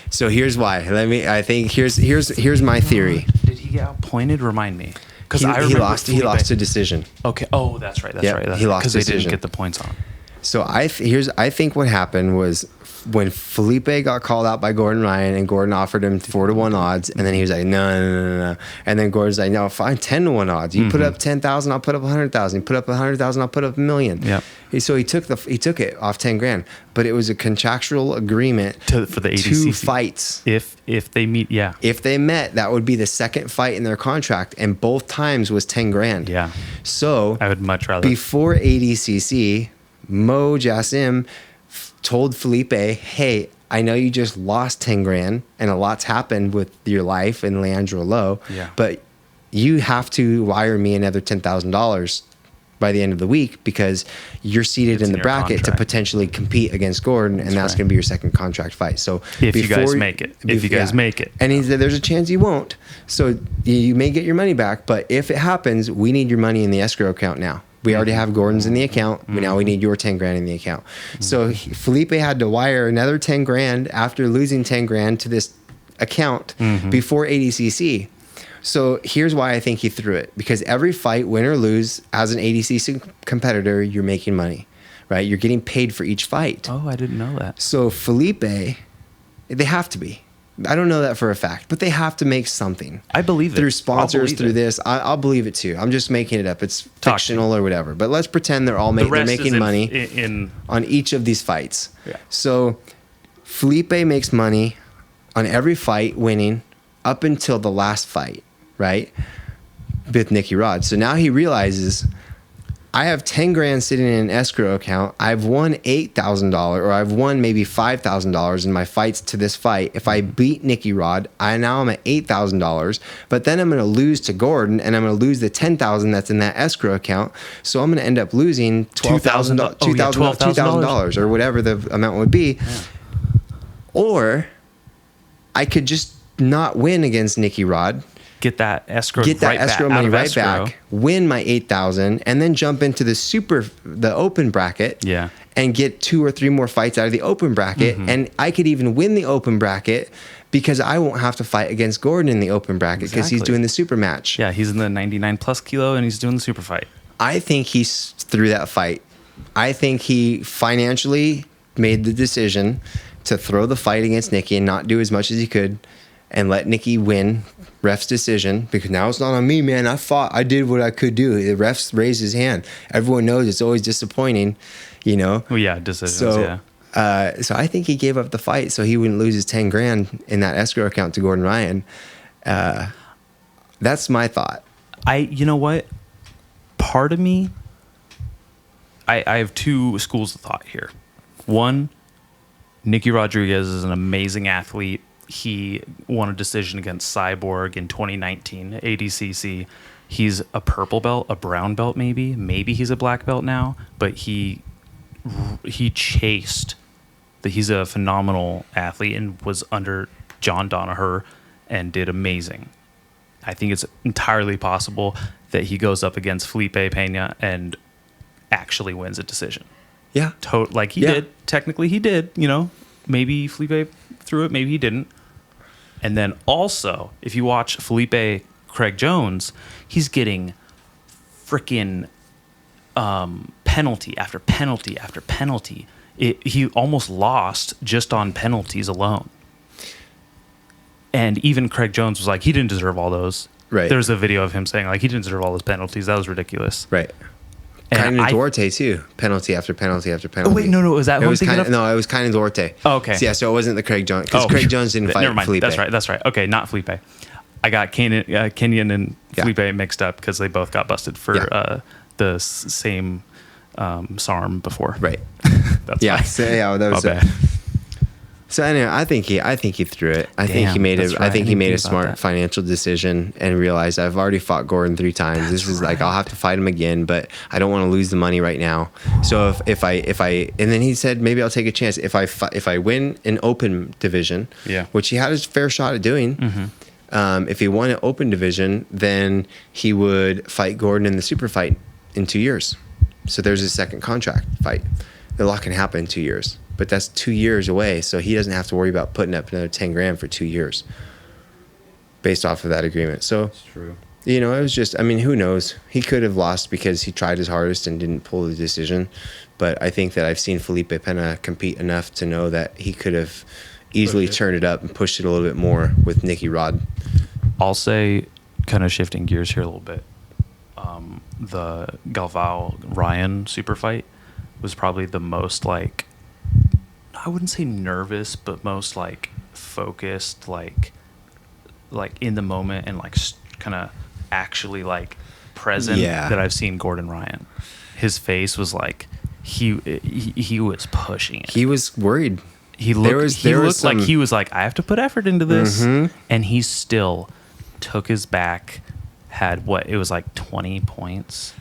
So here's why. Here's my theory.
Did he get outpointed? Remind me.
Because he lost a decision.
Okay. Oh, that's right. That's right.
He lost
because they didn't get the points on.
So I think what happened was when Felipe got called out by Gordon Ryan and Gordon offered him 4-1 odds, and then he was like, no. And then Gordon's like, no, fine, 10-1 odds. You put up 10,000, I'll put up 100,000. You put up 100,000, I'll put up $1 million.
Yeah.
So he took it off 10 grand, but it was a contractual agreement
for the ADCC.
2 fights.
If they meet, yeah.
If they met, that would be the second fight in their contract, and both times was 10 grand.
Yeah.
So
I would much rather.
Before ADCC, Mo Jassim told Felipe, hey, I know you just lost 10 grand and a lot's happened with your life and Leandro Lo, but you have to wire me another $10,000 by the end of the week because you're seated in the bracket to potentially compete against Gordon, and that's going to be your second contract fight. So
if you guys make it,
and he said there's a chance you won't, so you may get your money back, but if it happens, we need your money in the escrow account now. We already have Gordon's in the account. Now we need your 10 grand in the account. So Felipe had to wire another 10 grand after losing 10 grand to this account before ADCC. So here's why I think he threw it. Because every fight, win or lose, as an ADCC competitor, you're making money, right? You're getting paid for each fight.
Oh, I didn't know that.
So Felipe, they have to be. I don't know that for a fact, but they have to make something.
I believe it.
Through sponsors, through
it.
this. I'll believe it too. I'm just making it up. It's fictional or whatever. But let's pretend they're all they're making money on each of these fights.
Yeah.
So Felipe makes money on every fight, winning up until the last fight, right? With Nicky Rod. So now he realizes, I have 10 grand sitting in an escrow account. I've won $8,000 or I've won maybe $5,000 in my fights to this fight. If I beat Nicky Rod, I'm at $8,000, but then I'm going to lose to Gordon and I'm going to lose the $10,000 that's in that escrow account. So I'm going to end up losing $2,000 or whatever the amount would be. Yeah. Or I could just not win against Nicky Rod.
Get that escrow
money right back, win my $8,000, and then jump into the open bracket, and get 2 or 3 more fights out of the open bracket, and I could even win the open bracket because I won't have to fight against Gordon in the open bracket because he's doing the super match.
Yeah, he's in the 99 plus kilo and he's doing the super fight.
I think he's through that fight. I think he financially made the decision to throw the fight against Nicky and not do as much as he could and let Nicky win. Ref's decision, because now it's not on me, man. I did what I could do. The refs raised his hand. Everyone knows it's always disappointing, Well,
yeah, decisions.
So, so I think he gave up the fight so he wouldn't lose his 10 grand in that escrow account to Gordon Ryan. That's my thought.
You know what? Part of me, I have 2 schools of thought here. One, Nicky Rodriguez is an amazing athlete. He won a decision against Cyborg in 2019, ADCC. He's a purple belt, a brown belt maybe. Maybe he's a black belt now, but he chased. He's a phenomenal athlete and was under John Danaher and did amazing. I think it's entirely possible that he goes up against Felipe Pena and actually wins a decision.
Yeah.
Like he did. Technically he did, Maybe Felipe threw it, maybe he didn't. And then also, if you watch Felipe Craig Jones, he's getting freaking penalty after penalty after penalty. He almost lost just on penalties alone. And even Craig Jones was like, he didn't deserve all those.
Right.
There's a video of him saying, like, he didn't deserve all those penalties. That was ridiculous.
Right. And Duarte too, penalty after penalty after penalty.
Oh wait, no, was that?
It was no, it was kind of Duarte.
Oh, okay.
So, yeah, so it wasn't the Craig Jones because Craig Jones didn't fight Felipe.
That's right. Okay, not Felipe. I got Kenyon and Felipe mixed up because they both got busted for the same SARM before.
Right.
That's
that was
bad.
So anyway, I think he threw it. I think he made a smart financial decision and realized I've already fought Gordon 3 times. This is like I'll have to fight him again, but I don't want to lose the money right now. So if I and then he said maybe I'll take a chance if I win an open division, which he had his fair shot at doing. Mm-hmm. If he won an open division, then he would fight Gordon in the super fight in 2 years. So there's his second contract fight. A lot can happen in 2 years. But that's 2 years away, so he doesn't have to worry about putting up another 10 grand for 2 years based off of that agreement. So,
that's true.
It was just, who knows? He could have lost because he tried his hardest and didn't pull the decision. But I think that I've seen Felipe Pena compete enough to know that he could have easily turned it up and pushed it a little bit more with Nicky Rod.
I'll say, kind of shifting gears here a little bit, the Galvao-Ryan super fight was probably the most, I wouldn't say nervous, but most focused, like in the moment and kind of actually present that I've seen Gordon Ryan. His face was he was pushing it.
He was worried.
He looked like he was like, I have to put effort into this, and he still took his back. Had it was 20 points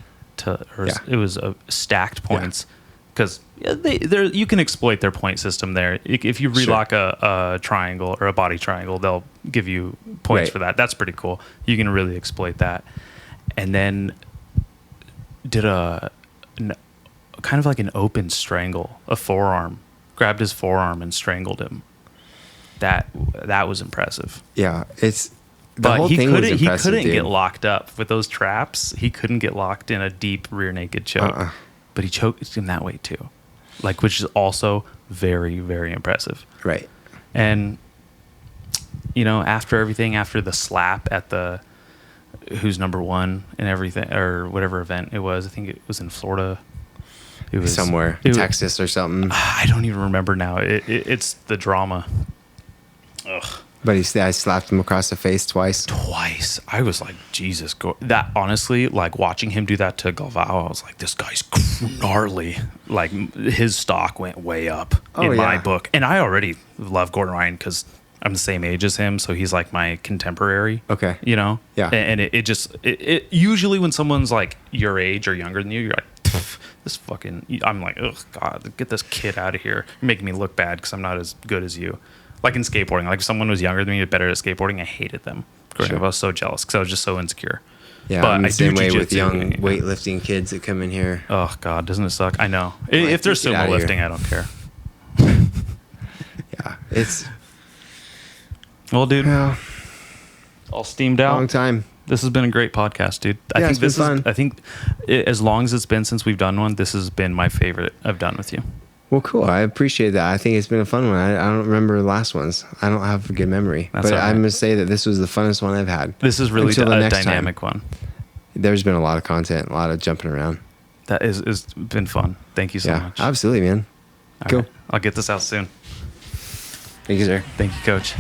it was stacked points. Because you can exploit their point system there. If you relock a triangle or a body triangle, they'll give you points for that. That's pretty cool. You can really exploit that. And then did kind of like an open strangle, a forearm. Grabbed his forearm and strangled him. That was impressive.
Yeah,
But he couldn't get locked up with those traps. He couldn't get locked in a deep rear naked choke. but he choked him that way too, like, which is also very, very impressive.
Right.
And, you know, after everything, after the slap at the who's number one and everything, or whatever event it was, I think it was in Florida. It was
somewhere, Texas or something.
I don't even remember now. It's the drama. Ugh.
But I slapped him across the face twice.
I was like, Jesus. That, honestly, like, watching him do that to Galvao, I was like, this guy's gnarly. Like, his stock went way up in my book. And I already love Gordon Ryan because I'm the same age as him. So he's like my contemporary. Okay. You know? Yeah. And it usually when someone's like your age or younger than you, you're like, this fucking, I'm like, oh God, get this kid out of here. You're making me look bad because I'm not as good as you. Like in skateboarding, like if someone was younger than me, better at skateboarding, I hated them. Growing up, I was so jealous because I was just so insecure.
Yeah, but I'm the same way with young weightlifting kids that come in here.
Oh God, doesn't it suck? I know. If they're sumo lifting, I don't care.
Yeah, it's.
Well, dude, all steamed out.
Long time.
This has been a great podcast, dude. I think this is fun. I think as long as it's been since we've done one, this has been my favorite I've done with you.
Well, cool. I appreciate that. I think it's been a fun one. I don't remember the last ones. I don't have a good memory. But I'm going to say that this was the funnest one I've had.
This is really a dynamic one.
There's been a lot of content, a lot of jumping around.
That is been fun. Thank you so much.
Absolutely, man.
Cool. Right. I'll get this out soon.
Thank you, sir.
Thank you, Coach.